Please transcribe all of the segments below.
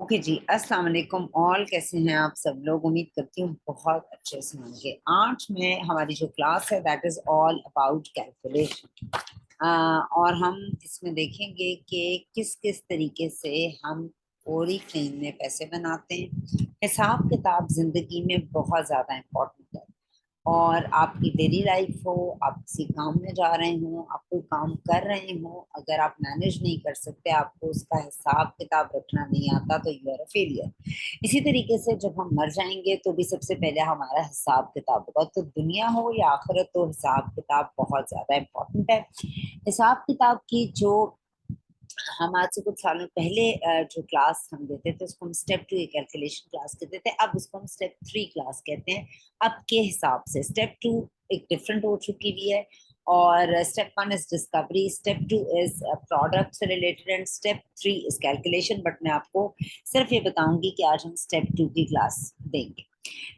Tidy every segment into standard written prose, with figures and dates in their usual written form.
Okay जी। अस्सलाम वालेकुम all, कैसे हैं आप सब लोग? उम्मीद करती हूँ बहुत अच्छे से होंगे। आज में हमारी जो क्लास है that is all about calculation. और हम इसमें देखेंगे कि किस किस तरीके से हम पूरी फ्रेम में पैसे बनाते हैं। हिसाब किताब जिंदगी में बहुत ज्यादा इम्पोर्टेंट है। और आपकी डेली लाइफ हो, आप किसी काम में जा रहे हो, आप कोई काम कर रहे हो, अगर आप मैनेज नहीं कर सकते, आपको उसका हिसाब किताब रखना नहीं आता, तो यू आर अ फेलियर। इसी तरीके से जब हम मर जाएंगे तो भी सबसे पहले हमारा हिसाब किताब होगा। तो दुनिया हो या आखिरत, तो हिसाब किताब बहुत ज्यादा इम्पोर्टेंट है। हिसाब किताब की जो हम आज से कुछ सालों पहले जो क्लास हम देते थे उसको हम स्टेप टू कैलकुलेशन क्लास कहते थे, अब उसको हम स्टेप थ्री क्लास कहते हैं। अब के हिसाब से स्टेप टू एक डिफरेंट हो चुकी हुई है। और step one is discovery, step two is product से related, and step three is calculation. But मैं आपको सिर्फ ये बताऊंगी कि आज हम स्टेप टू की क्लास देंगे।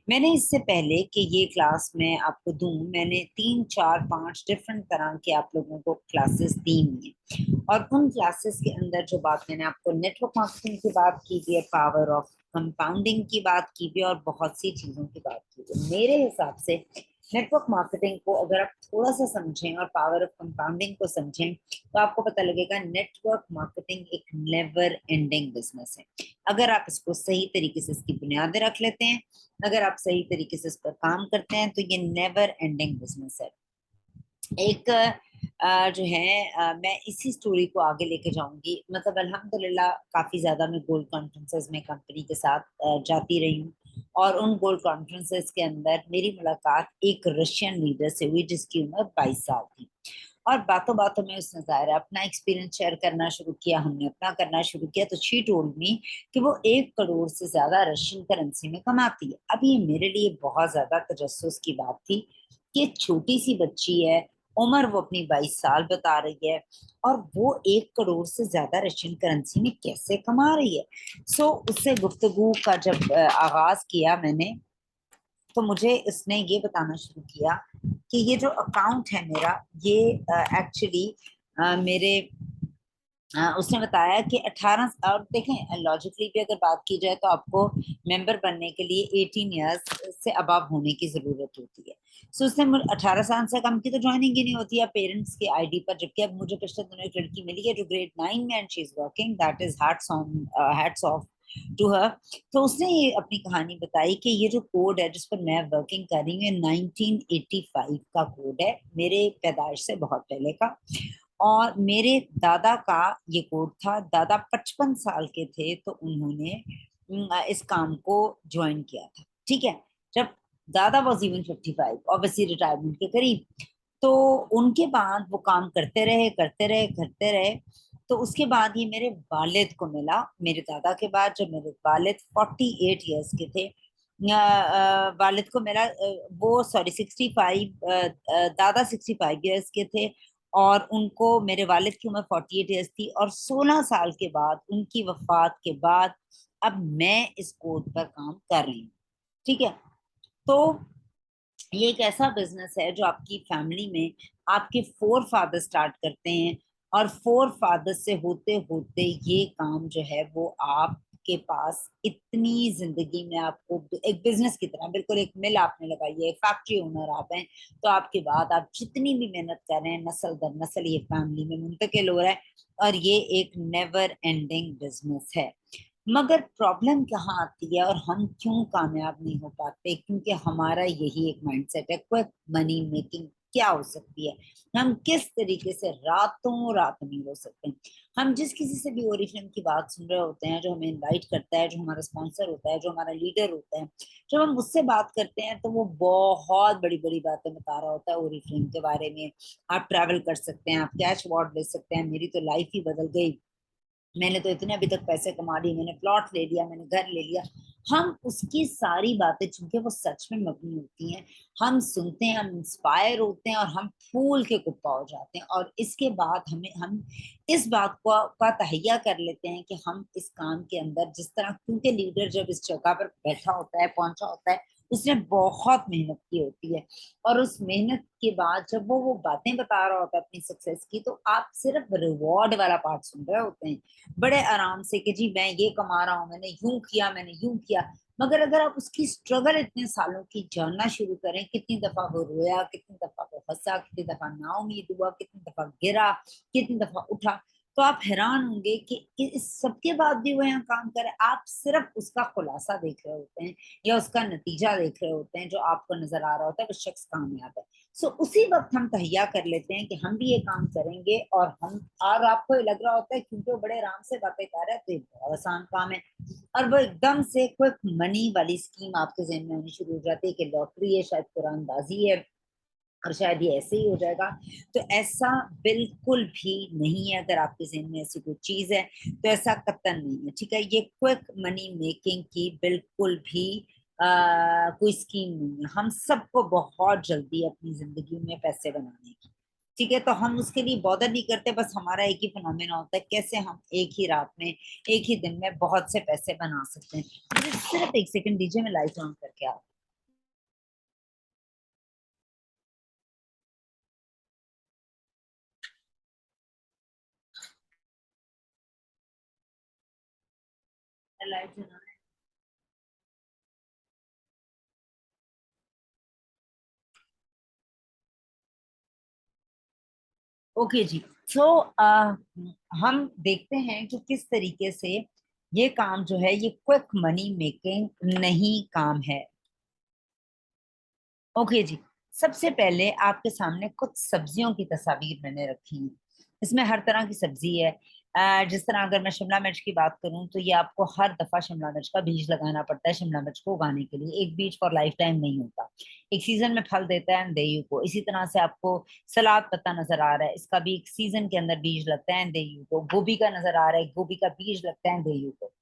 मैंने इससे पहले कि ये क्लास मैं आपको दूं, मैंने तीन चार पांच डिफरेंट तरह के आप लोगों को क्लासेस दी हुई हैं। और उन क्लासेस के अंदर जो बात मैंने आपको नेटवर्क मार्केटिंग की बात की थी, पावर ऑफ कंपाउंडिंग की बात की थी, और बहुत सी चीजों की बात की थी। मेरे हिसाब से नेटवर्क मार्केटिंग को अगर आप थोड़ा सा समझें और पावर ऑफ कंपाउंडिंग को समझें, तो आपको पता लगेगा नेटवर्क मार्केटिंग एक नेवर एंडिंग बिजनेस है। अगर आप इसको सही तरीके से इसकी बुनियादें रख लेते हैं, अगर आप सही तरीके से इस पर काम करते हैं, तो ये नेवर एंडिंग बिजनेस है। एक जो है मैं इसी स्टोरी को आगे लेके जाऊंगी। मतलब अल्हम्दुलिल्लाह काफी ज्यादा मैं गोल्ड कॉन्फ्रेंसेस में कंपनी के साथ जाती रही हूँ। और उन गोल्ड कॉन्फ्रेंसेस के अंदर मेरी मुलाकात एक रशियन लीडर से हुई जिसकी उम्र 22 साल थी। और बातों बातों में उसने ज़ाहिर है अपना एक्सपीरियंस शेयर करना शुरू किया, हमने अपना करना शुरू किया। तो शी टोल्ड मी कि वो 1 करोड़ से ज्यादा रशियन करेंसी में कमाती है। अब ये मेरे लिए बहुत ज्यादा तजस्सुस की बात थी कि एक छोटी सी बच्ची है, उम्र वो अपनी 22 साल बता रही है, और वो 1 करोड़ से ज्यादा रशियन करेंसी में कैसे कमा रही है। उससे गुफ्तगू का जब आगाज किया मैंने, तो मुझे इसने ये बताना शुरू किया कि ये जो अकाउंट है मेरा, ये एक्चुअली मेरे उसने बताया कि 18, और देखें लॉजिकली भी अगर बात की जाए तो आपको मेंबर बनने के लिए 18 इयर्स से अबव होने की जरूरत होती है। उसने 18 साल से कम की तो ज्वाइनिंग ही नहीं होती है पेरेंट्स की आईडी पर। जबकि अब मुझे पिछले दिनों एक लड़की मिली है जो ग्रेड 9 में, and she is working, that is hats off to her. तो उसने ये अपनी कहानी बताई कि ये जो कोड है जिस पर मैं वर्किंग कर रही हूँ, 1985 का कोड है, मेरे पैदाइश से बहुत पहले का। और मेरे दादा का ये कोड था। दादा 55 साल के थे तो उन्होंने इस काम को ज्वाइन किया था। ठीक है। जब दादा वॉज इवन 55, ऑब्वियसली रिटायरमेंट के करीब, तो उनके बाद वो काम करते रहे करते रहे करते रहे। तो उसके बाद ये मेरे वालिद को मिला। मेरे दादा के बाद जब मेरे वालिद 48 ईयर्स के थे, वालिद को मिला, वो सॉरी 65, दादा 65 ईयर्स के थे, और उनको मेरे वालिद की उम्र 48 ईयर्स थी। और 16 साल के बाद उनकी वफात के बाद अब मैं इस कोड पर काम कर रही हूँ। ठीक है। तो ये एक ऐसा बिजनेस है जो आपकी फैमिली में आपके फोर फादर स्टार्ट करते हैं, और फोर फादर से होते होते ये काम जो है वो आपके पास इतनी जिंदगी में आपको एक बिजनेस की तरह, बिल्कुल एक मिल आपने लगाई है, एक फैक्ट्री ओनर आप हैं, तो आपके बाद आप जितनी भी मेहनत कर रहे हैं नस्ल दर नस्ल ये फैमिली में मुंतकिल हो रहा है। और ये एक नेवर एंडिंग बिजनेस है। मगर प्रॉब्लम कहाँ आती है और हम क्यों कामयाब नहीं हो पाते? क्योंकि हमारा यही एक माइंडसेट है, क्विक मनी मेकिंग क्या हो सकती है, हम किस तरीके से रातों रात नहीं हो सकते। हम जिस किसी से भी ओरिफ्लेम की बात सुन रहे होते हैं, जो हमें इनवाइट करता है, जो हमारा स्पॉन्सर होता है, जो हमारा लीडर होता है, जब हम उससे बात करते हैं तो वो बहुत बड़ी बड़ी बातें बता रहा होता है ओरिफ्लेम के बारे में। आप ट्रैवल कर सकते हैं, आप कैश अवार्ड ले सकते हैं, मेरी तो लाइफ ही बदल गई, मैंने तो इतने अभी तक पैसे कमा लिए, मैंने प्लॉट ले लिया, मैंने घर ले लिया। हम उसकी सारी बातें, चूंकि वो सच में मबनी होती हैं, हम सुनते हैं, हम इंस्पायर होते हैं, और हम फूल के कुप्पा हो जाते हैं। और इसके बाद हम इस बात को का तहैया कर लेते हैं कि हम इस काम के अंदर जिस तरह, क्योंकि लीडर जब इस जगह पर बैठा होता है, पहुंचा होता है, उसने बहुत मेहनत की होती है, और उस मेहनत के बाद जब वो बातें बता रहा होता है अपनी सक्सेस की, तो आप सिर्फ रिवॉर्ड वाला पार्ट सुन रहे होते हैं बड़े आराम से कि जी मैं ये कमा रहा हूँ, मैंने यूं किया, मैंने यूं किया। मगर अगर आप उसकी स्ट्रगल इतने सालों की जानना शुरू करें, कितनी दफा वो रोया, कितनी दफा वो हंसा, कितनी दफा नाउमीद हुआ, कितनी दफा गिरा, कितनी दफा उठा, तो आप हैरान होंगे कि इस सबके बाद भी वो यहाँ काम करे। आप सिर्फ उसका खुलासा देख रहे होते हैं या उसका नतीजा देख रहे होते हैं, जो आपको नजर आ रहा होता है वो शख्स कामयाब है। सो उसी वक्त हम तहिया कर लेते हैं कि हम भी ये काम करेंगे, और आपको ये लग रहा होता है क्योंकि वो बड़े आराम से बातें कर रहे हैं तो ये बहुत आसान काम है, और वो एकदम से क्विक मनी वाली स्कीम आपके जहन में आनी शुरू हो जाती है कि लॉटरी है, शायद कुरानबाजी है, और शायद ये ऐसे ही हो जाएगा। तो ऐसा बिल्कुल भी नहीं है। अगर आपके जहन में ऐसी कोई चीज है तो ऐसा कतई नहीं है, ठीक है। ये क्विक मनी मेकिंग की बिल्कुल भी कोई स्कीम नहीं है। हम सबको बहुत जल्दी अपनी जिंदगी में पैसे बनाने की, ठीक है। तो हम उसके लिए बॉदर नहीं करते, बस हमारा एक ही फिनोमेना होता है कैसे हम एक ही रात में, एक ही दिन में बहुत से पैसे बना सकते हैं। मुझे सिर्फ एक सेकंड दीजिए, मैं लाइट ऑन करके आ लाइट। ओके जी। तो हम देखते हैं कि किस तरीके से ये काम जो है ये क्विक मनी मेकिंग नहीं काम है। ओके जी। सबसे पहले आपके सामने कुछ सब्जियों की तस्वीर मैंने रखी है। इसमें हर तरह की सब्जी है। जिस तरह अगर मैं शिमला मिर्च की बात करूं तो ये आपको हर दफा शिमला मिर्च का बीज लगाना पड़ता है शिमला मिर्च को उगाने के लिए। एक बीज फॉर लाइफ टाइम नहीं होता, एक सीजन में फल देता है देयू को। इसी तरह से आपको सलाद पत्ता नजर आ रहा है, इसका भी एक सीजन के अंदर बीज लगता है देयू को। गोभी का नजर आ रहा है, गोभी का बीज लगता है देयू को।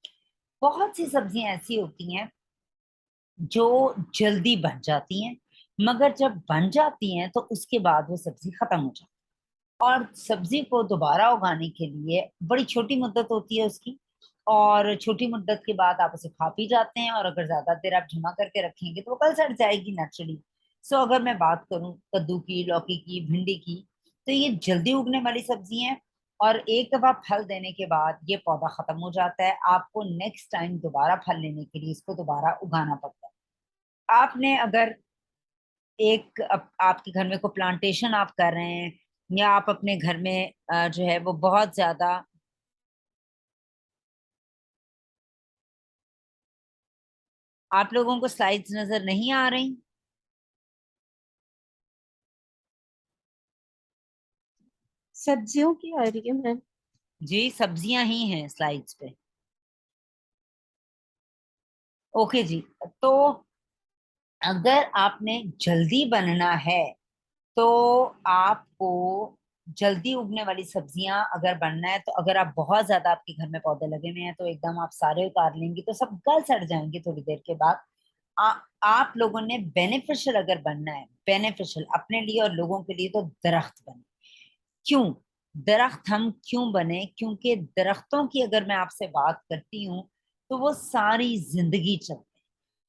बहुत सी सब्जियां ऐसी होती हैं जो जल्दी बन जाती हैं, मगर जब बन जाती हैं तो उसके बाद वो सब्जी खत्म हो जाती है। और सब्जी को दोबारा उगाने के लिए बड़ी छोटी मुद्दत होती है उसकी, और छोटी मुद्दत के बाद आप उसे खा पी जाते हैं, और अगर ज्यादा देर आप जमा करके रखेंगे तो वो कल सड़ जाएगी नेचुरली। सो अगर मैं बात करूं कद्दू की, लौकी की, भिंडी की, तो ये जल्दी उगने वाली सब्जी हैं, और एक दफा फल देने के बाद ये पौधा खत्म हो जाता है। आपको नेक्स्ट टाइम दोबारा फल लेने के लिए इसको दोबारा उगाना पड़ता है। आपने अगर आपके घर में कोई प्लांटेशन आप कर रहे हैं, या आप अपने घर में जो है वो बहुत ज्यादा, आप लोगों को स्लाइड्स नजर नहीं आ रही? सब्जियों की आ रही है मैम। जी सब्जियां ही हैं स्लाइड्स पे। ओके जी। तो अगर आपने जल्दी बनना है तो आपको जल्दी उगने वाली सब्जियां अगर बनना है, तो अगर आप बहुत ज्यादा आपके घर में पौधे लगे हुए हैं तो एकदम आप सारे उतार लेंगे तो सब गल सड़ जाएंगे थोड़ी देर के बाद। आ, आप लोगों ने बेनिफिशियल अगर बनना है, बेनिफिशियल अपने लिए और लोगों के लिए, तो दरख्त बने। क्यों दरख्त हम क्यों बने? क्योंकि दरख्तों की अगर मैं आपसे बात करती हूँ तो वो सारी जिंदगी चलते हैं।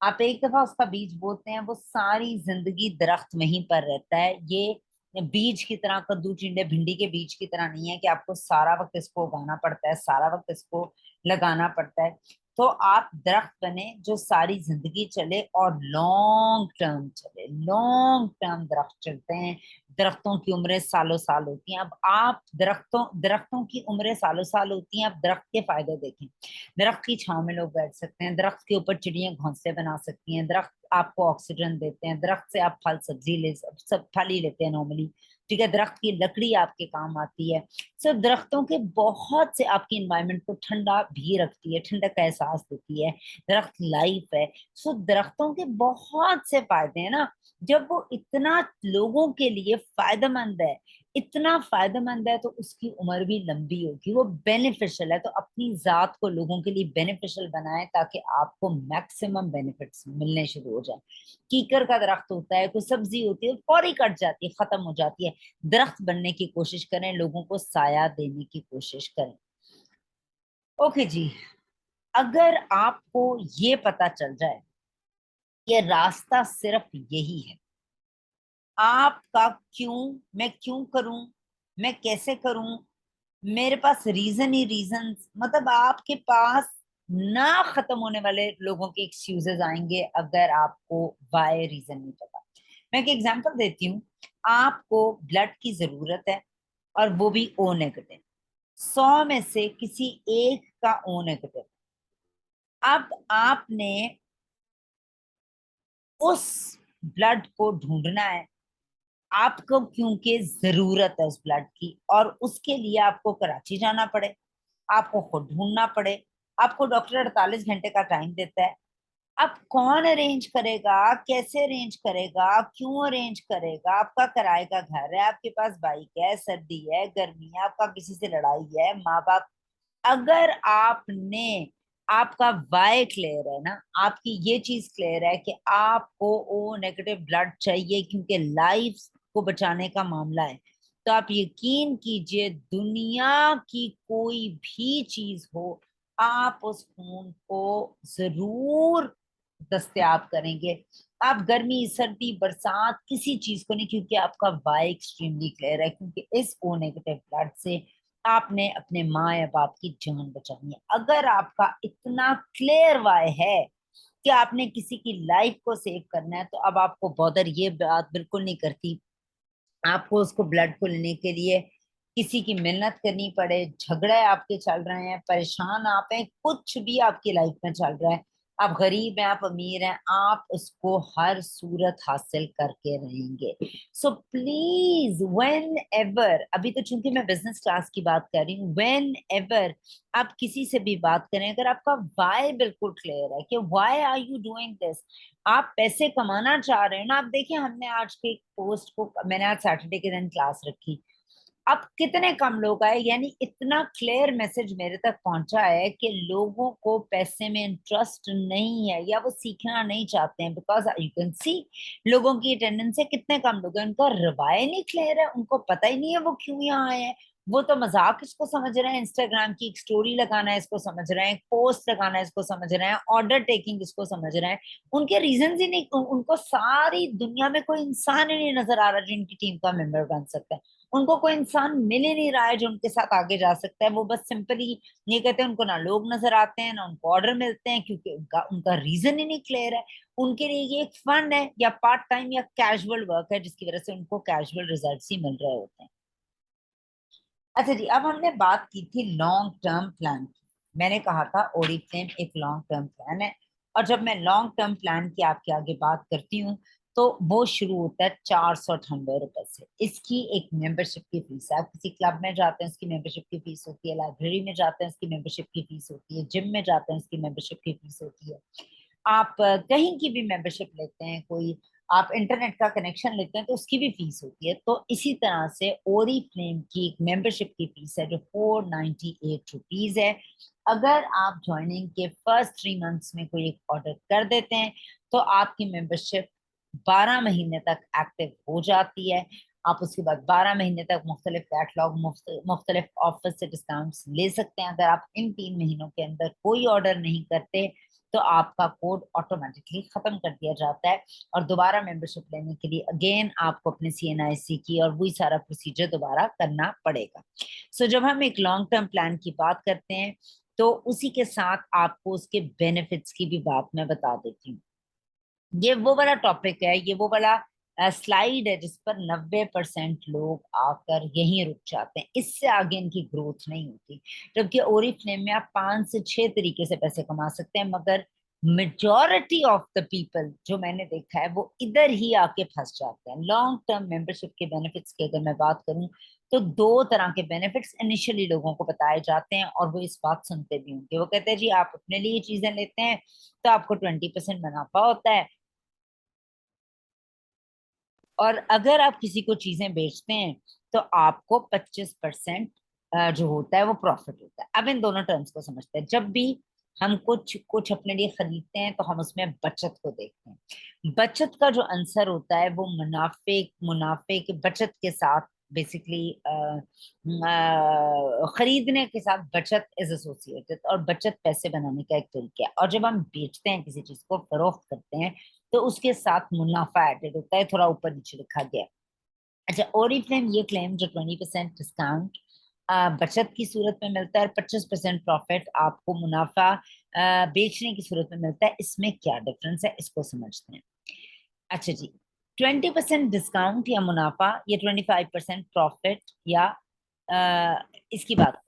आप एक दफा उसका बीज बोते हैं, वो सारी जिंदगी दरख्त वहीं पर रहता है। ये बीज की तरह, कद्दू टिंडे भिंडी के बीज की तरह नहीं है कि आपको सारा वक्त इसको उगाना पड़ता है, सारा वक्त इसको लगाना पड़ता है। तो आप दरख्त बने जो सारी जिंदगी चले और लॉन्ग टर्म चले। लॉन्ग टर्म दरख्त चलते हैं। दरख्तों की उम्रें सालों साल होती हैं। अब आप दरख्तों की उम्रें सालों साल होती हैं। अब दरख्त के फायदे देखें। दरख्त की छांव में लोग बैठ सकते हैं, दरख्त के ऊपर चिड़ियां घोंसले बना सकती हैं, दरख्त आपको ऑक्सीजन देते हैं, दरख्त से आप फल सब्जी ले सब फल ही लेते हैं नॉर्मली, ठीक है। दरख्त की लकड़ी आपके काम आती है। सिर्फ दरख्तों के बहुत से आपकी इन्वायरमेंट को ठंडा भी रखती है, ठंडक का एहसास देती है। दरख्त लाइफ है। सो दरख्तों के बहुत से फायदे हैं ना। जब वो इतना लोगों के लिए फायदेमंद है, इतना फायदेमंद है, तो उसकी उम्र भी लंबी होगी। वो बेनिफिशियल है, तो अपनी जात को लोगों के लिए बेनिफिशियल बनाए ताकि आपको मैक्सिमम बेनिफिट्स मिलने शुरू हो जाए। कीकर का दरख्त होता है, कोई सब्जी होती है, फौरी कट जाती है, खत्म हो जाती है। दरख्त बनने की कोशिश करें, लोगों को साया देने की कोशिश करें। ओके जी। अगर आपको ये पता चल जाए ये रास्ता सिर्फ यही है। आपका क्यों, मैं क्यों करूं, मैं कैसे करूं, मेरे पास रीजन ही रीजन, मतलब आपके पास ना खत्म होने वाले लोगों के एक्सक्यूजेस आएंगे अगर आपको वाई रीजन नहीं पता। मैं एक एग्जांपल देती हूँ। आपको ब्लड की जरूरत है और वो भी ओ नेगेटिव, 100 में से किसी एक का ओ नेगेटिव। अब आपने उस ब्लड को ढूंढना है आपको, क्योंकि जरूरत है उस ब्लड की, और उसके लिए आपको कराची जाना पड़े, आपको खुद ढूंढना पड़े, आपको डॉक्टर 48 घंटे का टाइम देता है। अब कौन अरेंज करेगा, कैसे अरेंज करेगा, क्यों अरेंज करेगा? आपका किराए का घर है, आपके पास बाइक है, सर्दी है, गर्मी है, आपका किसी से लड़ाई है, माँ बाप, अगर आपने, आपका वाई क्लियर है ना, आपकी ये चीज क्लियर है कि आपको ओ नेगेटिव ब्लड चाहिए क्योंकि लाइफ को बचाने का मामला है, तो आप यकीन कीजिए दुनिया की कोई भी चीज हो, आप उस खून को जरूर दस्तयाब करेंगे। आप गर्मी सर्दी बरसात किसी चीज को नहीं, क्योंकि आपका वाई एक्सट्रीमली क्लियर है, क्योंकि इस ओ नेगेटिव ब्लड से आपने अपने माँ या बाप की जान बचानी है। अगर आपका इतना क्लियर वाय है कि आपने किसी की लाइफ को सेव करना है, तो अब आपको बॉदर ये बात बिल्कुल नहीं करती आपको उसको ब्लड को लेने के लिए किसी की मिन्नत करनी पड़े, झगड़े आपके चल रहे हैं, परेशान आप हैं, कुछ भी आपकी लाइफ में चल रहा है, आप गरीब हैं, आप अमीर हैं, आप उसको हर सूरत हासिल करके रहेंगे। सो प्लीज व्हेन एवर, अभी तो चूंकि मैं बिजनेस क्लास की बात कर रही हूँ, व्हेन एवर आप किसी से भी बात करें, अगर आपका वाई बिल्कुल क्लियर है कि why are you doing this, आप पैसे कमाना चाह रहे हो ना। आप देखिए हमने आज के पोस्ट को, मैंने आज सैटरडे के दिन क्लास रखी, अब कितने कम लोग आए, यानी इतना क्लियर मैसेज मेरे तक पहुंचा है कि लोगों को पैसे में इंटरेस्ट नहीं है या वो सीखना नहीं चाहते हैं, बिकॉज यू कैन सी लोगों की अटेंडेंस है, कितने कम लोग हैं, उनका रवाय नहीं क्लियर है, उनको पता ही नहीं है वो क्यों यहाँ आए हैं। वो तो मजाक इसको समझ रहे हैं, इंस्टाग्राम की एक स्टोरी लगाना है इसको समझ रहे हैं, पोस्ट लगाना है इसको समझ रहे हैं, ऑर्डर टेकिंग इसको समझ रहे हैं, उनके रीजन ही नहीं, उनको सारी दुनिया में कोई इंसान ही नहीं नजर आ रहा जो इनकी टीम का मेंबर बन सकता है। उनको कोई इंसान मिल ही नहीं रहा है जो उनके साथ आगे जा सकता है। वो बस सिंपली ये कहते हैं, उनको ना लोग नजर आते हैं ना उनको ऑर्डर मिलते हैं, क्योंकि उनका रीजन ही नहीं क्लियर है। उनके लिए ये एक फन है या पार्ट टाइम या कैजुअल वर्क है, जिसकी वजह से उनको कैजुअल रिजल्ट्स ही मिल रहे होते हैं। अच्छा जी, अब हमने बात की थी लॉन्ग टर्म प्लान की। मैंने कहा था ओरिफ्लेम एक लॉन्ग टर्म प्लान है, और जब मैं लॉन्ग टर्म प्लान की आपके आगे बात करती हूँ तो वो शुरू होता है 498 रुपए से। इसकी एक मेंबरशिप की फीस है, आप किसी क्लब में जाते हैं उसकी मेंबरशिप की फीस होती है, लाइब्रेरी में जाते हैं उसकी मेंबरशिप की फीस होती है, जिम में जाते हैं उसकी मेंबरशिप की फीस होती है, आप कहीं की भी मेंबरशिप लेते हैं, कोई आप इंटरनेट का कनेक्शन लेते हैं तो उसकी भी फीस होती है। तो इसी तरह से ओरी फ्लेम की एक मेंबरशिप की फीस है जो 498 रुपीज है। अगर आप ज्वाइनिंग के फर्स्ट 3 मंथ्स में कोई एक ऑर्डर कर देते हैं तो आपकी मेंबरशिप 12 महीने तक एक्टिव हो जाती है। आप उसके बाद 12 महीने तक मुख्तलिफ कैटलॉग मुख्तलिफ ऑफर से डिस्काउंट ले सकते हैं। अगर आप इन 3 महीनों के अंदर कोई ऑर्डर नहीं करते तो आपका कोड ऑटोमेटिकली खत्म कर दिया जाता है, और दोबारा मेंबरशिप लेने के लिए अगेन आपको अपने CNIC की और वही सारा प्रोसीजर दोबारा करना पड़ेगा। सो जब हम एक लॉन्ग टर्म प्लान की बात करते हैं तो उसी के साथ आपको उसके बेनिफिट्स की भी बात मैं बता देती हूँ। ये वो वाला टॉपिक है, ये वो वाला स्लाइड है जिस पर 90% लोग आकर यहीं रुक जाते हैं, इससे आगे इनकी ग्रोथ नहीं होती। जबकि ओरिफ्लेम में आप 5 से 6 तरीके से पैसे कमा सकते हैं, मगर मेजॉरिटी ऑफ द पीपल जो मैंने देखा है वो इधर ही आके फंस जाते हैं। लॉन्ग टर्म मेंबरशिप के बेनिफिट्स की अगर मैं बात करूं तो 2 तरह के बेनिफिट्स इनिशियली लोगों को बताए जाते हैं, और वो इस बात सुनते भी होंगे। वो कहते हैं जी आप अपने लिए चीजें लेते हैं तो आपको 20% मुनाफा होता है, और अगर आप किसी को चीजें बेचते हैं तो आपको 25% जो होता है वो प्रॉफिट होता है। अब इन दोनों टर्म्स को समझते हैं। जब भी हम कुछ कुछ अपने लिए खरीदते हैं तो हम उसमें बचत को देखते हैं। बचत का जो आंसर होता है वो मुनाफे मुनाफे के बचत के साथ बेसिकली खरीदने के साथ बचत इज एसोसिएटेड, और बचत पैसे बनाने का एक तरीका है। और जब हम बेचते हैं किसी चीज को, फरोख्त करते हैं, तो उसके साथ मुनाफा एडेड होता है, थोड़ा ऊपर नीचे लिखा गया है। अच्छा, ओरिफ्लेम ये क्लेम जो 20% डिस्काउंट बचत की सूरत में मिलता है और 25% प्रॉफिट आपको मुनाफा बेचने की सूरत में मिलता है, इसमें क्या डिफरेंस है इसको समझते हैं। अच्छा जी, 20% डिस्काउंट या मुनाफा, ये 25% प्रॉफिट या इसकी बात।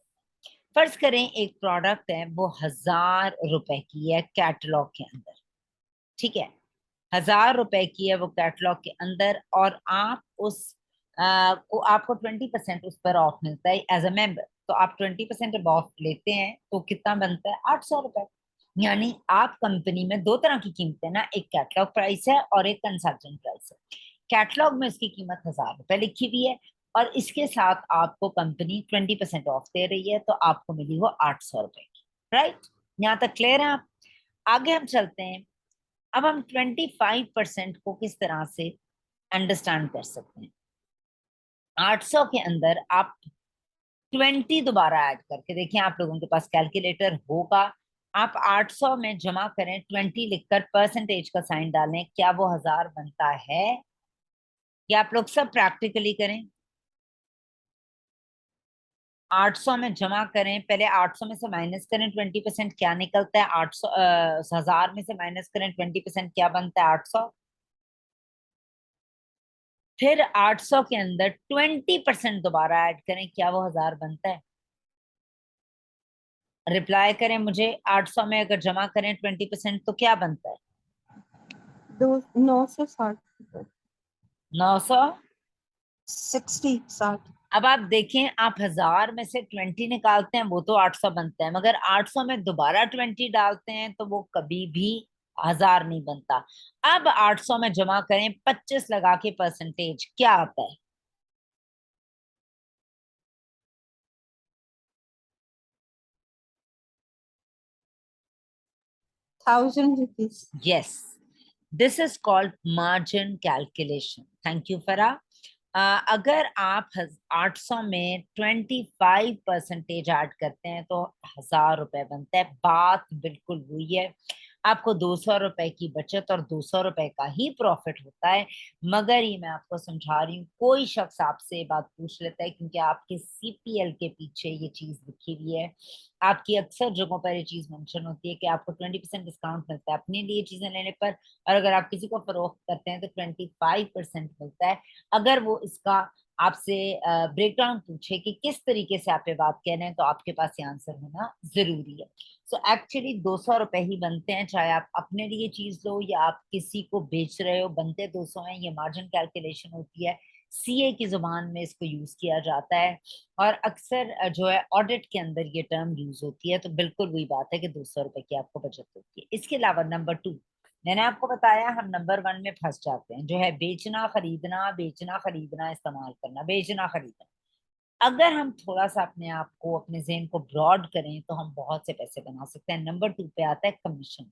फर्ज करें एक प्रोडक्ट है, वो 1000 रुपए की है कैटलॉग के अंदर, ठीक है, 1000 रुपए की है वो कैटलॉग के अंदर, और आप उस को आपको 20% उस पर ऑफ मिलता है एज अ मेंबर, तो आप 20% ऑफ लेते हैं तो कितना बनता है, 800 रुपए। यानी आप कंपनी में दो तरह की कीमतें ना, एक कैटलॉग प्राइस है और एक कंसल्टेंट प्राइस है। कैटलॉग में उसकी कीमत 1000 रुपए लिखी हुई है, और इसके साथ आपको कंपनी 20% ऑफ दे रही है, तो आपको मिली वो 800 रुपए की। राइट, यहाँ तक क्लियर है आप? आगे हम चलते हैं। अब हम 25% को किस तरह से अंडरस्टैंड कर सकते हैं। 800 के अंदर आप 20 दोबारा ऐड करके देखिए, आप लोगों के पास कैलकुलेटर होगा। आप 800 में जमा करें, 20 लिखकर परसेंटेज का साइन डालें, क्या वो 1000 बनता है? या आप लोग सब प्रैक्टिकली करें। 800 में जमा करें, पहले 800 में से माइनस करें 20%, क्या निकलता है? 800 1000 में से माइनस करें 20%, क्या बनता है? 800। फिर 800 के अंदर 20% दोबारा ऐड करें, क्या वो 1000 बनता है? रिप्लाई करें मुझे, 800 में अगर जमा करें 20% तो क्या बनता है? दो 960 900। 60 60। अब आप देखें, आप 1000 में से 20 निकालते हैं, वो तो 800 बनता है, मगर 800 में दोबारा 20 डालते हैं तो वो कभी भी 1000 नहीं बनता। अब 800 में जमा करें 25 लगा के परसेंटेज, क्या आता है? 1000 rupees। Yes, this is called margin calculation. Thank you फरा। अगर आप 800 में 25% ऐड करते हैं तो 1000 रुपए बनता है। बात बिल्कुल हुई है, आपको 200 रुपए की बचत और 200 रुपए का ही प्रॉफिट होता है। मगर ये मैं आपको समझा रही हूँ, कोई शख्स आपसे ये बात पूछ लेता है, क्योंकि आपके सीपीएल के पीछे ये चीज लिखी हुई है। आपकी अक्सर जगहों पर ये चीज मेंशन होती है कि आपको 20% डिस्काउंट मिलता है अपने लिए चीजें लेने पर, और अगर आप किसी को फरोख्त करते हैं तो 25% मिलता है। अगर वो इसका आपसे ब्रेकडाउन पूछे कि किस तरीके से आप ये बात कह रहे हैं, तो आपके पास ये आंसर होना जरूरी है। सो एक्चुअली 200 रुपए ही बनते हैं, चाहे आप अपने लिए चीज लो या आप किसी को बेच रहे हो, बनते 200 हैं। ये मार्जिन कैलकुलेशन होती है, सीए की जुबान में इसको यूज किया जाता है, और अक्सर जो है ऑडिट के अंदर ये टर्म यूज होती है। तो बिल्कुल वही बात है कि 200 रुपए की आपको बचत होती है। इसके अलावा नंबर 2, मैंने आपको बताया हम नंबर 1 में फंस जाते हैं, जो है बेचना खरीदना, बेचना खरीदना, इस्तेमाल करना, बेचना खरीदना। अगर हम थोड़ा सा अपने आप को, अपने जेन को ब्रॉड करें, तो हम बहुत से पैसे बना सकते हैं। नंबर 2 पे आता है कमीशन।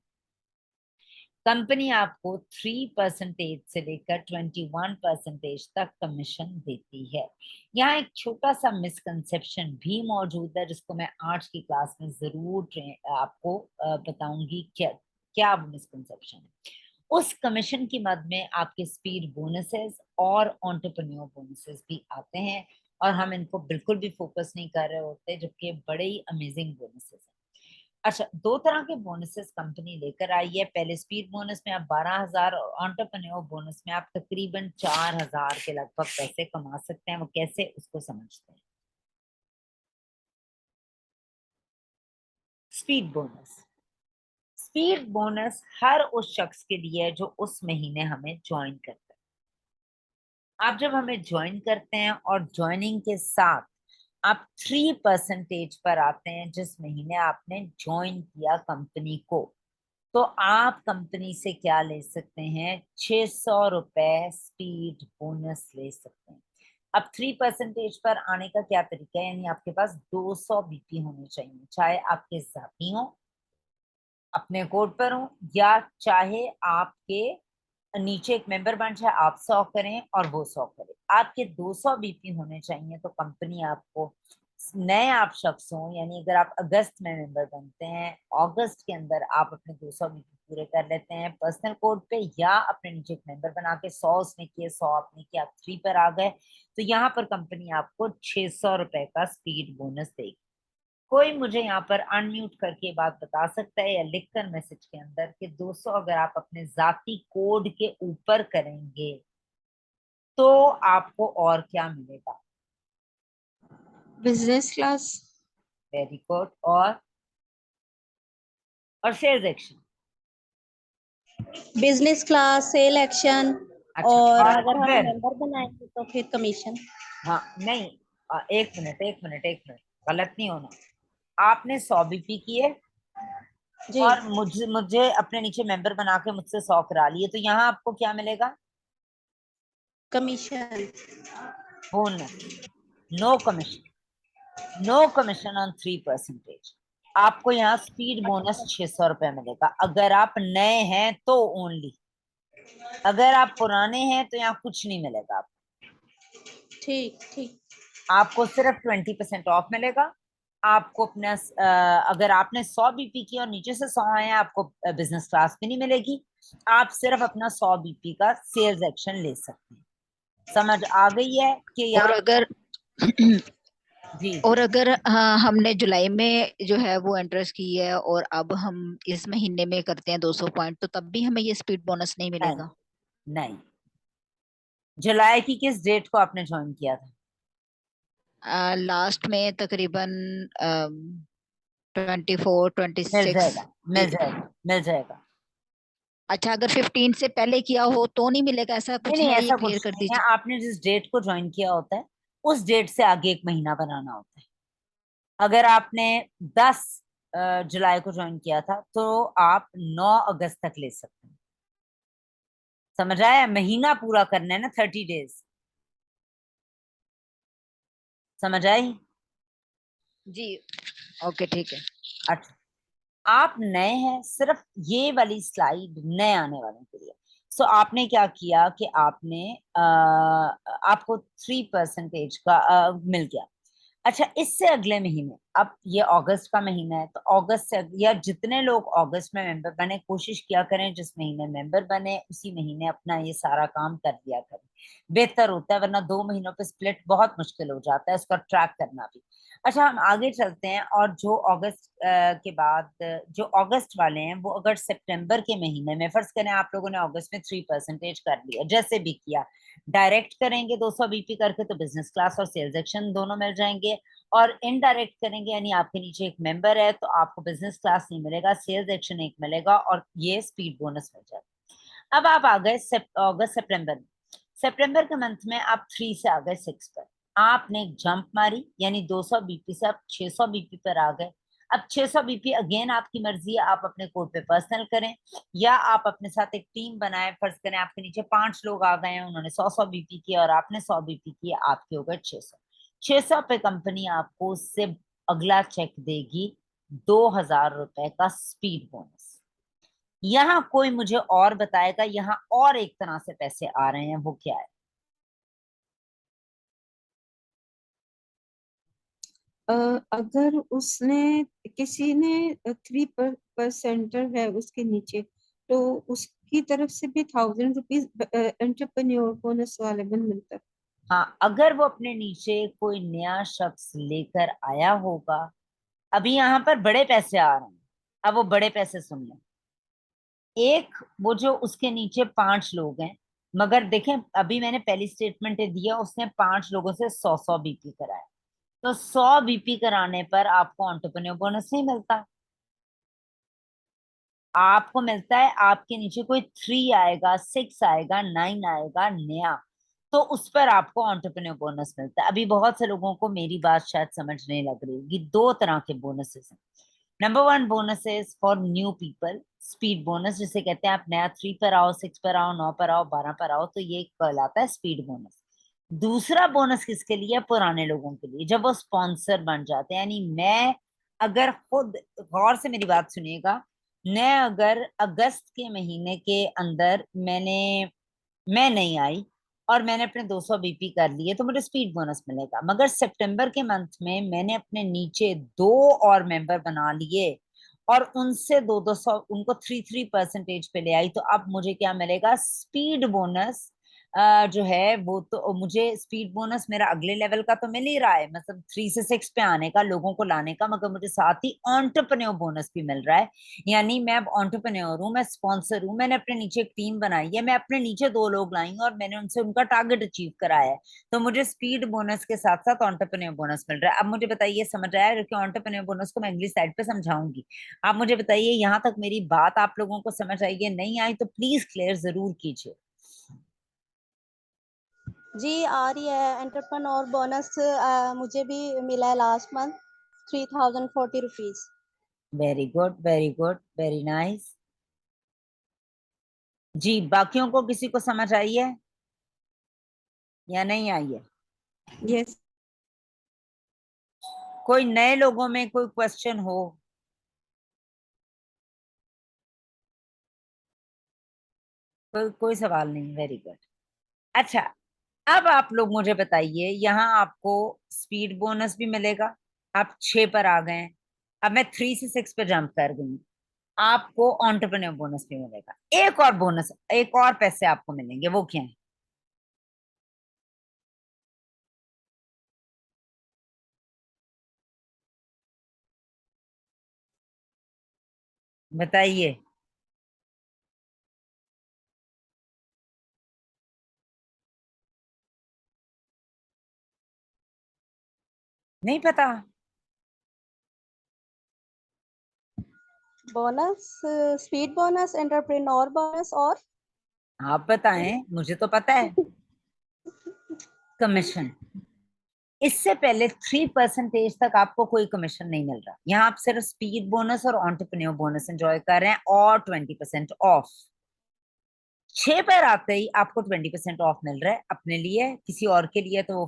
कंपनी आपको 3% से लेकर 21% तक कमीशन देती है। यहाँ एक छोटा सा मिसकंसेप्शन भी मौजूद है, जिसको मैं आज की क्लास में जरूर आपको बताऊंगी क्या क्या वो मिसकंसेप्शन है। उस कमीशन की मद में आपके स्पीड बोनसेस और एंटरप्रेन्योर बोनसेस भी आते हैं, और हम इनको बिल्कुल भी फोकस नहीं कर रहे होते, जबकि बड़े ही अमेजिंग बोनसेस हैं। अच्छा, दो तरह के बोनसेस कंपनी लेकर आई है। पहले स्पीड बोनस में आप 12,000, और एंटरप्रेन्योर बोनस में आप तकरीबन 4000 के लगभग पैसे कमा सकते हैं। वो कैसे, उसको समझते हैं। स्पीड बोनस, स्पीड बोनस हर उस शख्स के लिए है जो उस महीने हमें ज्वाइन करता है। आप जब हमें ज्वाइन करते हैं और ज्वाइनिंग के साथ आप 3% पर आते हैं जिस महीने आपने ज्वाइन किया कंपनी को, तो आप कंपनी से क्या ले सकते हैं? 600 रुपए स्पीड बोनस ले सकते हैं। अब 3% पर आने का क्या तरीका है? यानी आपके पास 200 बीपी होने चाहिए, चाहे आपके जाती हो, अपने कोड पर हो, या चाहे आपके नीचे एक मेंबर बंच है, आप 100 करें और वो 100 करें। आपके 200 बीपी होने चाहिए, तो कंपनी आपको, नए आप शख्स हो, यानी अगर आप अगस्त में मेंबर बनते हैं, अगस्त के अंदर आप अपने 200 बीपी पूरे कर लेते हैं पर्सनल कोड पे, या अपने नीचे एक मेंबर बना के 100 उसने किए, 100 आपने किए, आप 3 पर आ गए, तो यहाँ पर कंपनी आपको 600 रुपए का स्पीड बोनस देगी। कोई मुझे यहाँ पर अनम्यूट करके ये बात बता सकता है या लिखकर मैसेज के अंदर कि 200 अगर आप अपने जाती कोड के ऊपर करेंगे तो आपको और क्या मिलेगा? Business class. Very good. और share action. Business class, sell action, अच्छा, और और अगर हम अगर, मेंबर बनाएंगे तो फिर कमीशन। हाँ नहीं, एक मिनट एक मिनट एक मिनट, गलत नहीं होना। आपने 100 बीपी किए जी। और मुझे मुझे अपने नीचे मेंबर बना के मुझसे 100 करा लिए, तो यहाँ आपको क्या मिलेगा? Commission. Bonus. No commission, no commission on 3%। आपको यहाँ स्पीड बोनस 600 रुपए मिलेगा अगर आप नए हैं तो ओनली। अगर आप पुराने हैं तो यहाँ कुछ नहीं मिलेगा आपको। ठीक ठीक। आपको सिर्फ 20% ऑफ मिलेगा। आपको अपना अगर आपने 100 बीपी की और नीचे से 100 आए हैं, आपको बिजनेस क्लास भी नहीं मिलेगी। आप सिर्फ अपना 100 बीपी का सेल्स एक्शन ले सकते हैं। समझ आ गई है कि और यहाँ? अगर जी और जी। अगर हाँ, हमने जुलाई में जो है वो एंट्रेंस की है और अब हम इस महीने में करते हैं 200 पॉइंट, तो तब भी हमें ये स्पीड बोनस नहीं नहीं मिलेगा? नहीं। जुलाई की किस डेट को आपने ज्वाइन किया था? लास्ट में तकरीबन 24 मिल 26। जाएगा मिल जाएगा मिल जाएगा। अच्छा, अगर 15 से पहले किया हो तो नहीं मिलेगा, ऐसा नहीं कुछ नहीं, है? ये ऐसा क्लियर कुछ कर नहीं है। दीजिए। आपने जिस डेट को ज्वाइन किया होता है उस डेट से आगे एक महीना बनाना होता है। अगर आपने 10 जुलाई को ज्वाइन किया था तो आप 9 अगस्त तक ले सकते हैं। समझ आया? महीना पूरा करना है ना, 30 डेज। समझ आई? जी, ओके ठीक है। अच्छा, आप नए हैं, सिर्फ ये वाली स्लाइड नए आने वालों के लिए। सो आपने क्या किया कि आपने आपको 3% का मिल गया। अच्छा, इससे अगले महीने, अब ये अगस्त का महीना है, तो अगस्त से, या जितने लोग अगस्त में मेंबर बने, कोशिश किया करें जिस महीने मेंबर बने उसी महीने अपना ये सारा काम कर दिया करें, बेहतर होता है। वरना 2 महीनों पे स्प्लिट बहुत मुश्किल हो जाता है, उसका ट्रैक करना भी। अच्छा, हम आगे चलते हैं। और जो अगस्त के बाद, जो अगस्त वाले हैं, वो अगर सितंबर के महीने में, फर्ज करें आप लोगों ने अगस्त में 3% कर लिया, जैसे भी किया, डायरेक्ट करेंगे 200 बीपी करके तो बिजनेस क्लास और सेल्स एक्शन दोनों मिल जाएंगे। और इनडायरेक्ट करेंगे, यानी आपके नीचे एक मेंबर है तो आपको बिजनेस क्लास नहीं मिलेगा, सेल्स एक्शन एक मिलेगा और ये स्पीड बोनस मिल जाएगा। अब आप आ गए अगस्त सितंबर में। सितंबर के मंथ में आप 3 से आ गए 6 पर। आपने एक जंप मारी, यानी 200 बीपी से आप 600 बीपी पर आ गए। अब 600 बीपी अगेन आपकी मर्जी है, आप अपने कोड पे पर्सनल करें या आप अपने साथ एक टीम बनाए। फर्ज करें आपके नीचे 5 लोग आ गए हैं, उन्होंने 100 बीपी किया और आपने 100 बीपी किए, आपके हो गए 600। 600 पे कंपनी आपको उससे अगला चेक देगी 2000 रुपए का स्पीड बोनस। यहाँ कोई मुझे और बताएगा, यहाँ और एक तरह से पैसे आ रहे हैं, वो क्या है? अगर उसने किसी ने 3% है उसके नीचे, तो उसकी तरफ से भी 1000 रुपीज एंटरप्रेन्योर बोनस वाले बन मिलता है। हाँ, अगर वो अपने नीचे कोई नया शख्स लेकर आया होगा। अभी यहाँ पर बड़े पैसे आ रहे हैं, अब वो बड़े पैसे सुन लें। एक, वो जो उसके नीचे 5 लोग हैं, मगर देखें अभी मैंने पहली स्टेटमेंट दिया, उसने 5 लोगों से 100 बीपी कराया, तो 100 बीपी कराने पर आपको एंटरप्रेन्योर बोनस नहीं मिलता। आपको मिलता है आपके नीचे कोई 3 आएगा, 6 आएगा, 9 आएगा नया, तो उस पर आपको एंटरप्रेन्योर बोनस मिलता है। अभी बहुत से लोगों को मेरी बात शायद समझ नहीं लग रही होगी। 2 तरह के बोनसेस हैं। Number 1 bonus is for new people, speed bonus जिसे कहते हैं। आप नया 3 पर आओ, 6 पर आओ, 9 पर आओ, 12 पर आओ, तो ये कहलाता है स्पीड बोनस। दूसरा बोनस किसके लिए? पुराने लोगों के लिए, जब वो स्पॉन्सर बन जाते हैं। यानी मैं, अगर खुद, गौर से मेरी बात सुनिएगा, मैं अगर अगस्त के महीने के अंदर मैं नहीं आई और मैंने अपने 200 बीपी कर लिए तो मुझे स्पीड बोनस मिलेगा। मगर सितंबर के मंथ में मैंने अपने नीचे 2 और मेंबर बना लिए और उनसे 200 उनको 3% पे ले आई, तो अब मुझे क्या मिलेगा? Speed bonus. जो है वो तो मुझे स्पीड बोनस मेरा अगले लेवल का तो मिल ही रहा है, मतलब 3 से 6 पे आने का, लोगों को लाने का, मगर मुझे साथ ही एंटरप्रेन्योर बोनस भी मिल रहा है। यानी मैं अब एंटरप्रेन्योर हूँ, मैं स्पॉन्सर हूँ, मैंने अपने नीचे एक टीम बनाई है, मैं अपने नीचे 2 लोग लाई हूँ और मैंने उनसे उनका टारगेट अचीव कराया है। तो मुझे स्पीड बोनस के साथ साथ एंटरप्रेन्योर बोनस मिल रहा है। अब मुझे बताइए समझ आया? क्योंकि एंटरप्रेन्योर बोनस को मैं अगली साइड पे समझाऊंगी। आप मुझे बताइए यहाँ तक मेरी बात आप लोगों को समझ आई है? नहीं आई तो प्लीज क्लियर जरूर कीजिए। जी आ रही है। एंटरप्रेन्योर बोनस मुझे भी मिला है last month 3040 rupees. Very good, very good, very nice. जी, बाकियों को किसी को समझ आई है या नहीं आई है? यस। कोई नए लोगों में कोई क्वेश्चन हो? कोई सवाल नहीं? Very good. अच्छा, अब आप लोग मुझे बताइए, यहाँ आपको स्पीड बोनस भी मिलेगा। आप 6 पर आ गए हैं। अब मैं 3 से 6 पे जंप कर गई हूँ। आपको एंटरप्रेन्योर बोनस भी मिलेगा। एक और बोनस, एक और पैसे आपको मिलेंगे, वो क्या है? बताइए। नहीं पता? Bonus, speed bonus, entrepreneur bonus और आप बताएं, मुझे तो पता है। कमीशन। इससे पहले 3% तक आपको कोई कमीशन नहीं मिल रहा। यहाँ आप सिर्फ स्पीड बोनस और एंटरप्रेन्योर बोनस एंजॉय कर रहे हैं और 20% ऑफ। 6 पर आते ही आपको 20% ऑफ मिल रहा है। अपने लिए, किसी और के लिए तो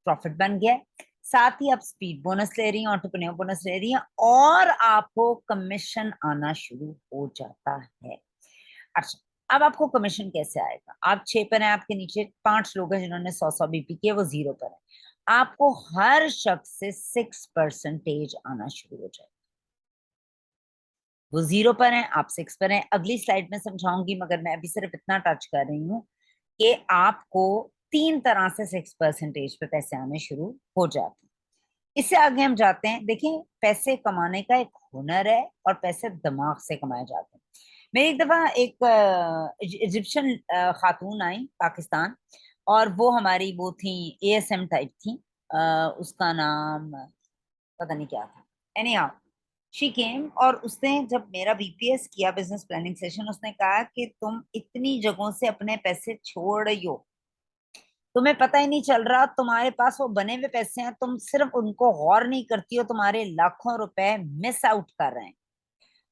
प्रॉफिट बन गया है। साथ ही आप स्पीड बोनस ले रही हैं, एंटरप्रेन्योर बोनस ले रही हैं और आपको कमीशन आना शुरू हो जाता है। अच्छा, अब आपको कमीशन कैसे आएगा? आप 6 पर हैं, आपके नीचे 5 लोग हैं जिन्होंने 100 बीपी किए, वो 0 पर है। आपको हर शख्स से 6% आना शुरू हो जाएगा। वो 0 पर है, आप 6 पर हैं। अगली स्लाइड में समझाऊंगी, मगर मैं अभी सिर्फ इतना टच कर रही हूँ कि आपको 3 तरह से 6% पे पैसे आने शुरू हो जाते हैं। इससे आगे हम जाते हैं। देखिए, पैसे कमाने का एक हुनर है और पैसे दिमाग से कमाए जाते हैं। मैं एक दफा एक इजिप्शियन खातून आई पाकिस्तान, और वो हमारी वो थी, एएसएम टाइप थी। उसका नाम पता नहीं क्या था। एनी हाउ, शी केम, और उसने जब मेरा बीपीएस किया, बिजनेस प्लानिंग सेशन, उसने कहा कि तुम इतनी जगहों से अपने पैसे छोड़ रही हो, तुम्हें पता ही नहीं चल रहा, तुम्हारे पास वो बने हुए पैसे हैं, तुम सिर्फ उनको गौर नहीं करती हो, तुम्हारे लाखों रुपए मिस आउट कर रहे हैं।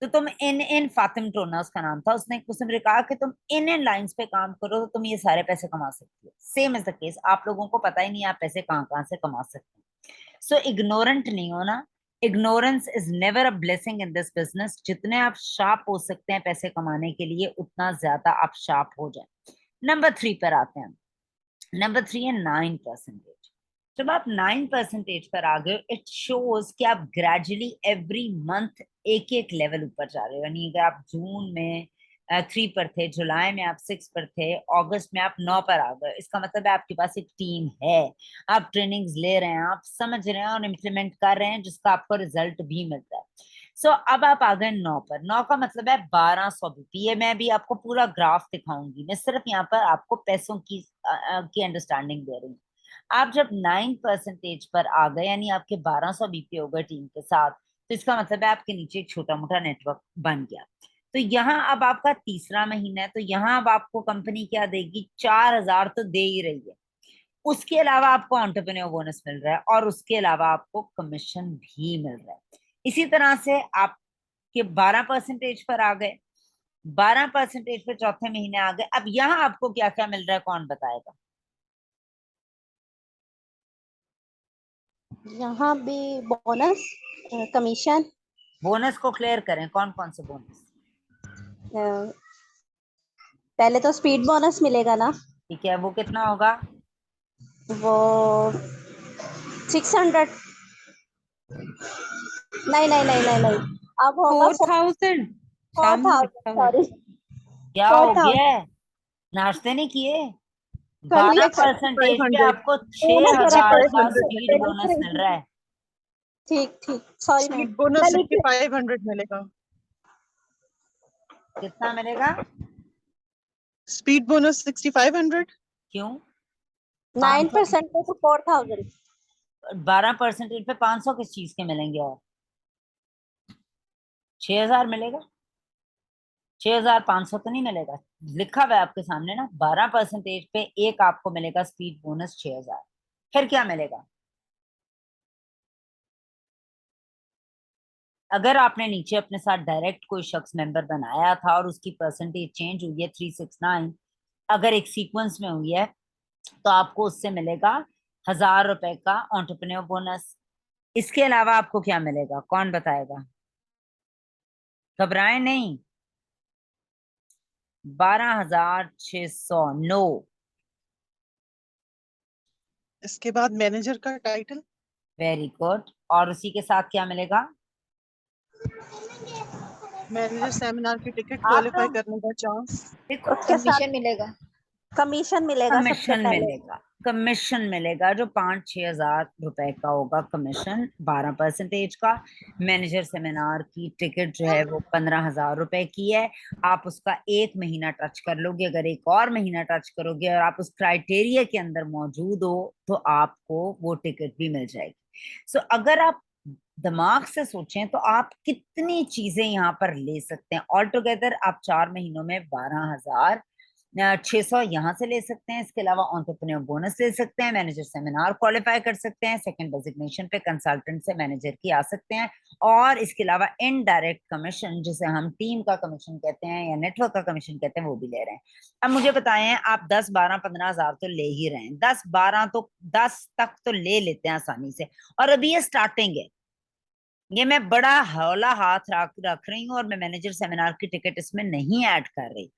तो तुम इन इन फातिम टोना उसका नाम था, उसने मुझे कहा कि तुम इन लाइंस पे काम करो तो तुम ये सारे पैसे कमा सकती हो। सेम इज द केस, आप लोगों को पता ही नहीं आप पैसे कहाँ कहाँ से कमा सकते हैं। सो इग्नोरेंट नहीं होना। Ignorance is never a blessing in this business. जितने आप शार्प हो सकते हैं पैसे कमाने के लिए, उतना ज्यादा आप शार्प हो जाए। नंबर 3 पर आते हैं। नंबर 3 है 9%। जब आप 9% पर आ गए, इट शोज कि आप ग्रेजुअली एवरी मंथ एक एक लेवल ऊपर जा रहे हो। यानी अगर आप जून में 3 पर थे, जुलाई में आप 6 पर थे, अगस्त में आप 9 पर आ गए, इसका मतलब है आपके पास एक टीम है, आप ट्रेनिंग्स ले रहे हैं, आप समझ रहे हैं और इम्प्लीमेंट कर रहे हैं, जिसका आपको रिजल्ट भी मिलता है। सो अब आप आ गए 9 पर। 9 का मतलब है 1200 बीपी। ये मैं भी आपको पूरा ग्राफ दिखाऊंगी, मैं सिर्फ यहाँ पर आपको पैसों की अंडरस्टैंडिंग दे रही हूँ। आप जब 9% पर आ गए, यानी आपके 1200 बीपी हो गए टीम के साथ, तो इसका मतलब है आपके नीचे एक छोटा मोटा नेटवर्क बन गया। तो यहाँ अब आपका तीसरा महीना है, तो यहाँ अब आपको कंपनी क्या देगी? 4000 तो दे ही रही है। उसके अलावा आपको एंटरप्रेन्योर बोनस मिल रहा है और उसके अलावा आपको कमीशन भी मिल रहा है। इसी तरह से आपके 12% पर आ गए, 12% पे चौथे महीने आ गए। अब यहाँ आपको क्या क्या मिल रहा है, कौन बताएगा? यहाँ भी बोनस, कमीशन। बोनस को क्लियर करें, कौन कौन से बोनस? पहले तो स्पीड बोनस मिलेगा ना, ठीक है, वो कितना होगा? वो 600, नहीं नहीं नहीं नहीं नहीं, अब होगा 4000 फोर सामने थाउजेंड लिखा हुआ है। सॉरी, क्या फोर हो गया थाउजेंड है? नाश्ते नहीं किए? कर लिए कर 12% पे 500 आपको मैंने करा 6,000 का 6500 स्पीड मिलेगा। बोनस मिल रहा है। ठीक ठीक, सॉरी मैम, स्पीड बोनस मैं लिख 6500 मिलेगा। कितना मिलेगा? Speed bonus 6500। क्यों? 9% पे तो 4000, 12% पे 500 किस चीज के मिलेंगे? और 6,000 मिलेगा? 6,500 तो नहीं मिलेगा। लिखा हुआ है आपके सामने ना, 12% पे एक आपको मिलेगा स्पीड बोनस 6,000। फिर क्या मिलेगा? अगर आपने नीचे अपने साथ डायरेक्ट कोई शख्स मेंबर बनाया था और उसकी परसेंटेज चेंज हुई है 369, अगर एक सीक्वेंस में हुई है, तो आपको उससे मिलेगा 1,000 रुपए का एंटरप्रेन्योर बोनस। इसके अलावा आपको क्या मिलेगा, कौन बताएगा? घबराएं नहीं। 12,609। इसके बाद मैनेजर का टाइटल, वेरी गुड। और उसी के साथ क्या मिलेगा? मैनेजर सेमिनार की टिकट, आप क्वालिफाई लोग करने का चांस। देखो, उसके साथ कमीशन मिलेगा। कमीशन मिलेगा सबसे कमीशन पहले। मिलेगा। कमीशन मिलेगा जो 5-6 हज़ार रुपए का होगा कमीशन, 12% का। मैनेजर सेमिनार की टिकट जो है वो 15,000 रुपए की है। आप उसका 1 महीना टच कर लोगे, अगर एक और महीना टच करोगे और आप उस क्राइटेरिया के अंदर मौजूद हो तो आपको वो टिकट भी मिल जाएगी। सो अगर आप दिमाग से सोचें तो आप कितनी चीजें यहाँ पर ले सकते हैं। ऑल टुगेदर आप 4 महीनों में 12,600 यहाँ से ले सकते हैं। इसके अलावा एंटरप्रेन्योर बोनस ले सकते हैं, मैनेजर सेमिनार क्वालिफाई कर सकते हैं, सेकंड डेजिग्नेशन पे कंसल्टेंट से मैनेजर की आ सकते हैं, और इसके अलावा इनडायरेक्ट कमीशन जिसे हम टीम का कमीशन कहते हैं या नेटवर्क का कमीशन कहते हैं वो भी ले रहे हैं। अब मुझे बताएं, आप 10, 12, 15 हज़ार तो ले ही रहे हैं, 10, 12 तो 10 तक तो ले लेते हैं आसानी से, और अभी ये स्टार्टिंग है। ये मैं बड़ा हौला हाथ रख रही हूँ और मैं मैनेजर सेमिनार की टिकट इसमें नहीं ऐड कर रही।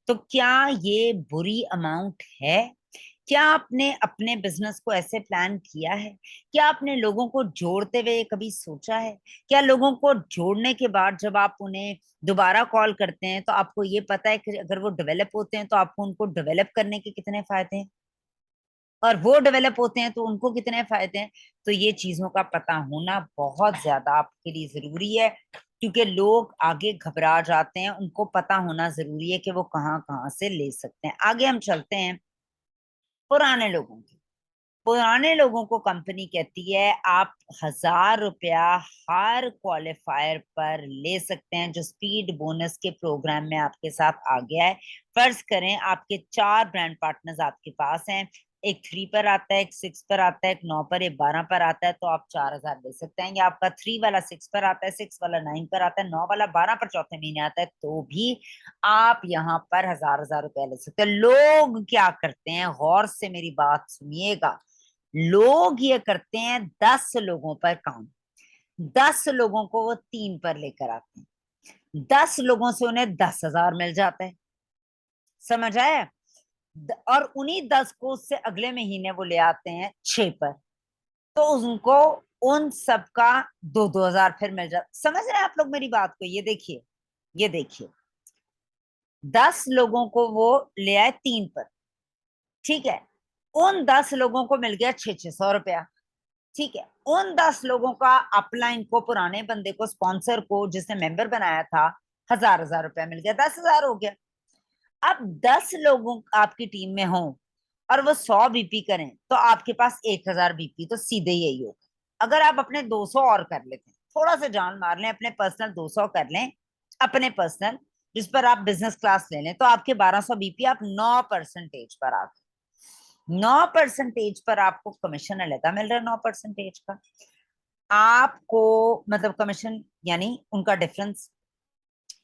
तो क्या ये बुरी अमाउंट है? क्या आपने अपने बिजनेस को ऐसे प्लान किया है? क्या आपने लोगों को जोड़ते हुए कभी सोचा है? क्या लोगों को जोड़ने के बाद जब आप उन्हें दोबारा कॉल करते हैं तो आपको ये पता है कि अगर वो डेवलप होते हैं तो आपको उनको डेवलप करने के कितने फायदे हैं, और वो डेवलप होते हैं तो उनको कितने फायदे हैं? तो ये चीजों का पता होना बहुत ज्यादा आपके लिए जरूरी है, क्योंकि लोग आगे घबरा जाते हैं। उनको पता होना जरूरी है कि वो कहाँ कहाँ से ले सकते हैं। आगे हम चलते हैं पुराने लोगों की। पुराने लोगों को कंपनी कहती है आप 1,000 रुपया हर क्वालिफायर पर ले सकते हैं जो स्पीड बोनस के प्रोग्राम में आपके साथ आ गया है। फर्ज करें आपके 4 ब्रांड पार्टनर्स आपके पास हैं, एक 3 पर आता है, एक 6 पर आता है, एक 9 पर, एक 12 पर आता है, तो आप 4,000 ले सकते हैं। या आपका 3 वाला 6 पर आता है, 6 वाला 9 पर आता है, 9 वाला 12 पर चौथे महीने आता है, तो भी आप यहाँ पर 1,000 रुपया ले सकते हैं। लोग क्या करते हैं, गौर से मेरी बात सुनिएगा। लोग ये करते हैं 10 लोगों पर काम, 10 लोगों को वो 3 पर लेकर आते हैं, 10 लोगों से उन्हें 10,000 मिल जाता है। समझ आया? और उन्हीं 10 को उससे अगले महीने वो ले आते हैं 6 पर, तो उनको उन सबका 2-2 हज़ार फिर मिल जाता। समझ रहे हैं आप लोग मेरी बात को? ये देखिए, ये देखिए, 10 लोगों को वो ले आए 3 पर, ठीक है, उन 10 लोगों को मिल गया 600-600 रुपया, ठीक है। उन 10 लोगों का अपलाइन को, पुराने बंदे को, स्पॉन्सर को जिसने मेंबर बनाया था, 1,000-1,000 रुपया मिल गया, 10,000 हो गया। अब 10 लोगों आपकी टीम में हो और वो 100 बीपी करें तो आपके पास 1,000 बीपी तो सीधे यही होगा। अगर आप अपने 200 और कर लेते हैं, थोड़ा सा जान मार लें, अपने पर्सनल 200 कर लें, अपने पर्सनल जिस पर आप बिजनेस क्लास ले लें, तो आपके 1,200 बीपी आप 9% पर आ गए। 9% पर आपको कमीशन अलग मिल रहा है, 9% का आपको, मतलब कमीशन यानी उनका डिफरेंस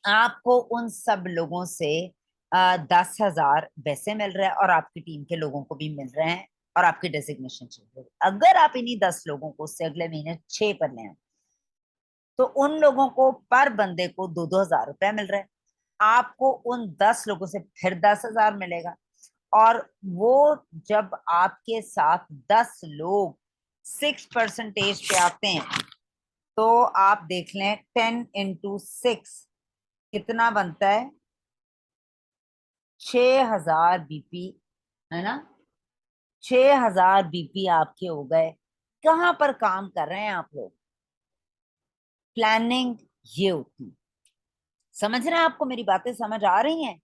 आपको उन सब लोगों से 10,000 वैसे मिल रहा है और आपकी टीम के लोगों को भी मिल रहे हैं, और आपकी डेजिग्नेशन चल रही है। अगर आप इन्हीं 10 लोगों को उससे अगले महीने 6 पर ले आए तो उन लोगों को पर बंदे को 2-2 हज़ार रुपया मिल रहा है। आपको उन 10 लोगों से फिर 10,000 मिलेगा। और वो जब आपके साथ 10 लोग 6% पे आते हैं तो आप देख लें 10 इंटू 6 कितना बनता है, 6,000 बीपी, है ना। 6,000 बीपी आपके हो गए। कहां पर काम कर रहे हैं आप लोग? प्लानिंग ये होती है। समझ रहे हैं? आपको मेरी बातें समझ आ रही हैं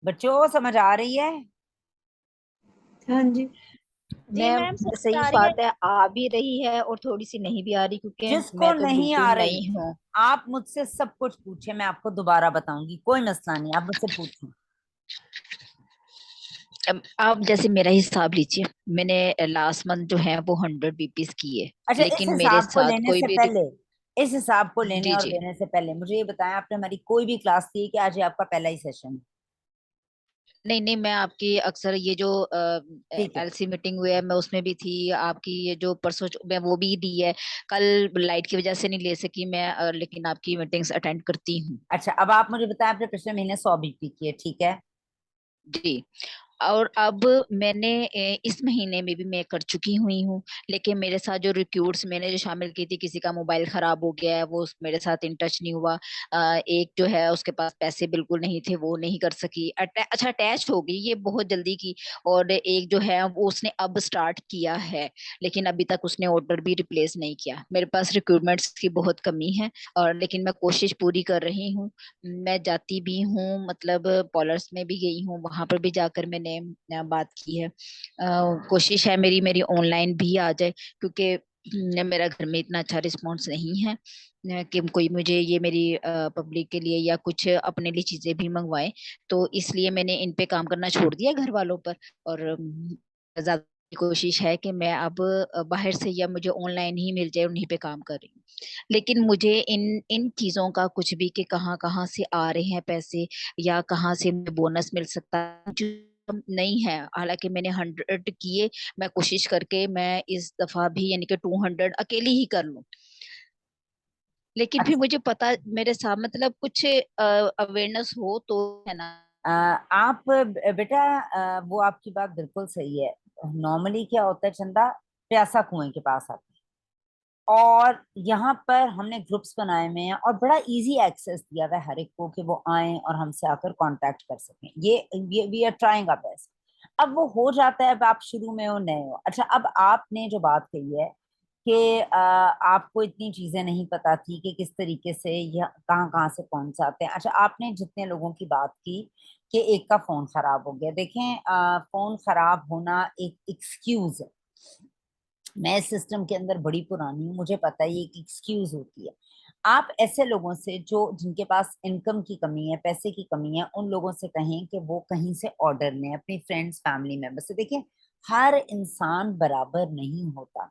बच्चों? समझ आ रही है? हाँ जी। जी मैम मैम समझ सही आ रही है। बात है, आ भी रही है और थोड़ी सी नहीं भी आ रही, क्योंकि जिसको मैं तो नहीं आ बिल्कुल रही नई हूँ। आप मुझसे सब कुछ पूछे, मैं आपको दोबारा बताऊंगी, कोई मसला नहीं, आप मुझसे पूछें। अब आप जैसे मेरा हिसाब लीजिए, मैंने लास्ट मंथ जो है वो 100 बीपीस की है, अच्छा, इस लेकिन मेरे हिसाब को साथ लेने कोई से भी पहले, इस हिसाब को लेने जी और जी। देने से पहले मुझे ये बताएं, आपने हमारी कोई भी क्लास थी कि आज ये आपका पहला ही सेशन है? नहीं नहीं, मैं आपकी अक्सर ये जो ठीक है। एलसी मीटिंग हुई है मैं उसमें भी थी, आपकी ये जो परसों मैं वो भी दी है। कल लाइट की वजह से नहीं ले सकी मैं, लेकिन आपकी मीटिंग्स अटेंड करती हूँ। अच्छा, अब आप मुझे बताएं, आपने पिछले महीने 100 बीपी की है, ठीक है। जी। और अब मैंने इस महीने में भी मैं कर चुकी हुई हूँ, लेकिन मेरे साथ जो रिक्रूट्स मैंने जो शामिल की थी, किसी का मोबाइल खराब हो गया है, वो मेरे साथ इन टच नहीं हुआ। एक जो है उसके पास पैसे बिल्कुल नहीं थे, वो नहीं कर सकी। अच्छा, अटैच हो गई ये बहुत जल्दी की। और एक जो है वो उसने अब स्टार्ट किया है, लेकिन अभी तक उसने ऑर्डर भी रिप्लेस नहीं किया। मेरे पास रिक्रूटमेंट्स की बहुत कमी है, और लेकिन मैं कोशिश पूरी कर रही हूँ। मैं जाती भी हूँ, मतलब पॉलर्स में भी गई हूँ, वहां पर भी जाकर मैंने बात की है। कोशिश है मेरी मेरी ऑनलाइन भी आ जाए, क्योंकि मेरा घर में इतना अच्छा रिस्पॉन्स नहीं है कि कोई मुझे ये मेरी पब्लिक के लिए या कुछ अपने लिए चीजें भी मंगवाए। तो इसलिए मैंने इन पे काम करना छोड़ दिया घर वालों पर। और ज्यादा कोशिश है कि मैं अब बाहर से या मुझे ऑनलाइन ही मिल जाए, उन्हीं पे काम कर रही हूँ। लेकिन मुझे इन इन चीजों का कुछ भी, कि कहाँ कहाँ से आ रहे हैं पैसे या कहाँ से बोनस मिल सकता है, जो नहीं है। हालांकि मैंने 100 किए, मैं कोशिश करके मैं इस दफा भी यानी कि 200 अकेली ही कर लूं। लेकिन फिर अच्छा, मुझे पता मेरे साथ मतलब कुछ अवेयरनेस हो तो, है ना। आप बेटा, वो आपकी बात बिल्कुल सही है। नॉर्मली क्या होता है चंदा, प्यासा कुएं के पास आता है। और यहाँ पर हमने ग्रुप्स बनाए हुए हैं और बड़ा इजी एक्सेस दिया हुआ है हर एक को कि वो आए और हमसे आकर कांटेक्ट कर सकें। ये we are trying our best. अब वो हो जाता है, अब आप शुरू में हो, नए हो। अच्छा, अब आपने जो बात कही है कि आपको इतनी चीजें नहीं पता थी कि किस तरीके से यह कहाँ कहाँ से पहुंचाते हैं। अच्छा, आपने जितने लोगों की बात की कि एक का फोन खराब हो गया, देखें, फोन खराब होना एक एक्सक्यूज है। मैं इस सिस्टम के अंदर बड़ी पुरानी हूँ, मुझे पता है ये एक एक्सक्यूज होती है। आप ऐसे लोगों से जो जिनके पास इनकम की कमी है, पैसे की कमी है, उन लोगों से कहें कि वो कहीं से ऑर्डर लें, अपनी फ्रेंड्स फैमिली मेंबर से। देखिए, हर इंसान बराबर नहीं होता।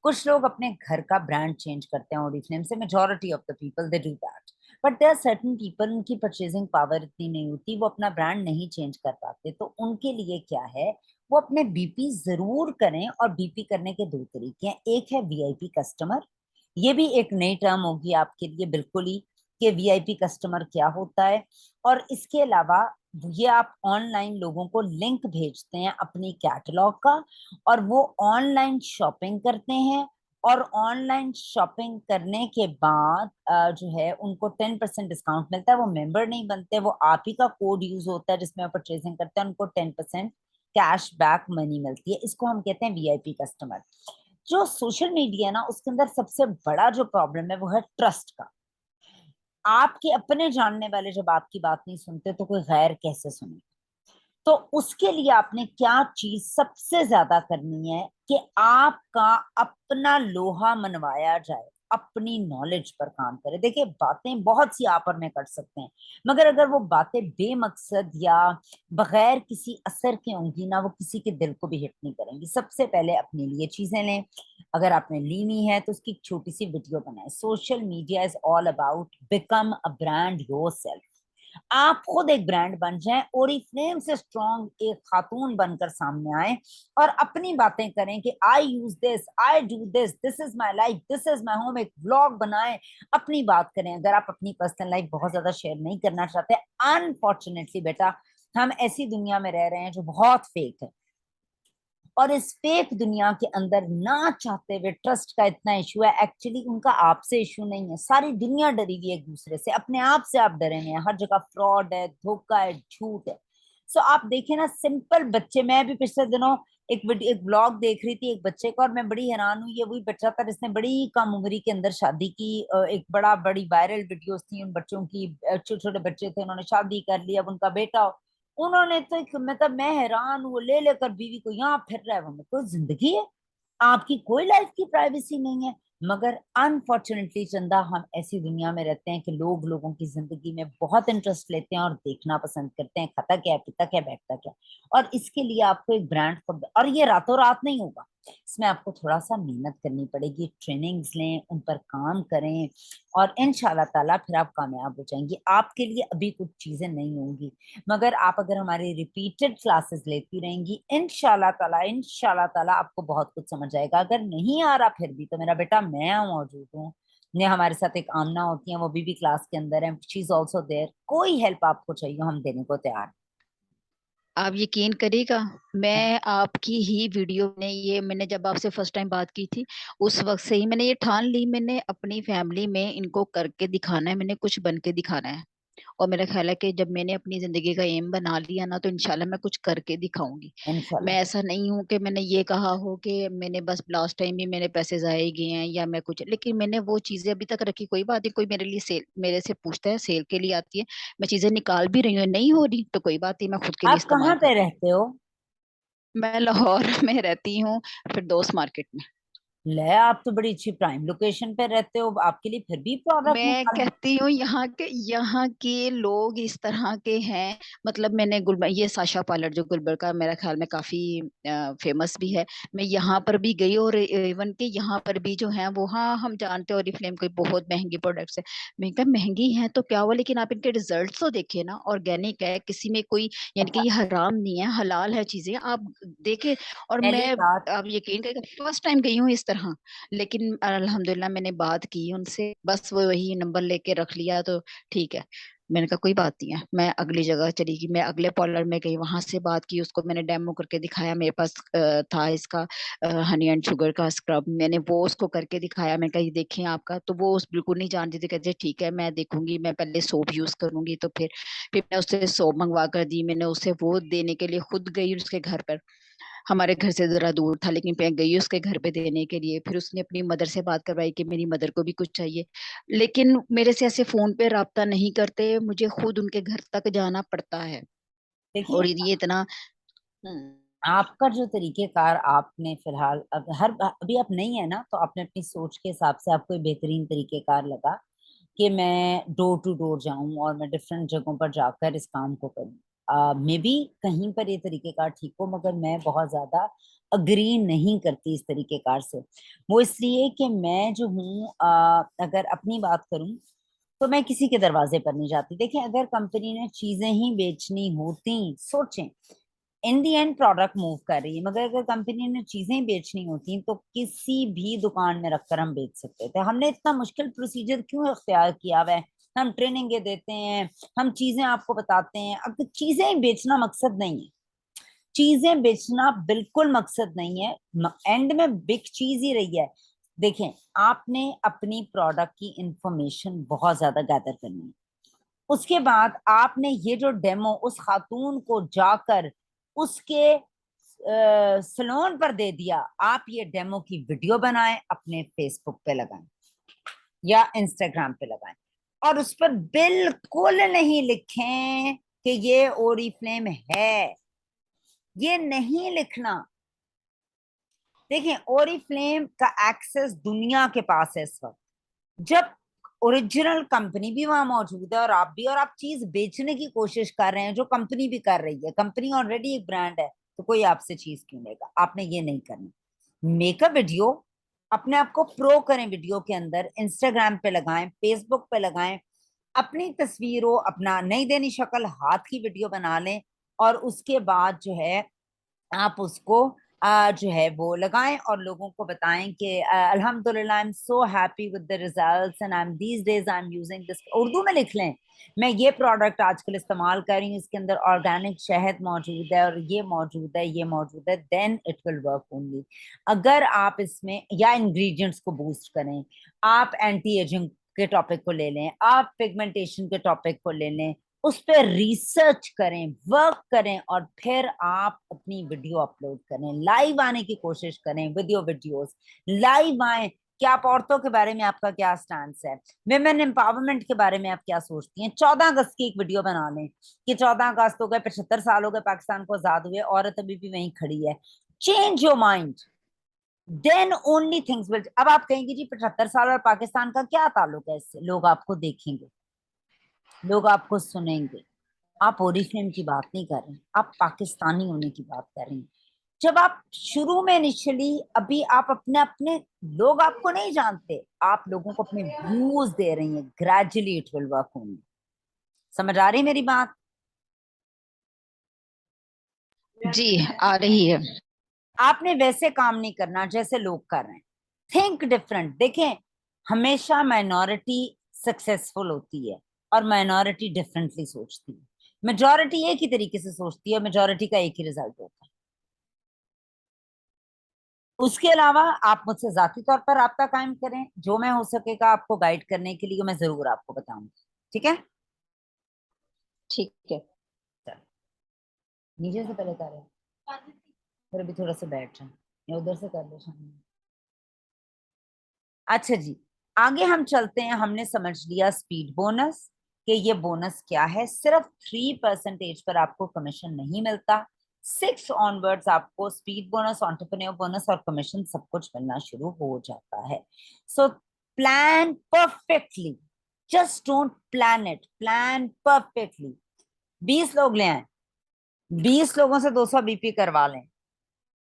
कुछ लोग अपने घर का ब्रांड चेंज करते हैं ओरिफ्लेम से, majority of the people they do that. But there are certain people, उनकी परचेजिंग पावर इतनी नहीं होती, वो अपना ब्रांड नहीं चेंज कर पाते। तो उनके लिए क्या है, वो अपने बीपी जरूर करें। और बीपी करने के दो तरीके हैं। एक है वीआईपी कस्टमर, ये भी एक नई टर्म होगी आपके लिए बिल्कुल ही, कि वीआईपी कस्टमर क्या होता है। और इसके अलावा ये आप ऑनलाइन लोगों को लिंक भेजते हैं अपनी कैटलॉग का, और वो ऑनलाइन शॉपिंग करते हैं। और ऑनलाइन शॉपिंग करने के बाद जो है उनको 10% डिस्काउंट मिलता है। वो मेंबर नहीं बनते, वो आप ही का कोड यूज होता है जिसमें वो परचेजिंग करते हैं, उनको 10% कैश बैक मनी मिलती है। इसको हम कहते हैं वीआईपी कस्टमर। जो सोशल मीडिया है ना, उसके अंदर सबसे बड़ा जो प्रॉब्लम है वो है ट्रस्ट का। आपके अपने जानने वाले जब आपकी बात नहीं सुनते तो कोई गैर कैसे सुने? तो उसके लिए आपने क्या चीज सबसे ज्यादा करनी है कि आपका अपना लोहा मनवाया जाए, अपनी नॉलेज पर काम करें। देखिए, बातें बहुत सी आप और मैं कर सकते हैं, मगर अगर वो बातें बेमकसद या बगैर किसी असर के होंगी ना, वो किसी के दिल को भी हिट नहीं करेंगी। सबसे पहले अपने लिए चीजें लें। अगर आपने लीनी है तो उसकी एक छोटी सी वीडियो बनाए। Social media is all about become a brand your self. आप खुद एक ब्रांड बन जाएं, ओरिफ्लेम से स्ट्रॉन्ग एक खातून बनकर सामने आए और अपनी बातें करें कि I use this, I do this, this is my life, this is my home. एक व्लॉग बनाएं, अपनी बात करें। अगर आप अपनी पर्सनल लाइफ बहुत ज्यादा शेयर नहीं करना चाहते, अनफॉर्चुनेटली बेटा हम ऐसी दुनिया में रह रहे हैं जो बहुत फेक है, और इस फेक दुनिया के अंदर ना चाहते हुए ट्रस्ट का इतना इशू है। एक्चुअली उनका आपसे इशू नहीं है, सारी दुनिया डरी हुई है एक दूसरे से, अपने आप से आप डरे हुए हैं। हर जगह फ्रॉड है, धोखा है, झूठ है। सो आप देखें ना, सिंपल बच्चे, मैं भी पिछले दिनों एक ब्लॉग देख रही थी एक बच्चे का, और मैं बड़ी हैरान हुई। ये वही बच्चा था जिसने बड़ी कम उम्री के अंदर शादी की। एक बड़ी वायरल वीडियोस थी उन बच्चों की, छोटे छोटे बच्चे थे, उन्होंने शादी कर ली, अब उनका बेटा। उन्होंने तो मतलब मैं हैरान हूँ, ले लेकर बीवी को यहाँ फिर रहा है। वो में कोई जिंदगी है? आपकी कोई लाइफ की प्राइवेसी नहीं है। मगर अनफॉर्चुनेटली चंदा, हम ऐसी दुनिया में रहते हैं कि लोग लोगों की जिंदगी में बहुत इंटरेस्ट लेते हैं और देखना पसंद करते हैं, खाता क्या है, पीता क्या, बैठता क्या। और इसके लिए आपको एक ब्रांड खुद, और ये रातों रात नहीं होगा, इसमें आपको थोड़ा सा मेहनत करनी पड़ेगी, ट्रेनिंग्स लें, उन पर काम करें, और इंशाल्लाह ताला फिर आप कामयाब हो जाएंगी। आपके लिए अभी कुछ चीजें नहीं होंगी, मगर आप अगर हमारी रिपीटेड क्लासेस लेती रहेंगी, इंशाल्लाह ताला आपको बहुत कुछ समझ आएगा। अगर नहीं आ रहा फिर भी तो मेरा बेटा मैं मौजूद हूँ। ने हमारे साथ एक आमना होती है, वो भी क्लास के अंदर है, शी इज ऑल्सो देयर। कोई हेल्प आपको चाहिए हम देने को तैयार आप यकीन करिएगा, हैं। मैं आपकी ही वीडियो में, ये मैंने जब आपसे फर्स्ट टाइम बात की थी उस वक्त से ही मैंने ये ठान ली, मैंने अपनी फैमिली में इनको करके दिखाना है, मैंने कुछ बन के दिखाना है। और मेरा ख्याल है कि जब मैंने अपनी जिंदगी का एम बना लिया ना, तो इंशाल्लाह मैं कुछ करके दिखाऊंगी। मैं इंशाल्लाह। ऐसा नहीं हूं कि मैंने ये कहा हो कि मैंने बस लास्ट टाइम ही मेरे पैसे जाए गए हैं या मैं कुछ, लेकिन मैंने वो चीजें अभी तक रखी। कोई बात नहीं, कोई मेरे लिए सेल, मेरे से पूछता है, सेल के लिए आती है, मैं चीजें निकाल भी रही हूँ, नहीं हो रही तो कोई बात नहीं, मैं खुद के लिए आप इस्तेमाल कहाँ पे करूंगी। रहते हो? मैं लाहौर में रहती हूँ, फिरदौस मार्केट में। ले, आप तो बड़ी अच्छी प्राइम लोकेशन पे रहते हो, आपके लिए फिर भी प्रोडक्ट मैं निकालना। कहती हूँ यहाँ के लोग इस तरह के हैं। मतलब मैंने गुलबर, ये साशा पार्लर जो गुलबर्ग का मेरा ख्याल में काफी फेमस भी है, मैं यहाँ पर भी गई, और इवन के यहाँ पर भी जो है वो, हाँ हम जानते हैं ओरिफ्लेम कोई बहुत महंगी प्रोडक्ट्स है। मैं कहा महंगी है तो क्या हुआ, लेकिन आप इनके रिजल्ट तो देखिए ना, ऑर्गेनिक है, किसी में कोई, यानी कि अच्छा, ये हराम नहीं है, हलाल है चीजें, आप देखे। और पहली मैं, बात, आप यकीन करें, फर्स्ट टाइम गई हूँ इस तरह, लेकिन अल्हम्दुलिल्लाह मैंने बात की उनसे, बस वो वही नंबर लेके रख लिया तो ठीक है। मैंने कहा कोई बात नहीं है, मैं अगली जगह चली गई, मैं अगले पार्लर में गई, वहां से बात की, उसको मैंने डेमो करके दिखाया, मेरे पास था इसका हनी एंड शुगर का स्क्रब, मैंने वो उसको करके दिखाया। मैं कहा ये देखें आपका, तो वो उस बिल्कुल नहीं जानती थी, कहते ठीक है मैं देखूंगी, मैं पहले सोप यूज करूंगी, तो फिर मैं उससे सोप मंगवा कर दी, मैंने उसे वो देने के लिए खुद गई उसके घर पर। हमारे घर से जरा दूर था, लेकिन मैं गई उसके घर पे देने के लिए, फिर उसने अपनी मदर से बात करवाई कि मेरी मदर को भी कुछ चाहिए, लेकिन मेरे से ऐसे फोन पे राब्ता नहीं करते, मुझे खुद उनके घर तक जाना पड़ता है। देखिए और ये इतना हम्म, आपका जो तरीकेकार आपने फिलहाल, अब हर अभी आप नहीं है ना, तो आपने अपनी सोच के हिसाब से आपको ये बेहतरीन तरीकेकार लगा कि मैं डोर टू डोर जाऊं और मैं डिफरेंट जगहों पर जाकर इस काम को करूं। मे बी कहीं पर ये तरीकेकार ठीक हो, मगर मैं बहुत ज्यादा अग्री नहीं करती इस तरीकेकार से। वो इसलिए कि मैं जो हूँ, अगर अपनी बात करूं तो मैं किसी के दरवाजे पर नहीं जाती। देखिए, अगर कंपनी ने चीजें ही बेचनी होती, सोचें, इन दी एंड प्रोडक्ट मूव कर रही है, मगर अगर कंपनी ने चीजें बेचनी होती तो किसी भी दुकान में रखकर हम बेच सकते थे। हमने इतना मुश्किल प्रोसीजर क्यों इख्तियार किया हुआ है? हम ट्रेनिंग देते हैं, हम चीजें आपको बताते हैं। अब चीजें बेचना मकसद नहीं है, चीजें बेचना बिल्कुल मकसद नहीं है। एंड में बिग चीज ही रही है। देखें, आपने अपनी प्रोडक्ट की इंफॉर्मेशन बहुत ज्यादा गैदर करनी है। उसके बाद आपने ये जो डेमो उस खातून को जाकर उसके सलोन पर दे दिया, आप ये डेमो की वीडियो बनाएं, अपने फेसबुक पे लगाएं या इंस्टाग्राम पे लगाएं, और उस पर बिल्कुल नहीं लिखें कि ये ओरिफ्लेम है। ये नहीं लिखना। देखें, ओरिफ्लेम का एक्सेस दुनिया के पास है इस वक्त। जब ओरिजिनल कंपनी भी वहां मौजूद है और आप भी, और आप चीज बेचने की कोशिश कर रहे हैं जो कंपनी भी कर रही है, कंपनी ऑलरेडी एक ब्रांड है, तो कोई आपसे चीज क्यों लेगा? आपने ये नहीं करना। मेक अ वीडियो, अपने आप को प्रो करें वीडियो के अंदर, इंस्टाग्राम पे लगाएं, फेसबुक पे लगाएं, अपनी तस्वीरों, अपना नहीं देनी शक्ल, हाथ की वीडियो बना लें और उसके बाद जो है आप उसको जो है वो लगाएं और लोगों को बताएं कि अल्हम्दुलिल्लाह I am so happy with the results and I am these days I am using this. Urdu में लिख लें, मैं ये प्रोडक्ट आजकल इस्तेमाल कर रही हूँ, इसके अंदर ऑर्गेनिक शहद मौजूद है और ये मौजूद है, ये मौजूद है, then it will work only. अगर आप इसमें या इंग्रेडिएंट्स को बूस्ट करें, आप एंटी एजिंग के टॉपिक को ले लें, आप पिगमेंटेशन के टॉपिक को ले लें, उस पर रिसर्च करें, वर्क करें और फिर आप अपनी वीडियो अपलोड करें, लाइव आने की कोशिश करें, वीडियो वीडियोस लाइव आए कि आप औरतों के बारे में आपका क्या स्टैंड है, विमेन एम्पावरमेंट के बारे में आप क्या सोचती हैं। 14 अगस्त की एक वीडियो बना लें कि 14 अगस्त हो गए, 75 साल हो गए पाकिस्तान को आजाद हुए, औरत अभी भी वहीं खड़ी है। Change your mind, then only things will. अब आप कहेंगे जी 75 साल और पाकिस्तान का क्या ताल्लुक है इससे, लोग आपको देखेंगे, लोग आपको सुनेंगे। आप ओरिजिन की बात नहीं कर रहे, आप पाकिस्तानी होने की बात कर रहे हैं। जब आप शुरू में इनिशियली अभी आप अपने अपने लोग आपको नहीं जानते, आप लोगों को अपने व्यूज दे रही हैं, gradually it will work only. समझ आ रही मेरी बात? जी आ रही है। आपने वैसे काम नहीं करना जैसे लोग कर रहे हैं। Think different. देखें, हमेशा माइनॉरिटी सक्सेसफुल होती है और माइनॉरिटी डिफरेंटली सोचती है। मेजॉरिटी एक ही तरीके से सोचती है, मेजॉरिटी का एक ही रिजल्ट होता है। उसके अलावा आप मुझसे जाती तौर पर राब्ता कायम करें, जो मैं हो सकेगा आपको गाइड करने के लिए मैं जरूर आपको बताऊंगी। ठीक है? ठीक है। नीचे से पहले कर रहे हैं, फिर अभी थोड़ा सा बैठ रहे हैं या उधर से कर लो सामने। अच्छा जी, आगे हम चलते हैं। हमने समझ लिया स्पीड बोनस कि ये बोनस क्या है। सिर्फ 3% पर आपको कमीशन नहीं मिलता, 6 ऑनवर्ड्स आपको स्पीड बोनस, एंटरप्रेन्योर बोनस और कमीशन सब कुछ मिलना शुरू हो जाता है। So plan perfectly, just don't plan it, plan perfectly. 20 लोग ले आए, 20 लोगों से 200 बीपी करवा लें,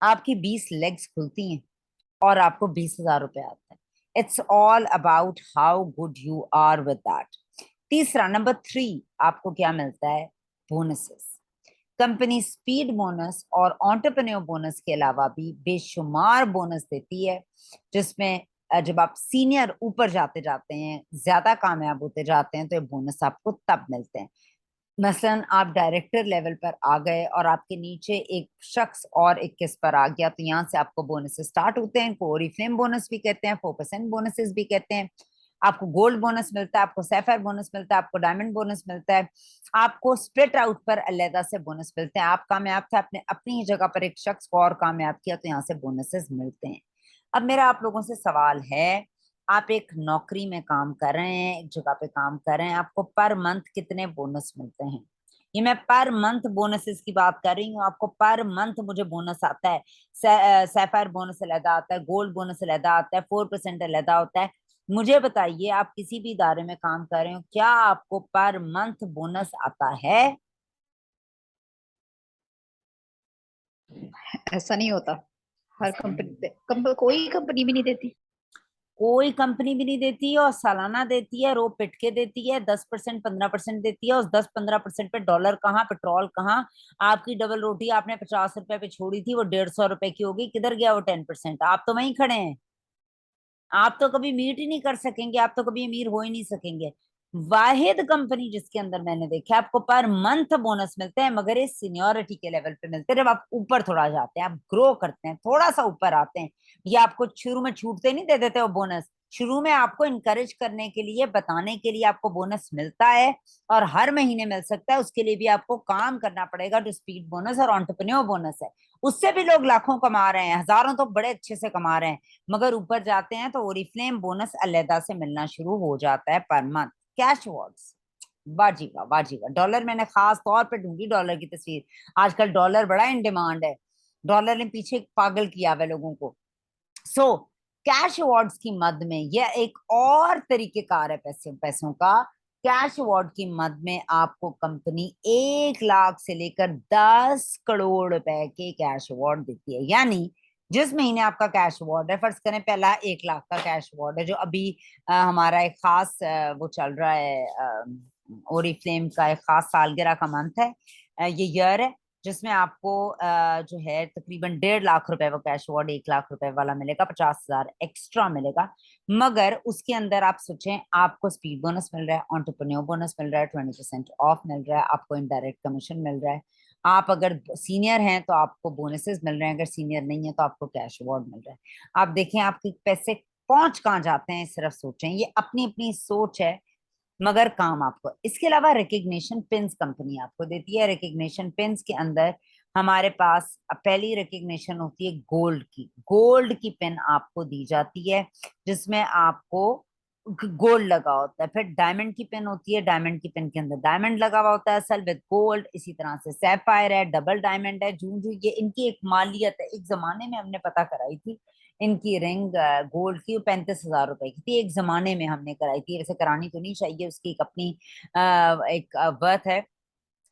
आपकी 20 लेग्स खुलती हैं और आपको 20,000 रुपए आते हैं। It's all about how good you are with that. तीसरा, नंबर 3, आपको क्या मिलता है? बोनसेस। कंपनी स्पीड बोनस और एंटरप्रेन्योर बोनस के अलावा भी बेशुमार बोनस देती है, जिसमें जब आप सीनियर ऊपर जाते जाते हैं, ज्यादा कामयाब होते जाते हैं, तो ये बोनस आपको तब मिलते हैं। मसलन आप डायरेक्टर लेवल पर आ गए और आपके नीचे एक शख्स और 21 पर आ गया, तो यहाँ से आपको बोनस स्टार्ट होते हैं। को ओरिफ्लेम बोनस भी कहते हैं, 4% बोनसेस भी कहते हैं। आपको गोल्ड बोनस मिलता है, आपको सैफायर बोनस मिलता है, आपको डायमंड बोनस मिलता है, आपको स्प्लिट आउट पर अलहदा से बोनस मिलते हैं। आप कामयाब थे, आपने अपनी ही जगह पर एक शख्स को और कामयाब किया, तो यहाँ से बोनसेस मिलते हैं। अब मेरा आप लोगों से सवाल है, आप एक नौकरी में काम कर रहे हैं, एक जगह पे काम कर रहे हैं, आपको पर मंथ कितने बोनस मिलते हैं? ये मैं पर मंथ बोनसेस की बात कर रही हूँ। आपको पर मंथ मुझे बोनस आता है, सैफायर बोनस अलहदा आता है, गोल्ड बोनस अलहदा आता है, 4% अलहदा होता है। मुझे बताइए, आप किसी भी इदारे में काम कर रहे हो, क्या आपको पर मंथ बोनस आता है? ऐसा नहीं होता। हर कंपनी कोई कंपनी भी नहीं देती। कोई कंपनी भी नहीं देती है, और सालाना देती है, रो पिट के देती है, 10% 15% देती है। उस 10-15% पे डॉलर कहाँ, पेट्रोल कहाँ? आपकी डबल रोटी आपने 50 रुपए पे छोड़ी थी, वो 150 रुपए की होगी, किधर गया वो 10%? आप तो वहीं खड़े हैं। आप तो कभी मीट ही नहीं कर सकेंगे, आप तो कभी अमीर हो ही नहीं सकेंगे। वाहिद कंपनी जिसके अंदर मैंने देखा आपको पर मंथ बोनस मिलते हैं, मगर इस सीनियोरिटी के लेवल पे मिलते हैं। जब आप ऊपर थोड़ा जाते हैं, आप ग्रो करते हैं, थोड़ा सा ऊपर आते हैं, ये आपको शुरू में छूटते नहीं दे देते वो बोनस। शुरू में आपको इनकरेज करने के लिए, बताने के लिए आपको बोनस मिलता है, और हर महीने मिल सकता है। उसके लिए भी आपको काम करना पड़ेगा। जो स्पीड बोनस और एंटरप्रेन्योर बोनस है, उससे भी लोग लाखों कमा रहे हैं, हजारों तो बड़े अच्छे से कमा रहे हैं। मगर ऊपर जाते हैं तो ओरिफ्लेम बोनस अलहदा से मिलना शुरू हो जाता है पर मंथ। कैश अवार्ड्स, वाजिबा वाजिबा। डॉलर मैंने खास तौर पे ढूंढी, डॉलर की तस्वीर। आजकल डॉलर बड़ा इन डिमांड है, डॉलर ने पीछे पागल किया हुआ लोगों को। सो कैश अवार्ड्स की मद में यह एक और तरीकेकार है पैसों का। कैश अवार्ड की मद में आपको कंपनी 1 लाख से लेकर 10 करोड़ रुपए के कैश अवार्ड देती है। यानी जिस महीने आपका कैश अवार्ड है, फर्ज करें पहला 1 लाख का कैश अवार्ड है, जो अभी हमारा एक खास वो चल रहा है, ओरिफ्लेम का एक खास सालगिरह का मंथ है, ये ईयर है, जिसमें आपको जो है तकरीबन 1.5 लाख रुपए वो कैश अवार्ड 1 लाख रुपए वाला मिलेगा, 50,000 एक्स्ट्रा मिलेगा। मगर उसके अंदर आप सोचें, आपको स्पीड बोनस मिल रहा है, एंटरप्रेन्योर बोनस मिल रहा है, 20% ऑफ मिल रहा है, आपको इनडायरेक्ट कमीशन मिल रहा है, आप अगर सीनियर हैं तो आपको बोनसेस मिल रहे हैं, अगर सीनियर नहीं है तो आपको कैश अवार्ड मिल रहा है। आप देखें आपके पैसे पहुंच कहाँ जाते हैं, सिर्फ सोचें, ये अपनी अपनी सोच है, मगर काम आपको। इसके अलावा रिकग्निशन पिन्स कंपनी आपको देती है। रिकग्निशन पिन्स के अंदर हमारे पास पहली रिकग्निशन होती है गोल्ड की। गोल्ड की पिन आपको दी जाती है, जिसमें आपको गोल्ड लगा होता है। फिर डायमंड की पिन होती है, डायमंड की पिन के अंदर डायमंड लगा हुआ होता है असल विद गोल्ड। इसी तरह से सैफायर है, डबल डायमंड है, जूं जूं ये इनकी एक मालियत है। एक जमाने में हमने पता कराई थी इनकी रिंग गोल्ड की 35,000 रुपए की थी, एक जमाने में हमने कराई थी। वैसे करानी तो नहीं चाहिए, उसकी एक अपनी एक वर्थ है।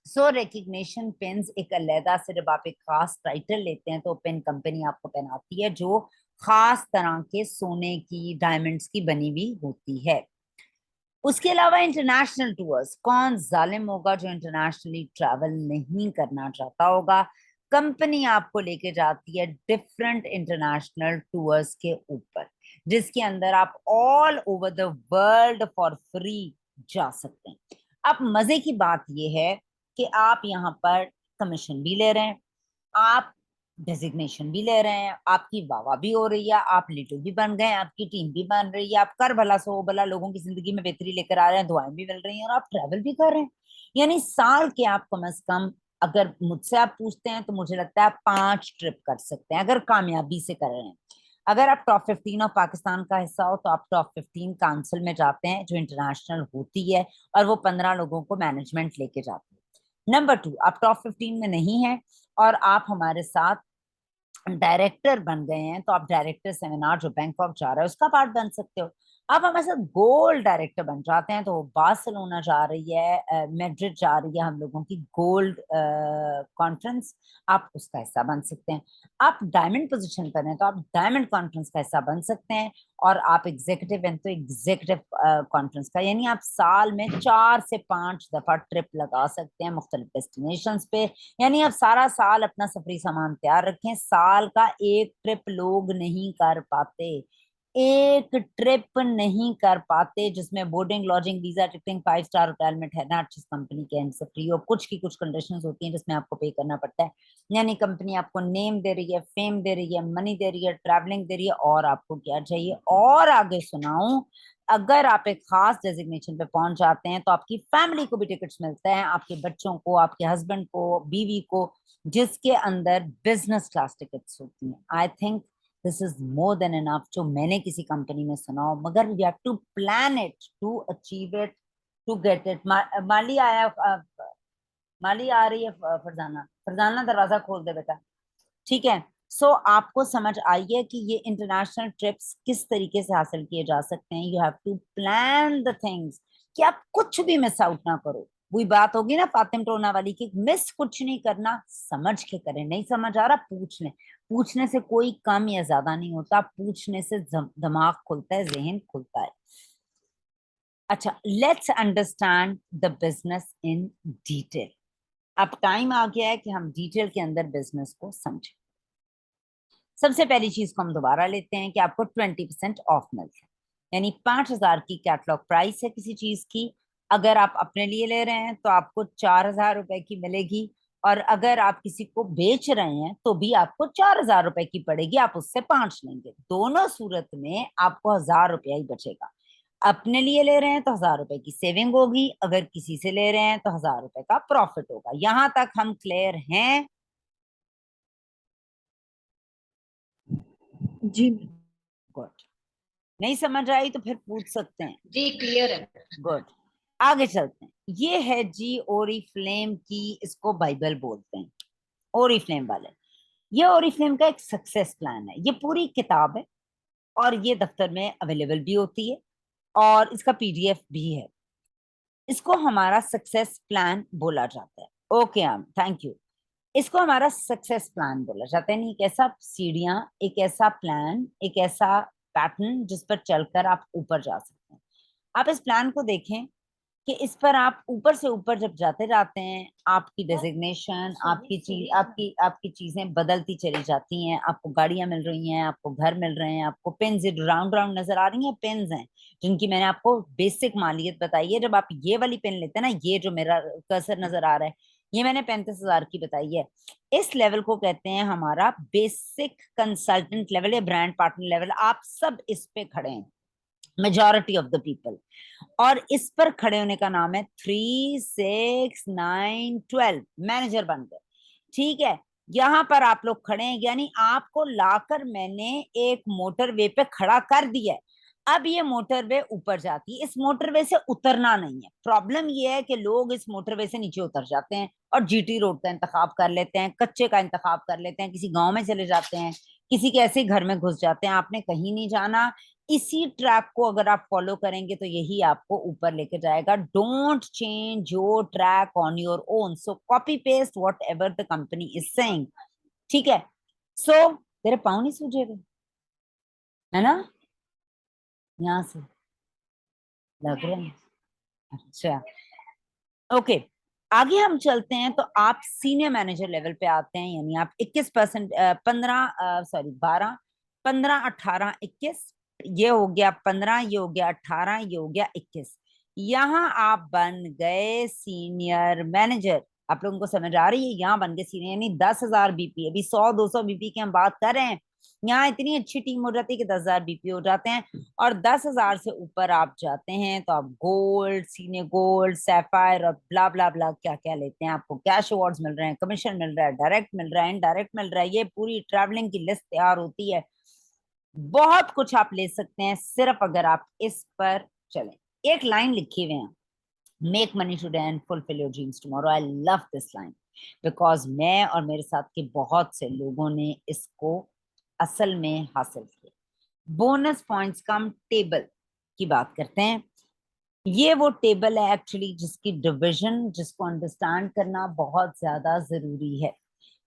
सो रिकग्निशन पिन्स एक अलहदा से, जब आप एक खास टाइटल लेते हैं तो पिन कंपनी आपको पहनाती है, जो खास तरह के सोने की डायमंड्स की बनी हुई होती है। उसके अलावा इंटरनेशनल टूर्स, कौन जालिम होगा जो इंटरनेशनली ट्रैवल नहीं करना चाहता होगा। कंपनी आपको लेके जाती है डिफरेंट इंटरनेशनल टूर्स के ऊपर, जिसके अंदर आप all over the world for free जा सकते हैं। अब मजे की बात यह है कि आप यहाँ पर कमीशन भी ले रहे हैं, आप डेजिग्नेशन भी ले रहे हैं, आपकी वाह भी हो रही है, आप लीडर भी बन गए, आपकी टीम भी बन रही है, आप कर भला सो भला लोगों की जिंदगी में बेहतरी लेकर आ रहे हैं, दुआएं भी मिल रही हैं, और आप ट्रैवल भी कर रहे हैं। यानी साल के आप कम से कम, अगर मुझसे आप पूछते हैं तो मुझे लगता है आप 5 ट्रिप कर सकते हैं, अगर कामयाबी से कर रहे हैं। अगर आप टॉप 15 ऑफ पाकिस्तान का हिस्सा हो तो आप टॉप 15 काउंसिल में जाते हैं, जो इंटरनेशनल होती है, और वो 15 लोगों को मैनेजमेंट लेके जाती है। नंबर 2, आप टॉप 15 में नहीं है और आप हमारे साथ डायरेक्टर बन गए हैं, तो आप डायरेक्टर सेमिनार जो बैंकॉक जा रहा है उसका पार्ट बन सकते हो। आप हमारे साथ गोल्ड डायरेक्टर बन जाते हैं, तो बार्सिलोना जा रही है, मैड्रिड जा रही है हम लोगों की गोल्ड कॉन्फ्रेंस, आप उसका हिस्सा बन सकते हैं। आप डायमंड पोजीशन पर हैं तो आप डायमंड कॉन्फ्रेंस का हिस्सा बन सकते हैं, और आप एग्जीक्यूटिव हैं तो एग्जीक्यूटिव कॉन्फ्रेंस का। यानी आप साल में 4 से 5 दफा ट्रिप लगा सकते हैं मुख्तलिफ डेस्टिनेशन पे। यानी आप सारा साल अपना सफरी सामान तैयार रखें, साल का एक ट्रिप लोग नहीं कर पाते, एक ट्रिप नहीं कर पाते जिसमें boarding, lodging, visa, ticketing, 5 star hotel में ठहरना अच्छी कंपनी के एंड से फ्री हो। कुछ की कुछ कंडीशंस होती हैं जिसमें आपको पे करना पड़ता है। यानी कंपनी आपको नेम दे रही है, फेम दे रही है, मनी दे रही है, ट्रैवलिंग दे रही है, और आपको क्या चाहिए। और आगे सुनाऊं, अगर आप एक खास डेजिग्नेशन पे पहुंच जाते हैं तो आपकी फैमिली को भी टिकट्स मिलते हैं, आपके बच्चों को, आपके हस्बैंड को, बीवी को, जिसके अंदर बिजनेस क्लास टिकट्स होती हैं। I think this is more than enough, जो मैंने किसी कंपनी में सुना हो, मगर we have to plan it to achieve it, to get it. माली आया, माली आ रही है, फरजाना, फरजाना दरवाजा खोल दे बेटा, ठीक है। सो आपको समझ आई है कि ये इंटरनेशनल ट्रिप्स किस तरीके से हासिल किए जा सकते हैं। You have to plan the things, कि आप कुछ भी मिस आउट ना करो। वही बात होगी ना फातिम टोना वाली की, मिस कुछ नहीं करना, समझ के करें। नहीं समझ आ रहा, पूछ लें। पूछने से कोई कम या ज्यादा नहीं होता, पूछने से दिमाग खुलता है, जहन खुलता है। अच्छा, let's understand the business in detail. अब टाइम आ गया है कि हम डिटेल के अंदर बिजनेस को समझें। सबसे पहली चीज को हम दोबारा लेते हैं कि आपको 20% ऑफ मिलता है, यानी 5,000 की कैटलॉग प्राइस है किसी चीज की। अगर आप अपने लिए ले रहे हैं तो आपको 4,000 रुपए की मिलेगी, और अगर आप किसी को बेच रहे हैं तो भी आपको 4,000 रुपए की पड़ेगी, आप उससे 5 लेंगे। दोनों सूरत में आपको 1,000 रुपया ही बचेगा। अपने लिए ले रहे हैं तो 1,000 रुपए की सेविंग होगी, अगर किसी से ले रहे हैं तो 1,000 रुपए का प्रॉफिट होगा। यहां तक हम क्लियर हैं? जी गुड। नहीं समझ आई तो फिर पूछ सकते हैं। जी क्लियर है। गुड, आगे चलते हैं। ये है जी ओरिफ्लेम की, इसको बाइबल बोलते हैं ओरिफ्लेम वाले। ये ओरिफ्लेम का एक सक्सेस प्लान है, ये पूरी किताब है, और ये दफ्तर में अवेलेबल भी होती है, और इसका पीडीएफ भी है। इसको हमारा सक्सेस प्लान बोला जाता है। Okay thank you. इसको हमारा सक्सेस प्लान बोला जाता है। एक ऐसा सीढ़ियां, एक ऐसा प्लान, एक ऐसा पैटर्न जिस पर चलकर आप ऊपर जा सकते हैं। आप इस प्लान को देखें कि इस पर आप ऊपर से ऊपर जब जाते जाते हैं, आपकी डेजिग्नेशन, आपकी चीज, आपकी चीजें बदलती चली जाती हैं। आपको गाड़ियां मिल रही हैं, आपको घर मिल रहे हैं, आपको पेन्स राउंड राउंड नजर आ रही हैं। पेन्स हैं जिनकी मैंने आपको बेसिक मालियत बताई है। जब आप ये वाली पेन लेते हैं ना, ये जो मेरा कर्सर नजर आ रहा है, ये मैंने 35,000 की बताई है। इस लेवल को कहते हैं हमारा बेसिक कंसल्टेंट लेवल या ब्रांड पार्टनर लेवल। आप सब इस पे खड़े हैं, मेजॉरिटी ऑफ द पीपल। और इस पर खड़े होने का नाम है 3, 6, 9, 12 मैनेजर बन गए। ठीक है, यहां पर आप लोग खड़े हैं, यानी आपको लाकर मैंने एक मोटरवे पे खड़ा कर दिया है। अब ये मोटरवे ऊपर जाती है, इस मोटरवे से उतरना नहीं है। प्रॉब्लम ये है कि लोग इस मोटरवे से नीचे उतर जाते हैं और जीटी रोड का इंतखाब कर लेते हैं, कच्चे का इंतखाब कर लेते हैं, किसी गांव में चले जाते हैं, किसी के ऐसे घर में घुस जाते हैं। आपने कहीं नहीं जाना। इसी ट्रैक को अगर आप फॉलो करेंगे तो यही आपको ऊपर लेके जाएगा। Don't change your track on your own, so copy paste what ever the company is saying. ठीक है, सो तेरे पाँव नहीं सूजेगा, है ना? यहां से लग रहे हैं। अच्छा, ओके, आगे हम चलते हैं तो आप सीनियर मैनेजर लेवल पे आते हैं। यानी आप 21%, 15, सॉरी 12, 15, 18, 21, ये हो गया 15, ये हो गया 18, ये हो गया 21। यहाँ आप बन गए सीनियर मैनेजर। आप लोगों को समझ आ रही है? यहाँ बन गए सीनियर, यानी 10,000 बीपी। अभी 100-200 बीपी की हम बात कर रहे हैं, यहाँ इतनी अच्छी टीम हो जाती है कि 10,000 बीपी हो जाते हैं। और 10,000 से ऊपर आप जाते हैं तो आप गोल्ड, सीनियर गोल्ड, सैफायर और ब्ला ब्ला ब्ला क्या क्या लेते हैं। आपको कैश अवार्ड्स मिल रहे हैं, कमीशन मिल रहा है, डायरेक्ट मिल रहा है, इनडायरेक्ट मिल रहा है। ये पूरी ट्रैवलिंग की लिस्ट तैयार होती है। बहुत कुछ आप ले सकते हैं सिर्फ अगर आप इस पर चलें। एक लाइन लिखी हुई है, make money today and fulfil your dreams tomorrow. I love this line because मैं और मेरे साथ के बहुत से लोगों ने इसको असल में हासिल किया। बोनस पॉइंट्स का हम टेबल की बात करते हैं। ये वो टेबल है एक्चुअली जिसकी डिवीजन, जिसको अंडरस्टैंड करना बहुत ज्यादा जरूरी है।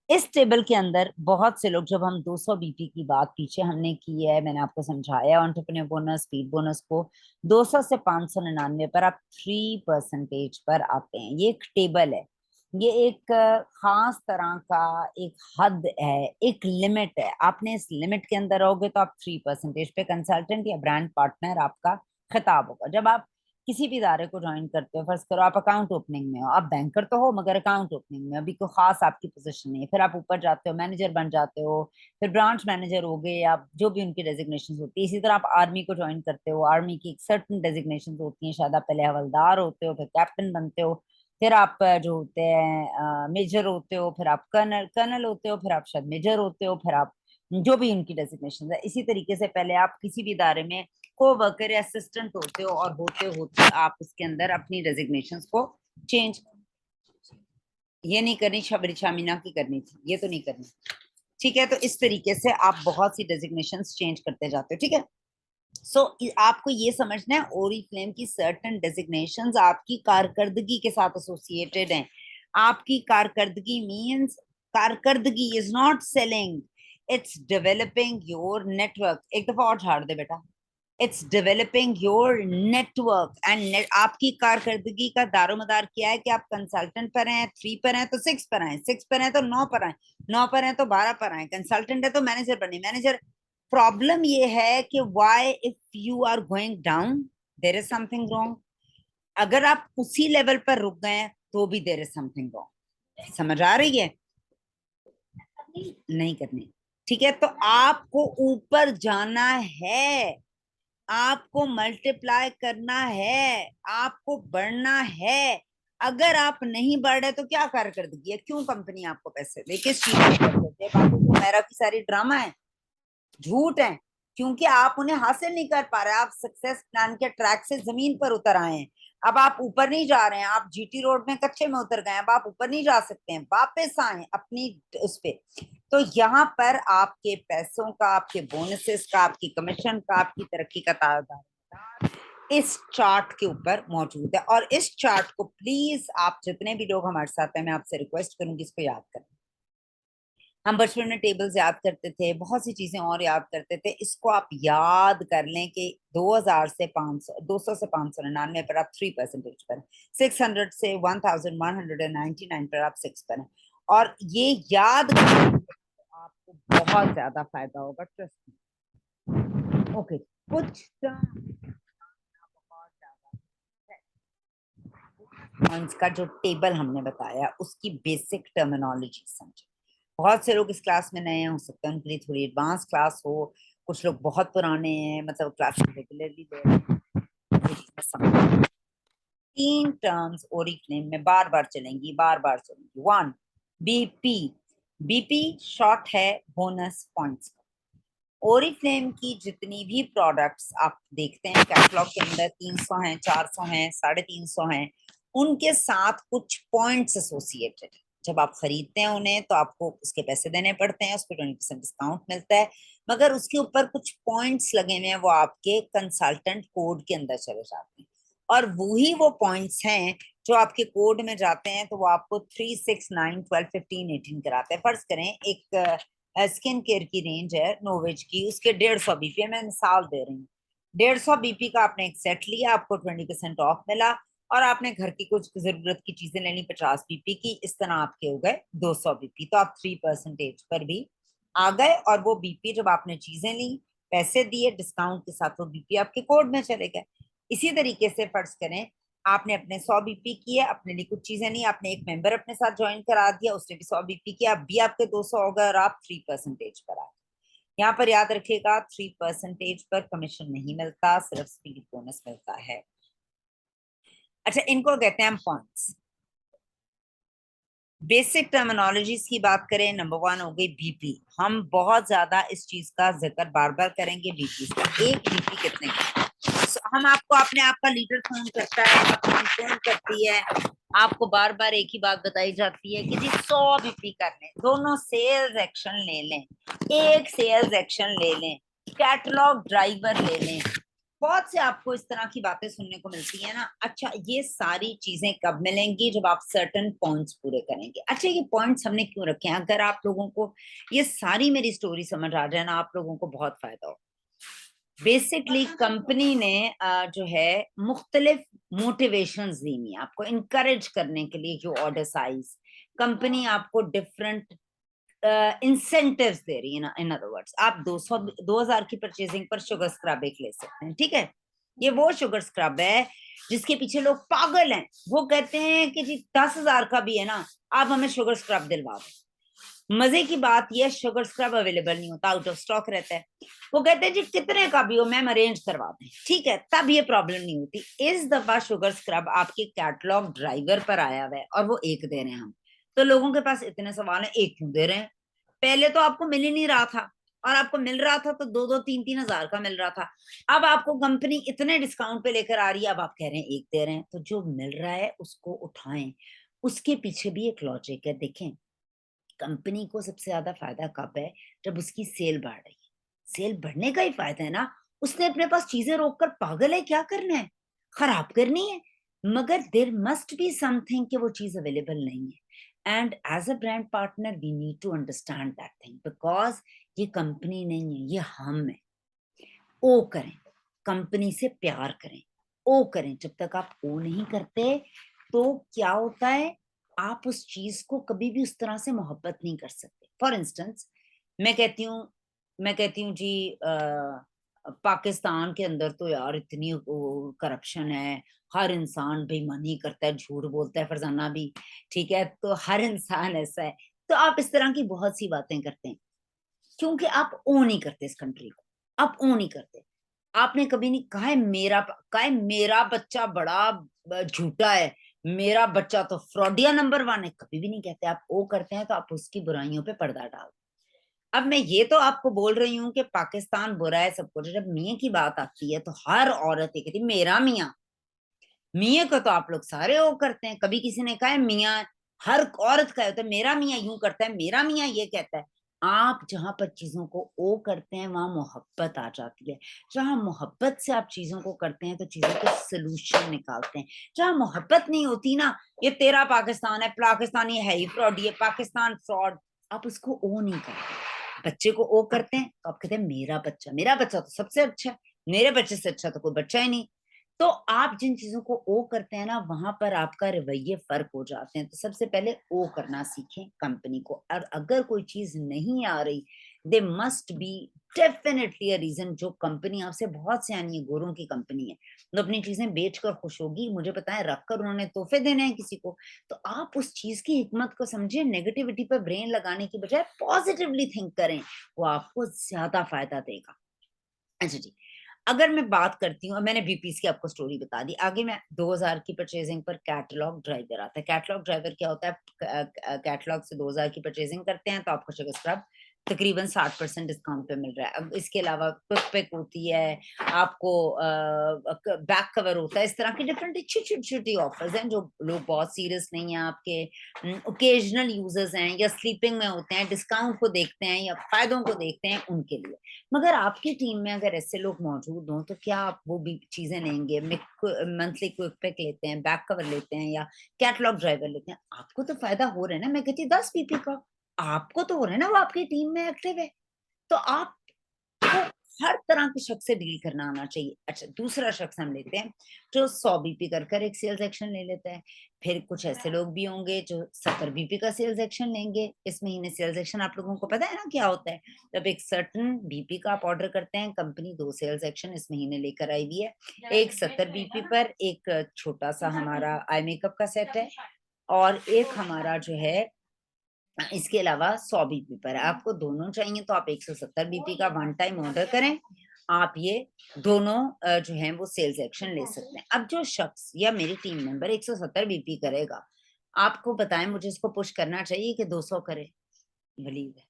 इस टेबल के अंदर बहुत से लोग, जब हम 200 बीपी की बात पीछे हमने की है, मैंने आपको समझाया एंटरप्रेन्योर बोनस, स्पीड बोनस को 200 से 599 पर आप 3% पर आते हैं। ये एक टेबल है, ये एक खास तरह का एक हद है, एक लिमिट है। आपने इस लिमिट के अंदर रहोगे तो आप 3% पे कंसल्टेंट या ब्रांड पार्टनर आपका खिताब होगा। जब आप किसी भी इदारे को ज्वाइन करते हो, फर्ज करो आप अकाउंट ओपनिंग में हो, आप बैंकर तो हो मगर अकाउंट ओपनिंग में अभी कोई खास आपकी पोजीशन नहीं है, फिर आप ऊपर जाते हो, मैनेजर बन जाते हो, फिर ब्रांच मैनेजर हो गए, आप जो भी उनकी डेजिग्नेशन होती है। इसी तरह आप आर्मी को ज्वाइन करते हो, आर्मी की एक सर्टन डेजिग्नेशन होती है, शायद आप पहले हवलदार होते हो, फिर कैप्टन बनते हो, फिर आप जो होते हैं मेजर होते हो, फिर आप कर्नल होते हो, फिर आप शायद मेजर होते हो, फिर आप जो भी उनकी डेजिग्नेशन है। इसी तरीके से पहले आप किसी भी इदारे में को वर्कर या असिस्टेंट होते हो और होते होते आप उसके अंदर अपनी डेजिग्नेशंस को चेंज, ये नहीं करनी शबरी शामिना की करनी थी, ये तो नहीं करनी। ठीक है, तो इस तरीके से आप बहुत सी डेजिग्नेशंस चेंज करते जाते हो। ठीक है, सो आपको ये समझना है ओरिफ्लेम की सर्टेन डेजिग्नेशंस आपकी कारकर्दगी के साथ एसोसिएटेड हैं। आपकी कारकर्दगी मींस, कारकर्दगी is not selling, it's developing your network. एक दफा और झाड़ दे बेटा। It's developing your network and आपकी कारकर्दगी का दारोमदार क्या है कि आप कंसल्टेंट पर हैं, 3 पर हैं तो 6 पर आए, 6 पर हैं तो 9 पर आए, 9 पर हैं तो 12 पर आए, कंसल्टेंट है तो मैनेजर बने, मैनेजर। प्रॉब्लम ये है कि why if you are going down there is something wrong. अगर आप उसी लेवल पर रुक गए हैं तो भी देयर इज समथिंग रॉन्ग। समझ आ रही है? नहीं करनी। ठीक है, तो आपको ऊपर जाना है, आपको मल्टीप्लाई करना है, आपको बढ़ना है। अगर आप नहीं बढ़ रहे तो क्या कारकर्दगी है? क्यों कंपनी आपको पैसे दे? किस चीज में पैसे दे? बाकी तो मेरा की सारी ड्रामा है, झूठ है, क्योंकि आप उन्हें हासिल नहीं कर पा रहे। आप सक्सेस प्लान के ट्रैक से जमीन पर उतर आए हैं, अब आप ऊपर नहीं जा रहे हैं, आप जीटी रोड में कच्चे में उतर गए हैं, अब आप ऊपर नहीं जा सकते हैं, वापस आए अपनी उस पे। तो यहाँ पर आपके पैसों का, आपके बोनसेस का, आपकी कमीशन का, आपकी तरक्की का तादाद इस चार्ट के ऊपर मौजूद है। और इस चार्ट को प्लीज आप जितने भी लोग हमारे साथ हैं, मैं आपसे रिक्वेस्ट करूंगी इसको याद करें। हम बचपन में टेबल्स याद करते थे, बहुत सी चीजें और याद करते थे। इसको आप याद कर लें कि 2000 से 500, 200 से 599 पर आप 3% पर, 600 से 1199 पर आप 6 पर हैं। और ये याद करने से आपको बहुत ज्यादा फायदा होगा, ट्रस्ट में। ओके, कुछ पॉइंट्स का जो टेबल हमने बताया उसकी बेसिक टर्मिनोलॉजी समझे। बहुत से लोग इस क्लास में नए हैं, हो सकता है उनके लिए थोड़ी एडवांस क्लास हो, कुछ लोग बहुत पुराने हैं, मतलब क्लास रेगुलरली दे रहे हैं। 3 टर्म्स ओरिफ्लेम में बार बार चलेंगी, बार बार चलेंगी। 1 बीपी, बीपी शॉर्ट है बोनस पॉइंट्स का। ओरिफ्लेम की जितनी भी प्रोडक्ट्स आप देखते हैं कैटलॉग के अंदर 300 हैं, 400 हैं, 350 हैं, उनके साथ कुछ पॉइंट्स एसोसिएटेड है। जब आप खरीदते हैं उन्हें तो आपको उसके पैसे देने पड़ते हैं, उस पर 20% डिस्काउंट मिलता है, मगर उसके ऊपर कुछ पॉइंट्स लगे हुए हैं, वो आपके कंसल्टेंट कोड के अंदर चले जाते हैं। और वही वो पॉइंट्स हैं जो आपके कोड में जाते हैं, तो वो आपको 3, 6, 9, 12, 15, 18 कराते हैं। फर्ज करें एक स्किन केयर की रेंज है नोवेज की, उसके 150 बीपी, मैं मिसाल दे रही हूँ। 150 बीपी का आपने एक सेट लिया, आपको 20% ऑफ मिला, और आपने घर की कुछ जरूरत की चीजें लेनी 50 बीपी की, इस तरह आपके हो गए 200 बीपी। तो आप 3% पर भी आ गए, और वो बीपी जब आपने चीजें ली, पैसे दिए डिस्काउंट के साथ, वो बीपी आपके कोड में चले गए। इसी तरीके से फर्ज करें आपने अपने 100 बीपी किए, अपने लिए कुछ चीजें नहीं, आपने एक मेंबर अपने साथ ज्वाइन करा दिया, उसने भी 100 बीपी किया, अब भी आपके 200 हो गए और आप 3% पर आ गए। यहाँ पर याद रखिएगा 3% पर कमीशन नहीं मिलता, सिर्फ स्पीड बोनस मिलता है। अच्छा, इनको कहते हैं पॉइंट्स। बेसिक टर्मिनोलॉजीज की बात करें, नंबर 1 हो गई बीपी। हम बहुत ज्यादा इस चीज का जिक्र बार बार करेंगे, बीपी का। एक बीपी कितने का? हम आपको अपने आप का लीडर फोन करता है, आपको फोन करती है, आपको बार बार एक ही बात बताई जाती है कि जी 100 बीपी कर लें, दोनों सेल्स एक्शन ले लें, एक सेल्स एक्शन ले लें, कैटलॉग ड्राइवर ले लें, बहुत से आपको इस तरह की बातें सुनने को मिलती है ना। अच्छा, ये सारी चीजें कब मिलेंगी? जब आप सर्टेन पॉइंट्स पूरे करेंगे। अच्छा, ये पॉइंट्स हमने क्यों रखे हैं? अगर आप लोगों को ये सारी मेरी स्टोरी समझ आ जाए ना, आप लोगों को बहुत फायदा हो। बेसिकली कंपनी ने जो है मुख्तलिफ मोटिवेशंस दी हुई है आपको इनकरेज करने के लिए। जो ऑर्डर साइज, कंपनी आपको डिफरेंट इंसेंटिव्स दे रही है ना। इन अदर वर्ड्स, आप 2000 की परचेजिंग पर शुगर स्क्रब एक ले सकते हैं, ठीक है। ये वो शुगर स्क्रब है जिसके पीछे लोग पागल हैं। वो कहते हैं कि जी 10,000 का भी है ना, आप हमें शुगर स्क्रब दिलवा दो। मजे की बात यह, शुगर स्क्रब अवेलेबल नहीं होता, आउट ऑफ स्टॉक रहता है। वो कहते हैं जी कितने का भी हो मैम अरेंज करवा दें, ठीक है, तब ये प्रॉब्लम नहीं होती। इस दफा शुगर स्क्रब आपके कैटलॉग ड्राइवर पर आया हुआ है और वो एक दे रहे हैं हम। तो लोगों के पास इतने सवाल हैं, एक क्यों दे रहे हैं? पहले तो आपको मिल ही नहीं रहा था, और आपको मिल रहा था तो 2-2, 3-3 हजार का मिल रहा था। अब आपको कंपनी इतने डिस्काउंट पे लेकर आ रही है, अब आप कह रहे हैं एक दे रहे हैं। तो जो मिल रहा है उसको उठाएं। उसके पीछे भी एक लॉजिक है। देखें, कंपनी को सबसे ज्यादा फायदा कब है? जब उसकी सेल बढ़ रही है। सेल बढ़ने का ही फायदा है ना। उसने अपने पास चीजें रोककर, पागल है क्या करना है, खराब करनी है, मगर देर मस्ट बी समथिंग कि वो चीज अवेलेबल नहीं है। And as a brand partner we need to understand that thing, because ये कंपनी नहीं है, ये हम है। ओ करें, कंपनी से प्यार करें, ओ करें। जब तक आप ओ नहीं करते तो क्या होता है, आप उस चीज को कभी भी उस तरह से मोहब्बत नहीं कर सकते। फॉर इंस्टेंस, मैं कहती हूँ जी पाकिस्तान के अंदर तो यार इतनी करप्शन है, हर इंसान बेईमानी करता है, झूठ बोलता है, फरजाना भी, ठीक है, तो हर इंसान ऐसा है। तो आप इस तरह की बहुत सी बातें करते हैं क्योंकि आप ओ नहीं करते इस कंट्री को, आप ओ नहीं करते। आपने कभी नहीं कहा है मेरा बच्चा बड़ा झूठा है, मेरा बच्चा तो फ्रॉडिया नंबर 1 है, कभी भी नहीं कहते। आप ओ करते हैं तो आप उसकी बुराइयों पे पर्दा डाल। अब मैं ये तो आपको बोल रही हूँ कि पाकिस्तान बुरा है सब कुछ। जब मियाँ की बात आती है तो हर औरत ये कहती है मेरा मियाँ। मियाँ को तो आप लोग सारे ओ करते हैं। कभी किसी ने कहा है मियाँ? हर औरत का होता है मेरा मियाँ यूं करता है, मेरा मियाँ ये कहता है। आप जहां पर चीजों को ओ करते हैं वहां मोहब्बत आ जाती है। जहां मोहब्बत से आप चीजों को करते हैं तो चीजों के सोल्यूशन निकालते हैं। जहां मोहब्बत नहीं होती ना, ये तेरा पाकिस्तान है, पाकिस्तान ये है ही फ्रॉड, ये पाकिस्तान फ्रॉड, आप उसको ओ नहीं करते। बच्चे को ओ करते हैं तो आप कहते हैं मेरा बच्चा तो सबसे अच्छा है, मेरे बच्चे से अच्छा तो कोई बच्चा ही नहीं। तो आप जिन चीजों को ओ करते हैं ना, वहां पर आपका रवैये फर्क हो जाते हैं। तो सबसे पहले ओ करना सीखें कंपनी को। और अगर कोई चीज नहीं आ रही, they must be definitely a reason. जो कंपनी आपसे बहुत सियानी है, गोरों की कंपनी है, तो अपनी चीजें बेचकर खुश होगी, मुझे पता है, रखकर उन्होंने तोहफे देने हैं किसी को। तो आप उस चीज की हिकमत को समझिए, नेगेटिविटी पर ब्रेन लगाने की बजाय पॉजिटिवली थिंक करें, वो आपको ज्यादा फायदा देगा। अच्छा जी, अगर मैं बात करती हूँ, मैंने बीपीस की आपको स्टोरी बता दी। आगे मैं 2000 की परचेजिंग पर कैटलॉग ड्राइवर आता है। कैटलॉग ड्राइवर क्या होता है? कैटलॉग से 2000 की परचेजिंग करते हैं तो आपको शक्ल स्क्रब तकरीबन 60% डिस्काउंट पे मिल रहा है। अब इसके अलावा क्विक पिक होती है, आपको बैक कवर होता है। इस तरह की डिफरेंट छोटी छोटी ऑफर्स हैं जो लोग बहुत सीरियस नहीं है, आपके ओकेजनल यूजर्स हैं या स्लीपिंग में होते हैं, डिस्काउंट को देखते हैं या फायदों को देखते हैं, उनके लिए। मगर आपकी टीम में अगर ऐसे लोग मौजूद हों तो क्या आप वो भी चीजें लेंगे? मंथली क्विक पिक लेते हैं, बैक कवर लेते हैं या कैटलॉग ड्राइवर लेते हैं, आपको तो फायदा हो रहा है ना। मैं कहती 10 पीपी का आपको तो हो रहा है ना, वो आपकी टीम में एक्टिव है। तो आपको हर तरह के शख्स से डील करना आना चाहिए। अच्छा, दूसरा शख्स हम लेते हैं जो 100 बीपी कर एक सेल्स एक्शन ले लेता है। फिर कुछ ऐसे लोग भी होंगे जो 70 बीपी का सेल्स एक्शन लेंगे। इस महीने सेल्स एक्शन आप लोगों को पता है ना क्या होता है? जब एक सर्टन बीपी का आप ऑर्डर करते हैं, कंपनी 2 सेल्स एक्शन इस महीने लेकर आई हुई है। एक 70 बीपी पर एक छोटा सा हमारा आई मेकअप का सेट है, और एक हमारा जो है इसके अलावा 100 बीपी पर है। आपको दोनों चाहिए तो आप 170 बीपी का वन टाइम ऑर्डर करें। आप ये दोनों जो है वो सेल्स एक्शन ले सकते हैं। अब जो शख्स या मेरी टीम मेंबर 170 बीपी करेगा, आपको बताएं मुझे इसको पुश करना चाहिए कि 200 करे? बिलीव है,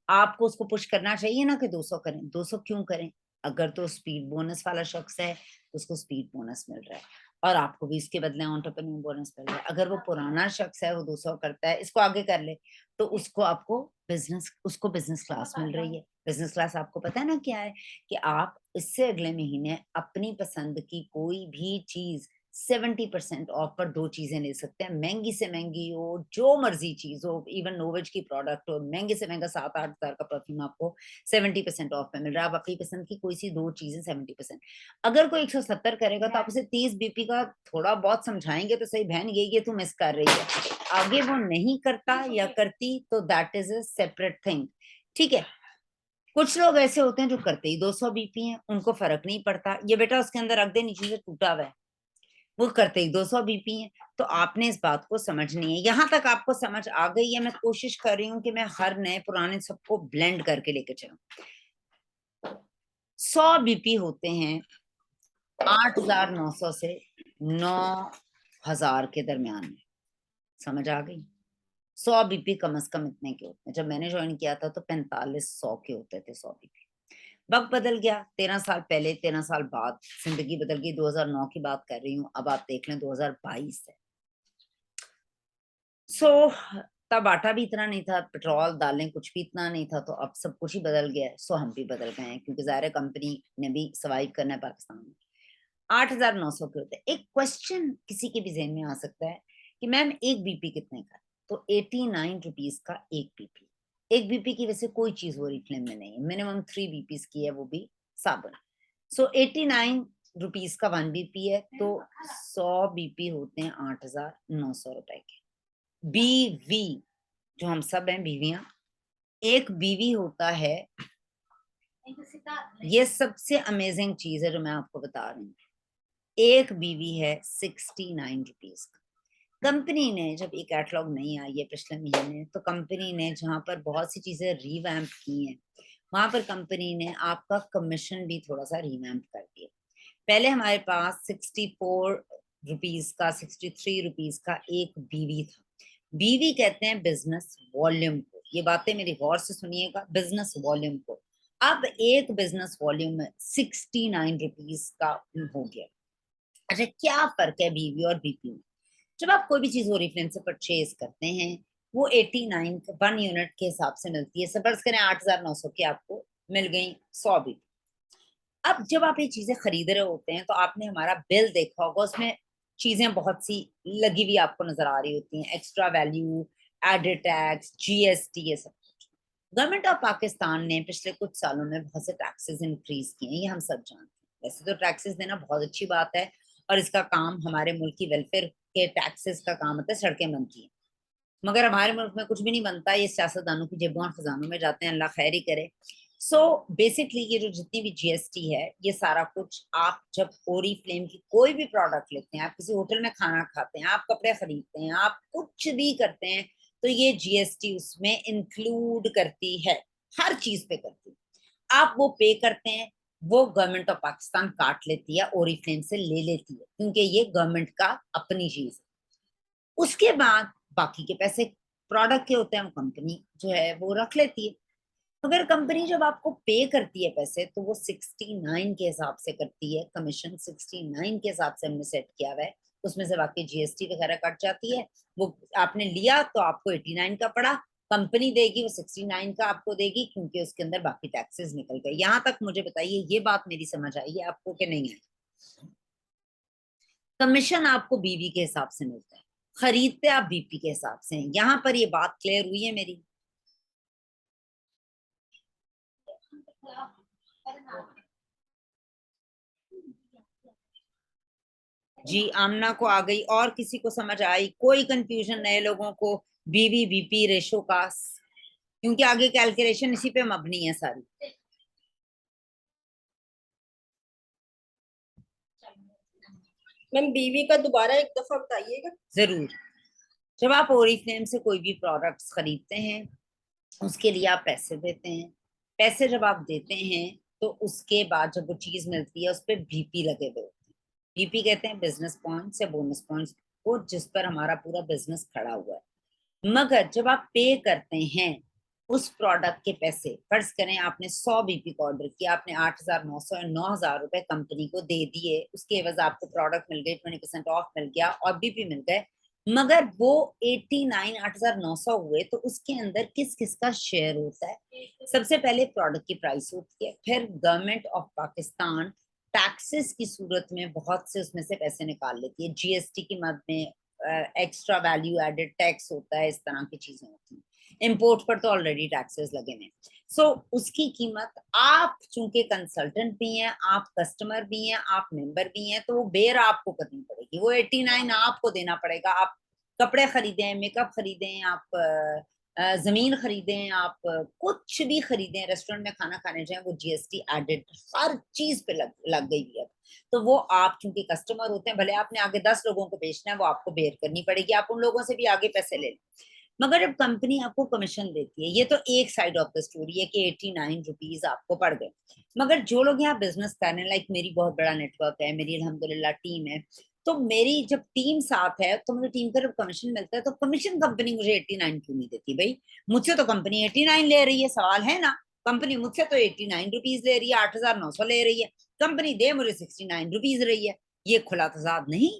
आपको उसको पुश करना चाहिए ना कि 200 करें। 200 क्यों करें? अगर तो स्पीड बोनस वाला शख्स है तो उसको स्पीड बोनस मिल रहा है, और आपको भी इसके बदले एंटरप्रेन्योर बोनस मिल रहा है। अगर वो पुराना शख्स है, वो 200 करता है, इसको आगे कर ले, तो उसको बिजनेस क्लास मिल रही है। बिजनेस क्लास आपको पता है ना क्या है? कि आप इससे अगले महीने अपनी पसंद की कोई भी चीज 70% ऑफ पर 2 चीजें ले सकते हैं। महंगी से महंगी हो, जो मर्जी चीज हो, इवन नोवेज की प्रोडक्ट हो, महंगे से महंगा 7-8 हजार का परफ्यूम आपको 70% ऑफ में मिल रहा है। आप अपनी पसंद की कोई सी 2 चीजें 70%। अगर कोई 170 करेगा तो आप उसे 30 बीपी का थोड़ा बहुत समझाएंगे तो सही, बहन ये तू मिस कर रही है। आगे वो नहीं करता या करती तो that is a separate thing. ठीक है, कुछ लोग ऐसे होते हैं जो करते ही 200 बीपी हैं, उनको फर्क नहीं पड़ता, ये बेटा उसके अंदर रख दे, नीचे से टूटा हुआ है, वो करते ही 200 बीपी है। तो आपने इस बात को समझनी है। यहां तक आपको समझ आ गई है? मैं कोशिश कर रही हूँ कि मैं हर नए पुराने सबको ब्लेंड करके लेके चलूं। 100 बीपी होते हैं 8,900 से 9,000 के दरमियान में। समझ आ गई? 100 बीपी कम से कम इतने के होते हैं। जब मैंने ज्वाइन किया था तो 4500 के होते थे 100 बीपी। वक्त बदल गया, 13 साल पहले, 13 साल बाद जिंदगी बदल गई। 2009 की बात कर रही हूँ, अब आप देख लें 2022 है। सो तब आटा भी इतना नहीं था, पेट्रोल दालें कुछ भी इतना नहीं था, तो अब सब कुछ ही बदल गया है। सो हम भी बदल गए हैं, क्योंकि ज़ाहिर है कंपनी ने भी सर्वाइव करना है पाकिस्तान में। 8,900 के होते हैं। एक क्वेश्चन किसी के भी जहन में आ सकता है कि मैम एक बीपी कितने का? तो 89 रुपीज का एक बीपी। एक बीपी की वैसे कोई चीज वो रिफ्लेम में नहीं है, मिनिमम 3 बीपीज की है, वो भी साबुन। सो 89 रुपीज का 1 बीपी है, तो 100 बीपी होते हैं 8,900 रुपए के। बीवी, जो हम सब हैं बीवियां, एक बीवी होता है, ये सबसे अमेजिंग चीज है जो मैं आपको बता रही हूँ। एक बीवी है 69 रुपीज का। कंपनी ने जब ये कैटलॉग नहीं आई है पिछले महीने, तो कंपनी ने जहां पर बहुत सी चीजें रिवैम्प की हैं, वहां पर कंपनी ने आपका कमीशन भी थोड़ा सा रिवैम्प कर दिया। पहले हमारे पास 64 रुपीज का, 63 रुपीज का एक बीवी था। बीवी कहते हैं बिजनेस वॉल्यूम को। ये बातें मेरी गौर से सुनिएगा, बिजनेस वॉल्यूम को। अब एक बिजनेस वॉल्यूम में 69 रुपीज का हो गया। अच्छा, क्या फर्क है बीवी और बीपी में? जब आप कोई भी चीज ओरिफ्लेम से परचेज करते हैं, वो 89 1 यूनिट के हिसाब से मिलती है। सपोज करें 8,900 की आपको मिल गई 100 बीपी। अब जब आप ये चीजें खरीद रहे होते हैं तो आपने हमारा बिल देखा होगा, उसमें चीजें बहुत सी लगी हुई आपको नजर आ रही होती हैं, extra value, added tax, GST, ये सब। गवर्नमेंट ऑफ पाकिस्तान ने पिछले कुछ सालों में बहुत से टैक्सेस इंक्रीज किए हैं, ये हम सब जानते हैं। वैसे तो टैक्सेस देना बहुत अच्छी बात है और इसका काम हमारे मुल्क की वेलफेयर के टैक्सेस का काम होता है, सड़कें बनती हैं। मगर हमारे मुल्क में कुछ भी नहीं बनता, ये सियासतदानों की जेबों और खजानों में जाते हैं, अल्लाह खैर ही करे। सो बेसिकली ये जो जितनी भी जीएसटी है, ये सारा कुछ आप जब ओरिफ्लेम की कोई भी प्रोडक्ट लेते हैं, आप किसी होटल में खाना खाते हैं, आप कपड़े खरीदते हैं, आप कुछ भी करते हैं, तो ये जीएसटी उसमें इंक्लूड करती है, हर चीज पे करती है। आप वो पे करते हैं, वो गवर्नमेंट ऑफ पाकिस्तान काट लेती है, ओरिफ्लेम से ले लेती है, क्योंकि ये गवर्नमेंट का अपनी चीज है। उसके बाद बाकी के पैसे प्रोडक्ट के होते हैं, वो कंपनी जो है वो रख लेती है। मगर कंपनी जब आपको पे करती है पैसे, तो वो 69 के हिसाब से करती है, कमीशन 69 के हिसाब से हमने सेट किया हुआ है। उसमें से बाकी जीएसटी वगैरह कट जाती है। वो आपने लिया तो आपको 89 का पड़ा, कंपनी देगी वो 69 का आपको देगी, क्योंकि उसके अंदर बाकी टैक्सेस निकल गए। यहां तक मुझे बताइए, ये बात मेरी समझ आई है आपको कि नहीं आई? कमीशन आपको बीवी के हिसाब से मिलता है, खरीदते आप बीपी के हिसाब से हैं। यहां पर ये बात क्लियर हुई है मेरी? जी, आमना को आ गई, और किसी को समझ आई? कोई कंफ्यूजन नए लोगों को बीवी बीपी रेशो का? क्योंकि आगे कैलकुलेशन इसी पे मबनी है सारी। मैम बीवी का दोबारा एक दफा बताइएगा। जरूर। जब आप ओरिफ्लेम से कोई भी प्रोडक्ट्स खरीदते हैं, उसके लिए आप पैसे देते हैं। पैसे जब आप देते हैं, तो उसके बाद जब वो चीज मिलती है, उस पर बीपी लगे हुए होते हैं। बीपी कहते हैं बिजनेस पॉइंट्स या बोनस पॉइंट्स को, जिस पर हमारा पूरा बिजनेस खड़ा हुआ है। मगर जब आप पे करते हैं उस प्रोडक्ट के पैसे, फर्ज करें आपने 100 बीपी का ऑर्डर किया, आपने 8,900 या 9,000 रुपए कंपनी को दे दिए, उसके एवज आपको प्रोडक्ट मिल गई, 20% ऑफ मिल गया और बीपी मिल गए, मगर वो 89 8,900 हुए, तो उसके अंदर किस किस का शेयर होता है? सबसे पहले प्रोडक्ट की प्राइस होती है, फिर गवर्नमेंट ऑफ पाकिस्तान टैक्सेस की सूरत में बहुत से उसमें से पैसे निकाल लेती है। जीएसटी की मद में एक्स्ट्रा वैल्यू एडेड टैक्स होता है, इस तरह की चीजें होती हैं। इंपोर्ट पर तो ऑलरेडी टैक्सेस लगे हैं। सो उसकी कीमत, आप चूंकि कंसल्टेंट भी हैं, आप कस्टमर भी हैं, आप मेंबर भी हैं, तो वो बेर आपको करनी पड़ेगी, वो 89 आपको देना पड़ेगा। आप कपड़े खरीदें, मेकअप खरीदें, आप जमीन खरीदें, आप कुछ भी खरीदें, रेस्टोरेंट में खाना खाने जाएं, वो जीएसटी एडेड हर चीज पे लग गई है। तो वो आप चूंकि कस्टमर होते हैं, भले आपने आगे 10 लोगों को बेचना है, वो आपको बेयर करनी पड़ेगी, आप उन लोगों से भी आगे पैसे ले लें। मगर जब कंपनी आपको कमीशन देती है, ये तो एक साइड ऑफ द स्टोरी है कि 89 रुपीज आपको पड़ गए। मगर जो लोग यहाँ बिजनेस कर रहे हैं, लाइक मेरी बहुत बड़ा नेटवर्क है, मेरी अल्हम्दुलिल्लाह टीम है, तो मेरी जब टीम साथ है, तो मुझे टीम का जब कमीशन मिलता है, तो कमीशन कंपनी मुझे 89 क्यों नहीं देती भाई? मुझसे तो कंपनी 89 ले रही है, सवाल है ना? कंपनी मुझसे तो 89 रुपीज ले रही है, 8,900 ले रही है, कंपनी दे मुझे 69 रुपीज रही है। ये खुला तजाद नहीं?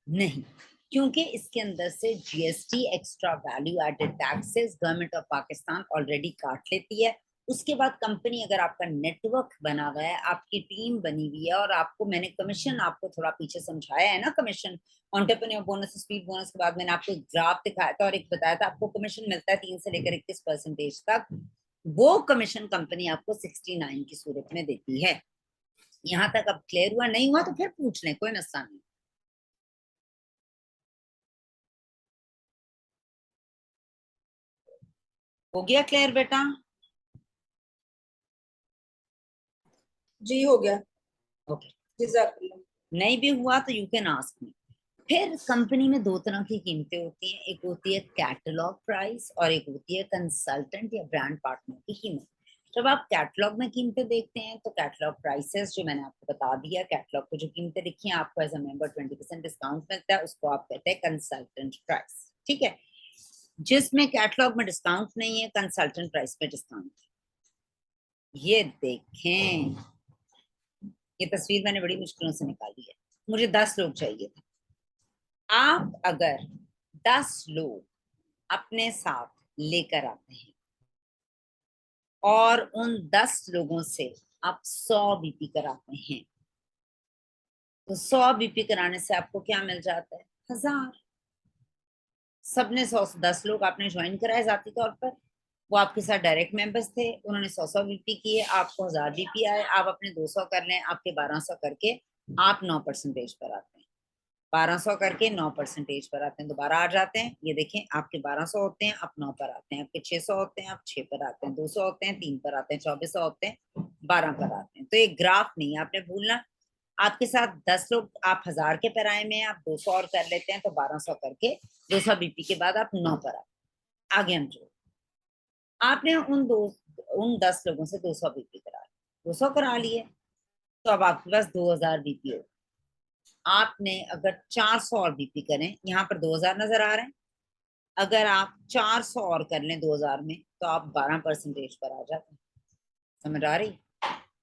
नहीं, क्योंकि इसके अंदर से GST, extra value added taxes, government of Pakistan already काट लेती है। उसके बाद कंपनी, अगर आपका नेटवर्क बना हुआ है, आपकी टीम बनी हुई है, और आपको मैंने कमीशन आपको थोड़ा पीछे समझाया है ना, commission entrepreneur bonus, speed bonus के बाद मैंने आपको ग्राफ दिखाया था और एक बताया था आपको कमीशन मिलता है 3 से लेकर 21% तक। वो कमीशन कंपनी आपको 69 की सूरत में देती है। यहाँ तक अब क्लियर हुआ? नहीं हुआ तो फिर पूछ लें, कोई मसला नहीं। हो गया क्लियर बेटा? जी हो गया। ओके। जज़ाकल्लाह। नहीं भी हुआ तो यू कैन आस्क मी। फिर कंपनी में दो तरह की कीमतें होती हैं, एक होती है कैटलॉग प्राइस और एक होती है कंसल्टेंट या ब्रांड पार्टनर की कीमत। जब आप कैटलॉग में कीमतें देखते हैं, तो कैटलॉग प्राइसेस जो मैंने आपको बता दिया, कैटलॉग पे जो कीमतें लिखी हैं, आपको एज अ मेंबर 20% डिस्काउंट मिलता है, उसको आप कहते हैं कंसल्टेंट प्राइस। ठीक है? जिसमें कैटलॉग में डिस्काउंट नहीं है, कंसल्टेंट प्राइस में डिस्काउंट। ये देखें, ये तस्वीर मैंने बड़ी मुश्किलों से निकाली है, मुझे 10 लोग चाहिए थे। आप अगर 10 लोग अपने साथ लेकर आते हैं और उन 10 लोगों से आप 100 बीपी कराते हैं, तो 100 बीपी कराने से आपको क्या मिल जाता है? 1000। सबने 110 लोग आपने ज्वाइन कराए जाती तौर पर, वो आपके साथ डायरेक्ट मेंबर्स थे, उन्होंने 100 बीपी किए, आपको 1000 बीपी आए, आप अपने 200 कर लें, आपके 1200 करके आप 9% पर आते हैं, 1200 करके 9% पर आते हैं, दोबारा आ जाते हैं। ये देखें, आपके 1200 होते हैं, आप 9 पर आते हैं, आपके 600 होते हैं, आप 6 पर आते हैं, 200 होते हैं, 3 पर आते हैं, 2400 होते हैं, 12 पर आते हैं। तो ये ग्राफ नहीं है, आपने भूलना। आपके साथ 10 लोग आप 1000 के पैराए में, आप 200 और कर लेते हैं, तो 1200 करके 200 बीपी के बाद आप 9 पर आगे हम जो आपने उन 10 लोगों से 200 बीपी करा लिया, 200 करा लिए, तो अब आपके पास 2000 बीपी हो। आपने अगर 400 और बीपी करें, यहाँ पर 2000 नजर आ रहे हैं, अगर आप 400 और कर लें 2000 में, तो आप 12% पर आ जाते हैं। समझ आ रही?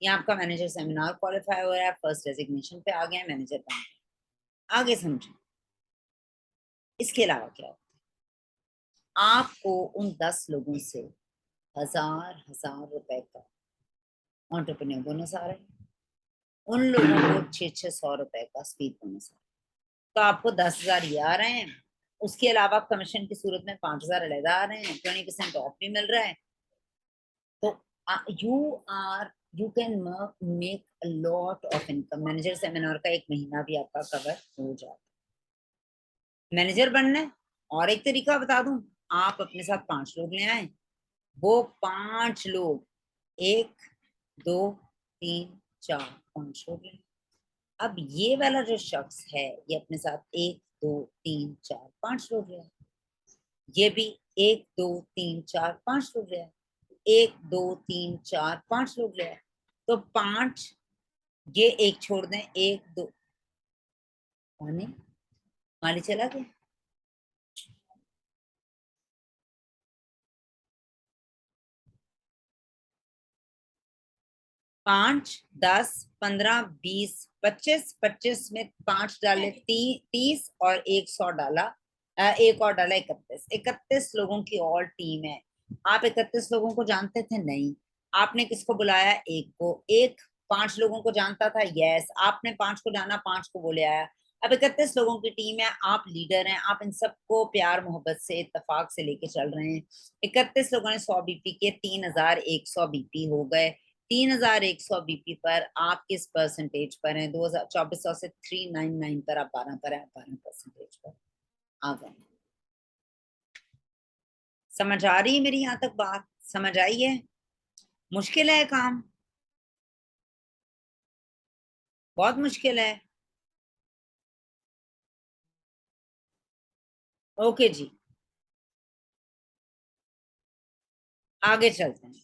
ये आपका मैनेजर सेमिनार क्वालिफाई हो रहा है, फर्स्ट डेजिग्नेशन पे आ गया, मैनेजर बन गया। आगे समझें इसके अलावा क्या होता है। आपको उन 10 लोगों से 1000 रुपए का एंटरप्रेन्योर बोनस आ रहा है, उन लोगों को 600 रुपए का स्पीड बोनस आ रहा है। तो आपको 10,000 ये आ रहे हैं, उसके अलावा कमीशन की सूरत में 5,000 अलग आ रहे हैं, 20% ऑफ भी मिल रहा है। तो you can make a lot of income. Manager seminar का 1 महीना भी आपका कवर हो जाता है। मैनेजर बनना है, और एक तरीका बता दूं, आप अपने साथ 5 लोग ले आए, वो 5 लोग 1 2 3 4 5 लोग ले। अब ये वाला जो शख्स है, ये अपने साथ 1 2 3 4 5 लोग ले आए, ये भी 1 2 3 4 5 लोग ले आए, 1 2 3 4 5 लोग ले आए। तो 5, ये 1 छोड़ दें, 1 2 पानी माली चला गया। पांच 10 15 20 25, 25 में 5 डाले 30 और 100 डाला, एक और डाला 31, 31 लोगों की और टीम है। आप 31 लोगों को जानते थे? नहीं। आपने किसको बुलाया? एक को। एक 5 लोगों को जानता था? यस। आपने 5 को जाना, 5 को बोले आया। अब 31 लोगों की टीम है, आप लीडर हैं, आप इन सबको प्यार मोहब्बत से इत्तेफाक से लेके चल रहे हैं। 31 लोगों ने 100 बीपी के 3100 बीपी हो गए। 3100 बीपी पर आप किस परसेंटेज पर हैं? 2400 से 399 पर आप 12 पर हैं, 12% पर आ गए। समझ आ रही है मेरी यहाँ तक बात? समझ आई है? मुश्किल है काम, बहुत मुश्किल है। ओके जी, आगे चलते हैं।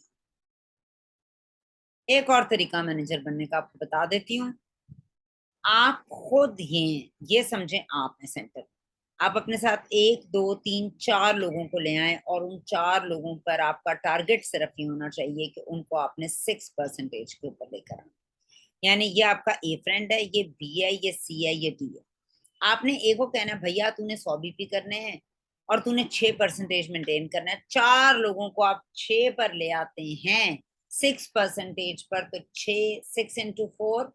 एक और तरीका मैनेजर बनने का आपको बता देती हूँ। आप खुद ये समझें, आप हैं सेंटर, आप अपने साथ 1 2 3 4 लोगों को ले आए, और उन 4 लोगों पर आपका टारगेट सिर्फ ये होना चाहिए कि उनको आपने 6% के ऊपर लेकर आना। यानी ये आपका ए फ्रेंड है, ये बी है, ये सी है, ये डी है। आपने ए को कहना, भैया तूने 100 बीपी करने हैं और तूने 6% मेंटेन करना है। 4 लोगों को आप 6 पर ले आते हैं 6% पर, तो 6 इंटू 4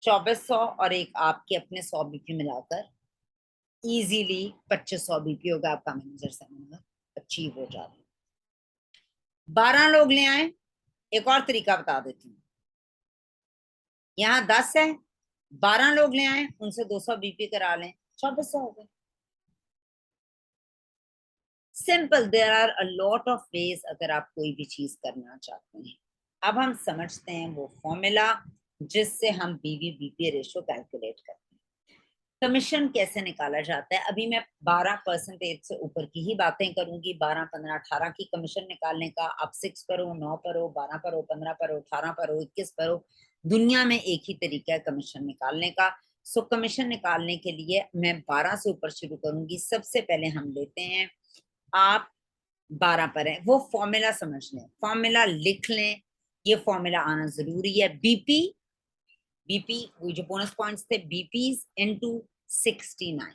2400, और एक आपके अपने 100 बीपी मिलाकर इजीली 2500 बीपी होगा आपका मैनेजर सेमिनार अचीव हो जाता है। 12 लोग ले आए, एक और तरीका बता देती हूँ। यहाँ 10 है, 12 लोग ले आए, उनसे 200 बीपी करा लें, 2400 हो गए। Simple, there are a lot of ways अगर आप कोई भी चीज करना चाहते हैं। अब हम समझते हैं वो फॉर्मूला जिससे हम बीवी बीपी रेशो कैलकुलेट करते हैं। कमीशन कैसे निकाला जाता है? अभी मैं 12% से ऊपर की ही बातें करूंगी। 12 15 18 की कमीशन निकालने का, आप 6 पर हो, 9 पर हो, 12 पर हो, 15 पर हो, 18 पर हो, 21 पर हो, दुनिया में एक ही तरीका है कमीशन निकालने का। सो कमीशन निकालने के लिए मैं 12 से ऊपर शुरू करूंगी। सबसे पहले हम लेते हैं, आप 12 पर है, वो फॉर्मूला समझ लें, फॉर्मूला लिख लें, ये फॉर्मूला आना जरूरी है। बीपी वो जो बोनस पॉइंट्स थे, बीपीज इनटू 69।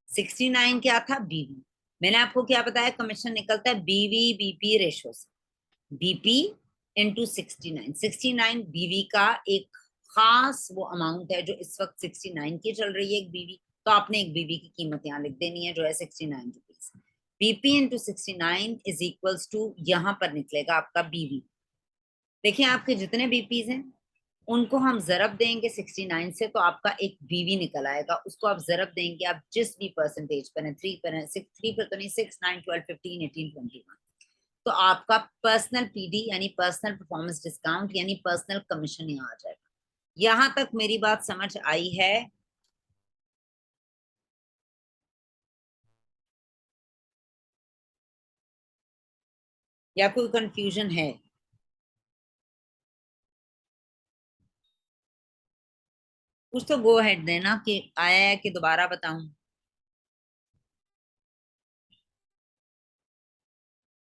69 क्या था? बीवी। मैंने आपको क्या बताया? कमीशन निकलता है बीवी बीपी रेशो से, बीपी इंटू 69। 69 बीवी का एक खास वो अमाउंट है जो इस वक्त 69 की चल रही है एक बीवी। तो आपने एक बीवी की कीमत यहाँ लिख देनी है जो है 69 rupees. BP into 69 is equals to, यहाँ पर निकलेगा आपका बीवी। देखिए आपके जितने बीपीज हैं उनको हम जरब देंगे 69 से, तो आपका एक बीवी निकल आएगा। उसको आप जरब देंगे, आप जिस भी परसेंटेज पर है, 3 पर है, 3 पर तो नहीं, 6, 9, 12, 15, 18, 21, तो आपका पर्सनल पीडी यानी पर्सनल परफॉर्मेंस डिस्काउंट यानी पर्सनल कमीशन यहाँ आ जाएगा। यहां तक मेरी बात समझ आई है? या कोई कंफ्यूजन है? कुछ तो गो हेड देना कि आया है कि दोबारा बताऊं।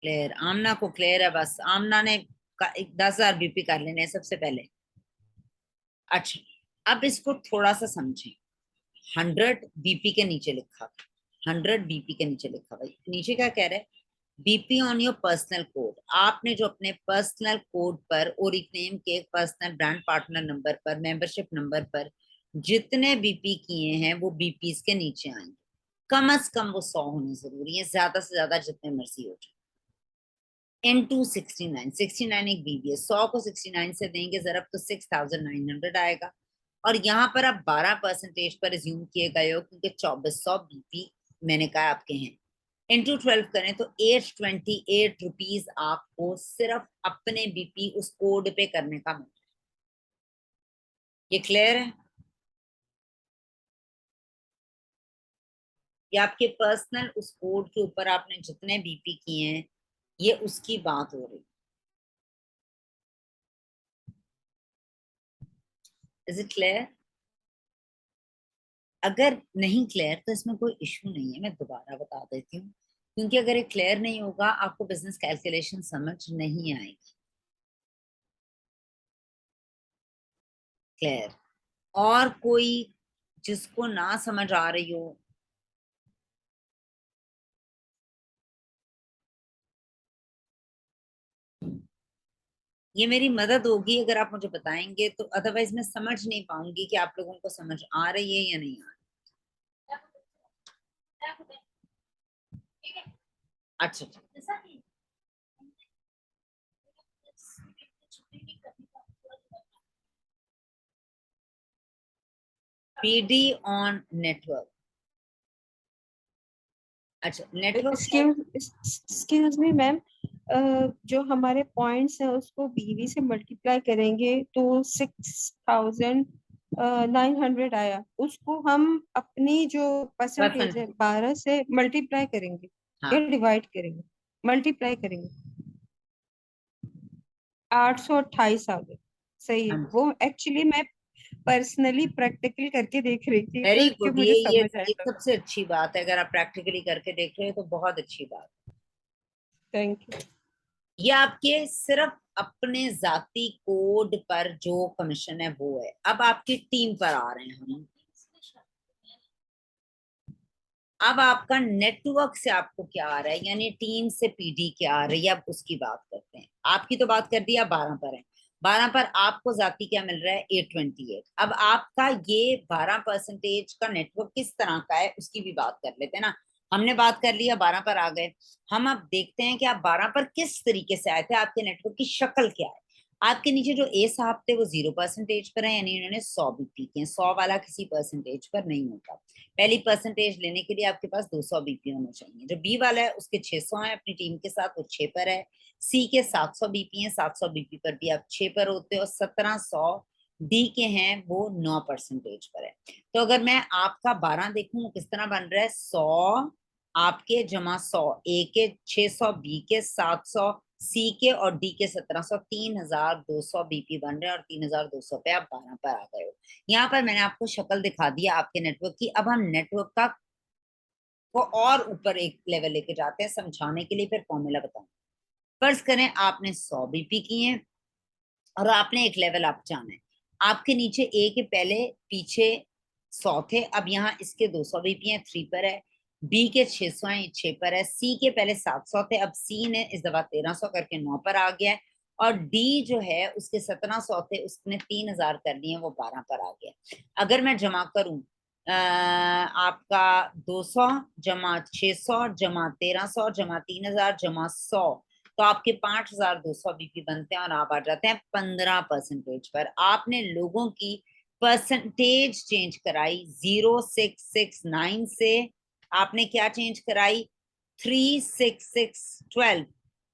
क्लियर? आमना को क्लियर है? बस आमना ने 10,000 बीपी कर लेने सबसे पहले। अच्छा, अब इसको थोड़ा सा समझें। 100 बीपी के नीचे लिखा, 100 बीपी के नीचे लिखा, भाई नीचे क्या कह रहा है? BP on your personal code. आपने जो अपने पर्सनल कोड पर और नेम के पर्सनल ब्रांड पार्टनर नंबर पर मेंबरशिप नंबर पर जितने बीपी किए हैं वो बीपीज के नीचे आएंगे। कम से कम वो 100 होने जरूरी है, ज्यादा से ज्यादा जितने मर्जी हो जाए। इनटू 69, 69 एक बीबी है, 100 को 69 से देंगे जरब तो 6,900 आएगा। और यहाँ पर आप 12% पर रिज्यूम किए गए हो क्योंकि 2400 बीपी मैंने कहा आपके हैं। इंटू 12 करें तो 828 रुपीज आपको सिर्फ अपने बीपी उस कोड पे करने का मिल रहा है। ये क्लियर है? ये आपके पर्सनल उस कोड के ऊपर आपने जितने बीपी किए हैं ये उसकी बात हो रही। Is it clear? अगर नहीं क्लियर तो इसमें कोई इश्यू नहीं है, मैं दोबारा बता देती हूँ, क्योंकि अगर ये क्लियर नहीं होगा आपको बिजनेस कैलकुलेशन समझ नहीं आएगी। क्लियर? और कोई जिसको ना समझ आ रही हो? ये मेरी मदद होगी अगर आप मुझे बताएंगे, तो अदरवाइज मैं समझ नहीं पाऊंगी कि आप लोगों को समझ आ रही है या नहीं आ रही। अच्छा अच्छा, पीडी ऑन नेटवर्क। अच्छा, नेटवर्क एक्सक्यूज मी मैम, जो हमारे पॉइंट्स हैं उसको बीवी से मल्टीप्लाई करेंगे तो 6,900 आया, उसको हम अपनी जो परसेंटेज है 12 से मल्टीप्लाई करेंगे हाँ। या डिवाइड करेंगे? मल्टीप्लाई करेंगे। 828 आ गए। सही है, हाँ, वो एक्चुअली मैं पर्सनली प्रैक्टिकल करके देख रही थी वेरी तो कि गुड। मुझे ये समझ आया ये था। सबसे अच्छी बात है, अगर आप प्रैक्टिकली करके देख रहे हो तो बहुत अच्छी बात। Thank you. ये आपके सिर्फ अपने जाती कोड पर जो कमीशन है वो है। अब आपकी टीम पर आ रहे हैं हम। अब आपका नेटवर्क से आपको क्या आ रहा है, यानी टीम से पीडी क्या आ रही है, अब उसकी बात करते हैं। आपकी तो बात कर दी, आप 12 पर है। 12 पर आपको जाती क्या मिल रहा है? 828। अब आपका ये 12% का नेटवर्क किस तरह का है उसकी भी बात कर लेते हैं ना। हमने बात कर लिया, 12 पर आ गए। हम अब देखते हैं कि आप 12 पर किस तरीके से आए थे, आपके नेटवर्क की शक्ल क्या है। आपके नीचे जो ए साहब थे वो 0% पर है, यानी इन्होंने 100 बीपी किए। 100 वाला किसी परसेंटेज पर नहीं होता। पहली परसेंटेज लेने के लिए आपके पास 200 बीपी होना चाहिए। जो बी वाला है उसके 600 है अपनी टीम के साथ, वो 6 पर है। सी के 700 बीपी है, 700 बीपी पर भी आप 6 पर होते हो। 1700 डी के हैं वो 9% पर है। तो अगर मैं आपका 12 देखूं किस तरह बन रहा है, 100 आपके जमा 100 ए के, 600 बी के, 700 सी के और डी के 1700, 3200 बीपी बन रहे हैं। और 3200 पे आप 12 पर आ गए हो। यहाँ पर मैंने आपको शक्ल दिखा दिया आपके नेटवर्क की। अब हम नेटवर्क का को और ऊपर एक लेवल लेके जाते हैं समझाने के लिए, फिर फॉर्मूला बताऊं। फर्ज करें आपने 100 बीपी किए और आपने एक लेवल अप जाना है। आपके नीचे ए के पहले पीछे 100 थे, अब यहाँ इसके 200 बीपी है, 3 पर है। बी के 600 है, 6 पर है। सी के पहले 700 थे, अब सी ने इस दफा 1300 करके 9 पर आ गया है। और डी जो है उसके 1700 थे, उसने 3000 कर दिए, वो 12 पर आ गया। अगर मैं जमा करूं आपका 200 जमा 600 जमा 1300 जमा 3000 जमा 100, तो आपके 5200 बीपी बनते हैं और आप आ जाते हैं 15% पर। आपने लोगों की परसेंटेज चेंज कराई 0669 से, आपने क्या चेंज कराई 36612,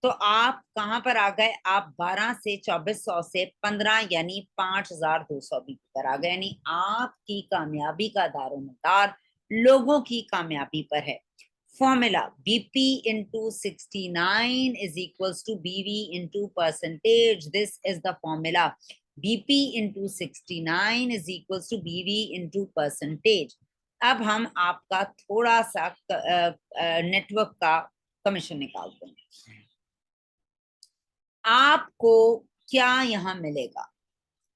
तो आप कहां पर आ गए? आप 12 से 2400 से 15 यानी 5200 बीपी पर आ गए। यानी आपकी कामयाबी का दारोमदार लोगों की कामयाबी पर है। Formula BP into 69 is equals to BV into percentage. This is the formula. BP into 69 is equals to BV into percentage. अब हम आपका थोड़ा सा नेटवर्क का कमीशन निकालते हैं। आपको क्या यहाँ मिलेगा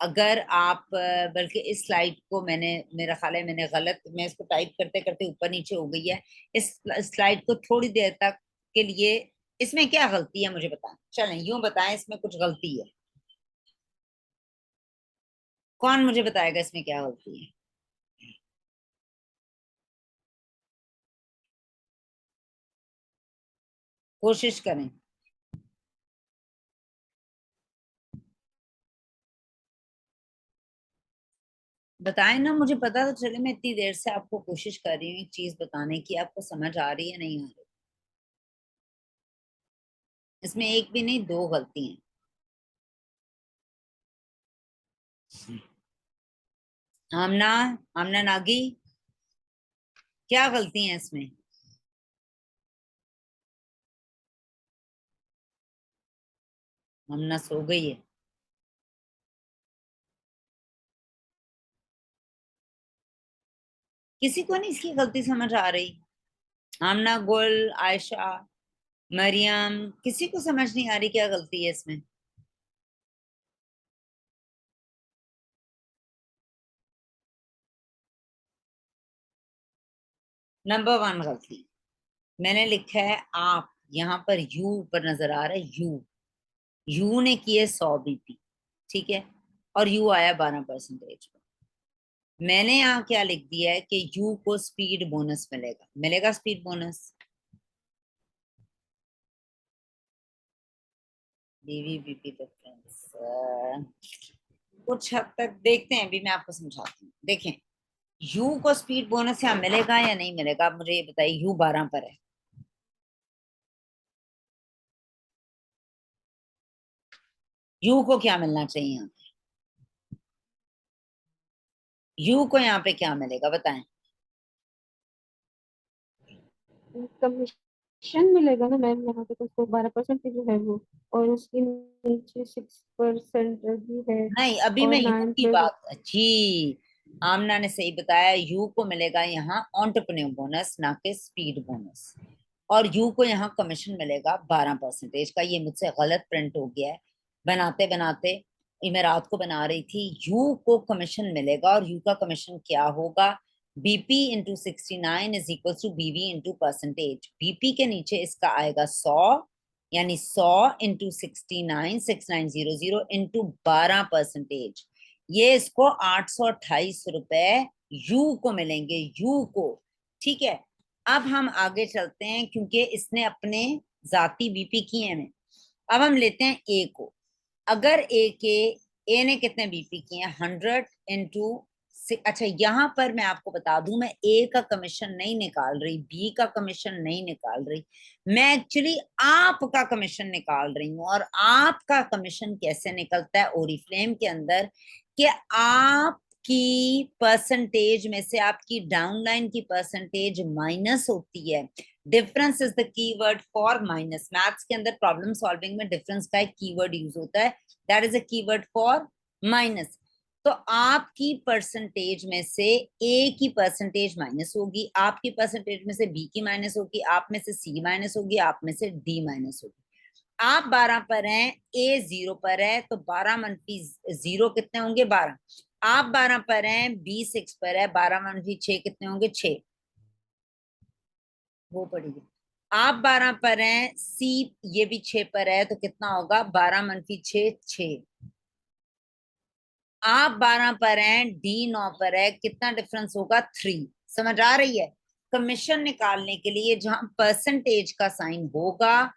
अगर आप बल्कि इस स्लाइड को मेरा ख्याल है मैंने गलत, मैं इसको टाइप करते करते ऊपर नीचे हो गई है। इस स्लाइड को थोड़ी देर तक के लिए, इसमें क्या गलती है मुझे बताएं, चलें यूं बताएं इसमें कुछ गलती है, कौन मुझे बताएगा इसमें क्या गलती है? कोशिश करें। बताएं ना, मुझे पता तो चले। मैं इतनी देर से आपको कोशिश कर रही हूँ एक चीज बताने की, आपको समझ आ रही है नहीं आ रही? इसमें एक भी नहीं, दो गलती हैं। आमना, आमना नागी, क्या गलती है इसमें? आमना सो गई है। किसी को नहीं इसकी गलती समझ आ रही? आमना, गुल, आयशा, मरियम, किसी को समझ नहीं आ रही क्या गलती है इसमें? नंबर 1 गलती, मैंने लिखा है आप, यहाँ पर यू ऊपर नजर आ रहा है, यू ने किए 100 बीपी, ठीक है, और यू आया 12%। मैंने यहाँ क्या लिख दिया है कि यू को स्पीड बोनस मिलेगा, मिलेगा स्पीड बोनस। बीवी बीपी डिफरेंस कुछ हद तक देखते हैं, अभी मैं आपको समझाती हूँ। देखें, यू को स्पीड बोनस यहाँ मिलेगा या नहीं मिलेगा, आप मुझे ये बताइए। यू 12 पर है, यू को क्या मिलना चाहिए यहाँ? यू को यहाँ पे क्या मिलेगा बताएं? कमीशन मिलेगा ना मैम, यहाँ पे तो उसको 12% जो है वो, और उसके नीचे 6% भी है, नहीं, अभी और मैं यू नाइन की प्लस। बात, जी आमना ने सही बताया, यू को मिलेगा यहाँ एंटरप्रेन्योर बोनस ना कि स्पीड बोनस, और यू को यहाँ कमीशन मिलेगा 12% का। ये मुझसे गलत प्रिंट हो गया है, बनाते बनाते ये मैं रात को बना रही थी। यू को कमीशन मिलेगा और यू का कमीशन क्या होगा? BP into 69 is equal to BV into percentage. BP के नीचे इसका आएगा 100, यानी 100 इंटू 69 6900 इंटू 12%। ये इसको 828 रुपए यू को मिलेंगे, यू को, ठीक है। अब हम आगे चलते हैं क्योंकि इसने अपने जाती बीपी किए हैं। अब हम लेते हैं ए को। अगर ए ने कितने बीपी किए हैं? 100 इंटू, अच्छा यहाँ पर मैं आपको बता दूं, मैं ए का कमीशन नहीं निकाल रही, बी का कमीशन नहीं निकाल रही, मैं एक्चुअली आपका कमीशन निकाल रही हूँ। और आपका कमीशन कैसे निकलता है ओरिफ्लेम के अंदर? कि आपकी परसेंटेज में से आपकी डाउनलाइन की परसेंटेज माइनस होती है। Difference is the keyword for minus. Maths के अंदर प्रॉब्लम सॉल्विंग में डिफरेंस का एक कीवर्ड यूज होता है, that is a keyword for minus. तो आपकी परसेंटेज में से ए की परसेंटेज माइनस होगी, आपकी परसेंटेज में से बी की माइनस होगी, आप में से सी माइनस होगी, आप में से डी माइनस होगी। आप 12 पर हैं, ए 0 पर है, तो 12 मनफी 0 कितने होंगे? 12। आप 12 पर हैं, बी 6 पर है, 12 मनफी 6 कितने होंगे? 6, वो पड़ेगी। आप 12 पर हैं, सी ये भी 6 पर है, तो कितना होगा? 12 मनफी 6 6। आप 12 पर हैं, डी 9 पर है, कितना डिफरेंस होगा? 3। समझ आ रही है? कमीशन निकालने के लिए जहां परसेंटेज का साइन होगा,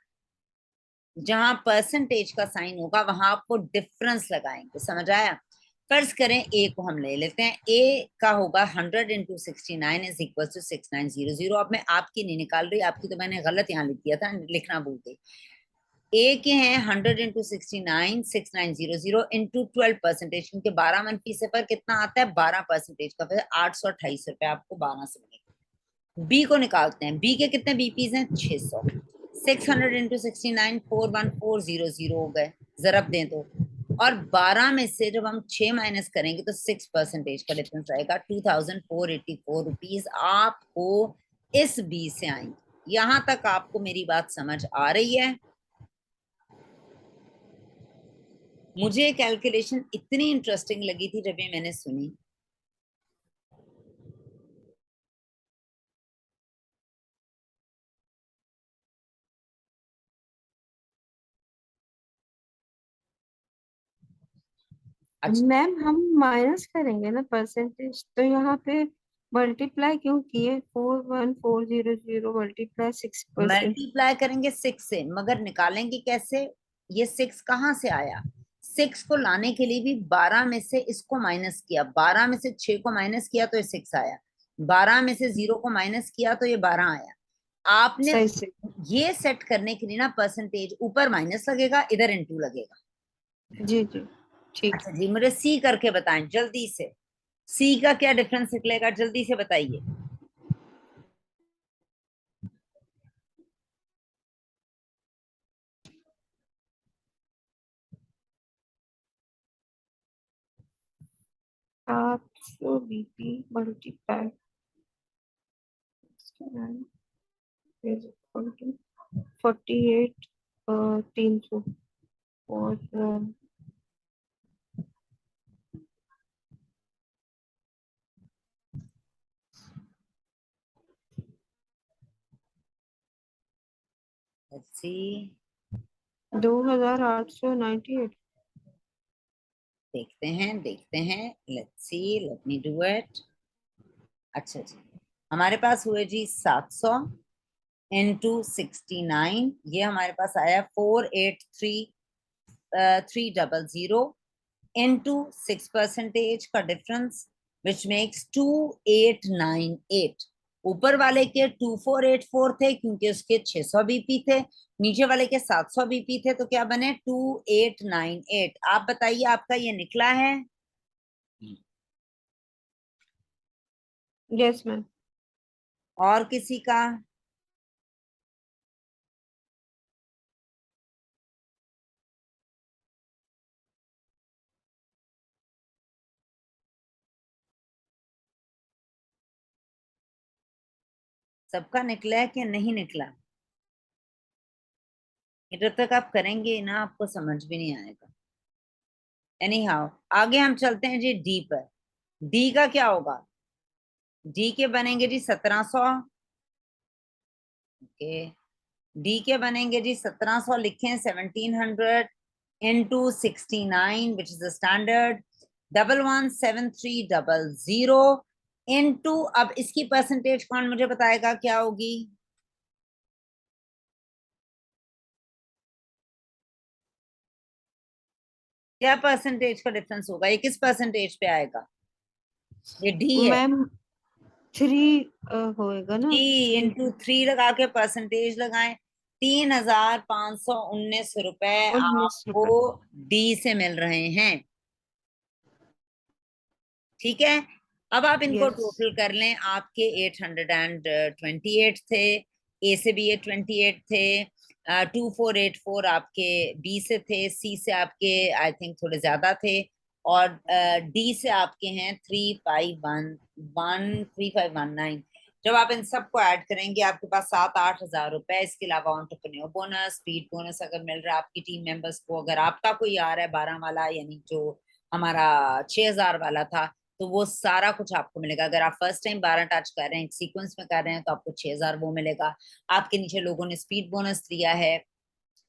जहां परसेंटेज का साइन होगा वहां आपको डिफरेंस लगाएंगे। समझ आया? फर्ज करें ए को हम ले लेते हैं, ए का होगा 100 इंटू 69 इज इक्वल टू 6900। अब मैं आपकी नहीं निकाल रही, आपकी तो मैंने गलत यहाँ लिख दिया था, लिखना भूल गई। ए के हैं 100 इंटू 69 6900 इंटू 12%, क्योंकि 12 मनफी से पर कितना आता है? 12% का, फिर 828 रुपए आपको 12 से मिलेगा। बी को निकालते हैं, बी के कितने बीपीज हैं? 600। 600 इंटू 69 41400 हो गए, जरब दें तो। और 12 में से जब हम 6 माइनस करेंगे तो 6% का डिफरेंस आएगा, 2484 रुपीज आपको इस बी से आएंगे। यहां तक आपको मेरी बात समझ आ रही है? मुझे कैलकुलेशन इतनी इंटरेस्टिंग लगी थी जब ये मैंने सुनी। अच्छा, मैम हम माइनस करेंगे ना परसेंटेज, तो यहाँ पे मल्टीप्लाई क्यों किए? 41400 मल्टीप्लाई 6%। मल्टीप्लाई करेंगे 6 से, मगर निकालेंगे कैसे? ये 6 कहाँ से आया? 6 को लाने के लिए भी 12 में से इसको माइनस किया, 12 में से 6 को माइनस किया तो ये 6 आया, 12 में से 0 को माइनस किया तो ये 12 आया। आपने सही से। ये सेट करने के लिए ना परसेंटेज ऊपर माइनस लगेगा, इधर इंटू लगेगा। जी जी ठीक। अच्छा जी, मुझे सी करके बताएं जल्दी से, सी का क्या डिफरेंस निकलेगा? जल्दी से बताइए। आप सो बीपी मल्टीप्लाई 48 300 और Let's see, 2898। देखते हैं, let's see, let me do it. अच्छा जी, हमारे पास हुए जी 700 इंटू 69, ये हमारे पास आया 483,300 इंटू 6% का डिफरेंस, विच मेक्स 2898। ऊपर वाले के 2484 थे क्योंकि उसके 600 बीपी थे, नीचे वाले के 700 बीपी थे, तो क्या बने? 2898। आप बताइए आपका ये निकला है? Yes ma'am. और किसी का? सबका निकला है कि नहीं निकला? जब तक आप करेंगे ना आपको समझ भी नहीं आएगा। एनी हाउ, आगे हम चलते हैं जी डी पर। डी का क्या होगा? डी के बनेंगे जी 1700। ओके, डी के बनेंगे जी 1700, लिखें 1700 into 69 which is the standard, 117300 into, अब इसकी परसेंटेज कौन मुझे बताएगा क्या होगी? क्या परसेंटेज का डिफरेंस होगा? ये किस परसेंटेज पे आएगा? ये डी है। मैम 3 होएगा ना? 3 3 इंटू 3 लगा के परसेंटेज लगाएं, 3519 रुपए 19 रुपए। आपको डी से मिल रहे हैं। ठीक है, अब आप इनको यस। टोटल कर लें, आपके 828 थे, ए से भी 828 थे, 2484 आपके बी से थे, सी से आपके आई थिंक थोड़े ज्यादा थे, और डी से आपके हैं 3519। जब आप इन सबको ऐड करेंगे आपके पास 7-8 हजार रुपए, इसके अलावा एंटरप्रेन्योर बोनस, स्पीड बोनस अगर मिल रहा है आपकी टीम मेंबर्स को, अगर आपका कोई आ रहा है 12 वाला, यानी जो हमारा 6000 वाला था, तो वो सारा कुछ आपको मिलेगा। अगर आप फर्स्ट टाइम 12 टच कर रहे हैं, सीक्वेंस में कर रहे हैं, तो आपको 6000 वो मिलेगा। आपके नीचे लोगों ने स्पीड बोनस लिया है,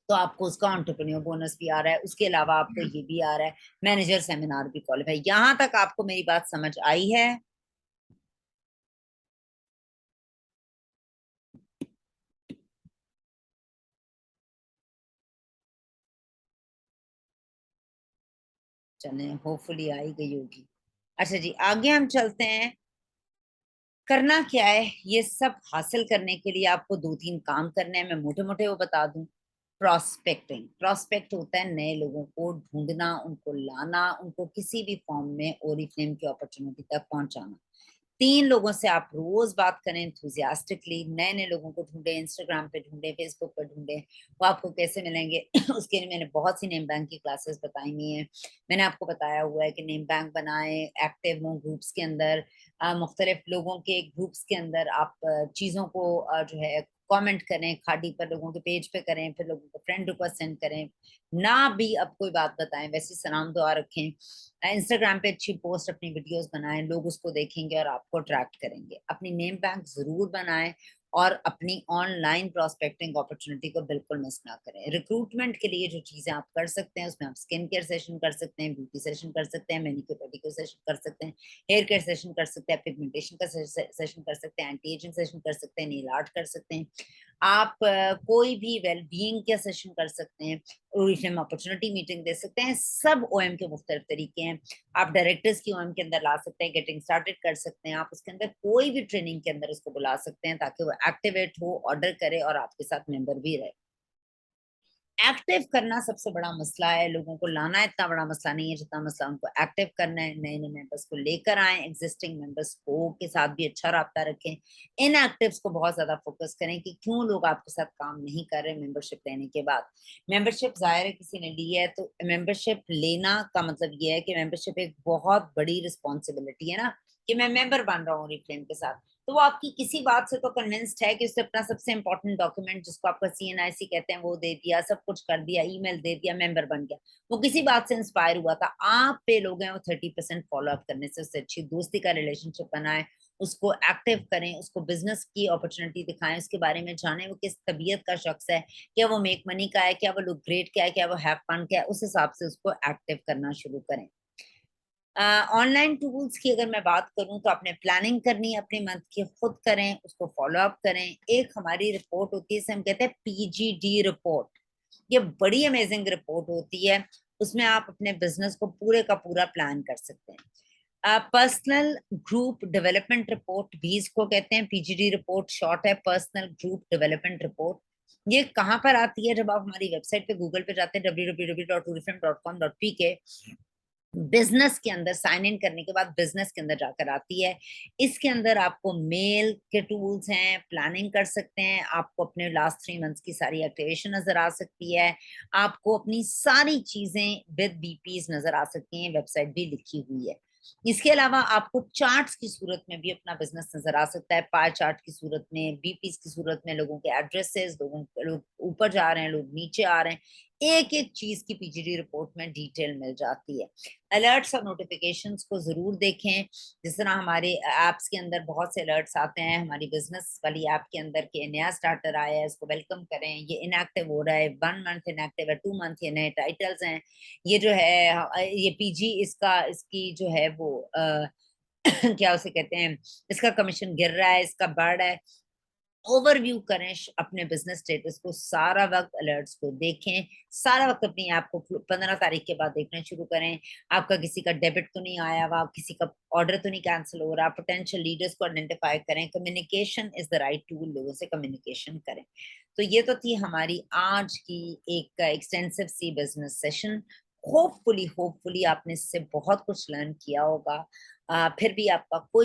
तो आपको उसका एंटरप्रेन्योर बोनस भी आ रहा है, उसके अलावा आपको ये भी आ रहा है, मैनेजर सेमिनार भी क्वालिफाई। यहाँ तक आपको मेरी बात समझ आई है? चलें, होपफुली आई गई होगी। अच्छा जी, आगे हम चलते हैं। करना क्या है, ये सब हासिल करने के लिए आपको 2-3 काम करने हैं, मैं मोटे मोटे वो बता दूं। प्रोस्पेक्टिंग, प्रोस्पेक्ट होता है नए लोगों को ढूंढना, उनको लाना, उनको किसी भी फॉर्म में ओरिफ्लेम की अपॉर्चुनिटी तक पहुंचाना। 3 लोगों से आप रोज बात करें एंथुसियास्टिकली, नए नए लोगों को ढूंढे, इंस्टाग्राम पे ढूंढे, फेसबुक पे ढूंढे। वो आपको कैसे मिलेंगे उसके लिए मैंने बहुत सी नेम बैंक की क्लासेस बताई हुई हैं। मैंने आपको बताया हुआ है कि नेम बैंक बनाए, एक्टिव हो ग्रुप्स के अंदर, मुख्तलिफ लोगों के ग्रुप्स के अंदर आप चीज़ों को जो है कमेंट करें, खाड़ी पर लोगों के पेज पे करें, फिर लोगों को फ्रेंड रिक्वेस्ट सेंड करें, ना भी अब कोई बात बताएं, वैसे सलाम दुआ रखें। इंस्टाग्राम पे अच्छी पोस्ट, अपनी वीडियोस बनाएं, लोग उसको देखेंगे और आपको अट्रैक्ट करेंगे। अपनी नेम बैंक जरूर बनाएं और अपनी ऑनलाइन प्रोस्पेक्टिंग अपॉर्चुनिटी को बिल्कुल मिस ना करें। रिक्रूटमेंट के लिए जो चीजें आप कर सकते हैं, उसमें आप स्किन केयर सेशन कर सकते हैं, ब्यूटी सेशन कर सकते हैं, मैनिक्योर पेडिक्योर सेशन कर सकते हैं, हेयर केयर सेशन कर सकते हैं, पिगमेंटेशन का सेशन कर सकते हैं, एंटी एजिंग सेशन कर सकते हैं, नेल आर्ट कर सकते हैं। आप कोई भी वेल बीइंग का सेशन कर सकते हैं, ओरिफ्लेम अपॉर्चुनिटी मीटिंग दे सकते हैं। सब ओएम के मुख्तलिफ तरीके हैं। आप डायरेक्टर्स की ओएम के अंदर ला सकते हैं, गेटिंग स्टार्टेड कर सकते हैं, आप उसके अंदर कोई भी ट्रेनिंग के अंदर उसको बुला सकते हैं ताकि वो एक्टिवेट हो, ऑर्डर करे और आपके साथ मेंबर भी रहे। एक्टिव करना सबसे बड़ा मसला है, लोगों को लाना इतना बड़ा मसला नहीं है जितना मसला उनको एक्टिव करना है। नए नए मेंबर्स को लेकर आए, एग्जिस्टिंग मेंबर्स को के साथ भी अच्छा राब्ता रखें। इन एक्टिव्स को बहुत ज्यादा फोकस करें कि क्यों लोग आपके साथ काम नहीं कर रहे मेंबरशिप लेने के बाद। मेंबरशिप जाहिर है किसी ने ली है तो मेंबरशिप लेना का मतलब ये है कि मेंबरशिप एक बहुत बड़ी रिस्पॉन्सिबिलिटी है ना, कि मैं मेंबर बन रहा हूँ ओरिफ्लेम के साथ। तो वो आपकी किसी बात से तो कन्विंस्ड है कि उसने अपना सबसे इंपॉर्टेंट डॉक्यूमेंट जिसको आपका CNIC कहते हैं वो दे दिया, सब कुछ कर दिया, ईमेल दे दिया, मेंबर बन गया। वो किसी बात से इंस्पायर हुआ था, आप पे लोग हैं वो 30% फॉलो अप करने से। उससे अच्छी दोस्ती का रिलेशनशिप बनाए, उसको एक्टिव करें, उसको बिजनेस की अपॉर्चुनिटी दिखाएं, उसके बारे में जाने वो किस तबीयत का शख्स है, क्या वो मेक मनी का है, क्या वो लुक ग्रेट का है, क्या वो हैव फन का है, उस हिसाब से उसको एक्टिव करना शुरू करें। ऑनलाइन टूल्स की अगर मैं बात करूं तो आपने प्लानिंग करनी है अपने मंथ की, खुद करें, उसको फॉलो अप करें। एक हमारी रिपोर्ट होती है, इसे हम कहते हैं PGD रिपोर्ट। ये बड़ी अमेजिंग रिपोर्ट होती है, उसमें आप अपने बिजनेस को पूरे का पूरा प्लान कर सकते हैं। पर्सनल ग्रुप डेवलपमेंट रिपोर्ट भी इसको कहते हैं, PGD रिपोर्ट शॉर्ट है, पर्सनल ग्रुप डेवलपमेंट रिपोर्ट। ये कहाँ पर आती है? जब आप हमारी वेबसाइट पे गूगल पे जाते हैं www.oriflame.com.pk, बिजनेस के अंदर साइन इन करने के बाद बिजनेस के अंदर जाकर आती है। इसके अंदर आपको मेल के टूल्स हैं, प्लानिंग कर सकते हैं, आपको अपने लास्ट 3 मंथ्स की सारी एक्टिवेशन नजर आ सकती है, आपको अपनी सारी चीजें विद BPs नजर आ सकती हैं, वेबसाइट भी लिखी हुई है। इसके अलावा आपको चार्ट्स की सूरत में भी अपना बिजनेस नजर आ सकता है, पाई चार्ट की सूरत में, BPs की सूरत में, लोगों के एड्रेसेस, लोग ऊपर जा रहे हैं, लोग नीचे आ रहे हैं, एक एक चीज की PGD रिपोर्ट में डिटेल मिल जाती है। अलर्ट्स और नोटिफिकेशंस को जरूर देखें। जिस तरह हमारे एप्स के अंदर बहुत से अलर्ट्स आते हैं, हमारी बिजनेस वाली ऐप के अंदर के नया स्टार्टर आया है, इसको वेलकम करें, ये इनएक्टिव हो रहा है, 1 मंथ इनएक्टिव है, 2 मंथ, ये नए टाइटल्स हैं, ये जो है ये PG इसकी जो है वो क्या उसे कहते हैं, इसका कमीशन गिर रहा है, इसका बढ़ रहा है। ओवरव्यू करें अपने बिजनेस स्टेटस को, सारा वक्त अलर्ट्स को देखें, सारा वक्त अपनी ऐप को 15 तारीख के बाद देखना शुरू करें। आपका किसी का डेबिट तो नहीं आया हुआ, किसी का ऑर्डर तो नहीं कैंसिल हो रहा, पोटेंशियल लीडर्स को आइडेंटिफाई करें। Communication is the right tool, लोगों से कम्युनिकेशन करें। तो ये तो थी हमारी आज की एक एक्सटेंसिव सी बिजनेस सेशन। होपफुली आपने इससे बहुत कुछ लर्न किया होगा। फिर भी आपका कोई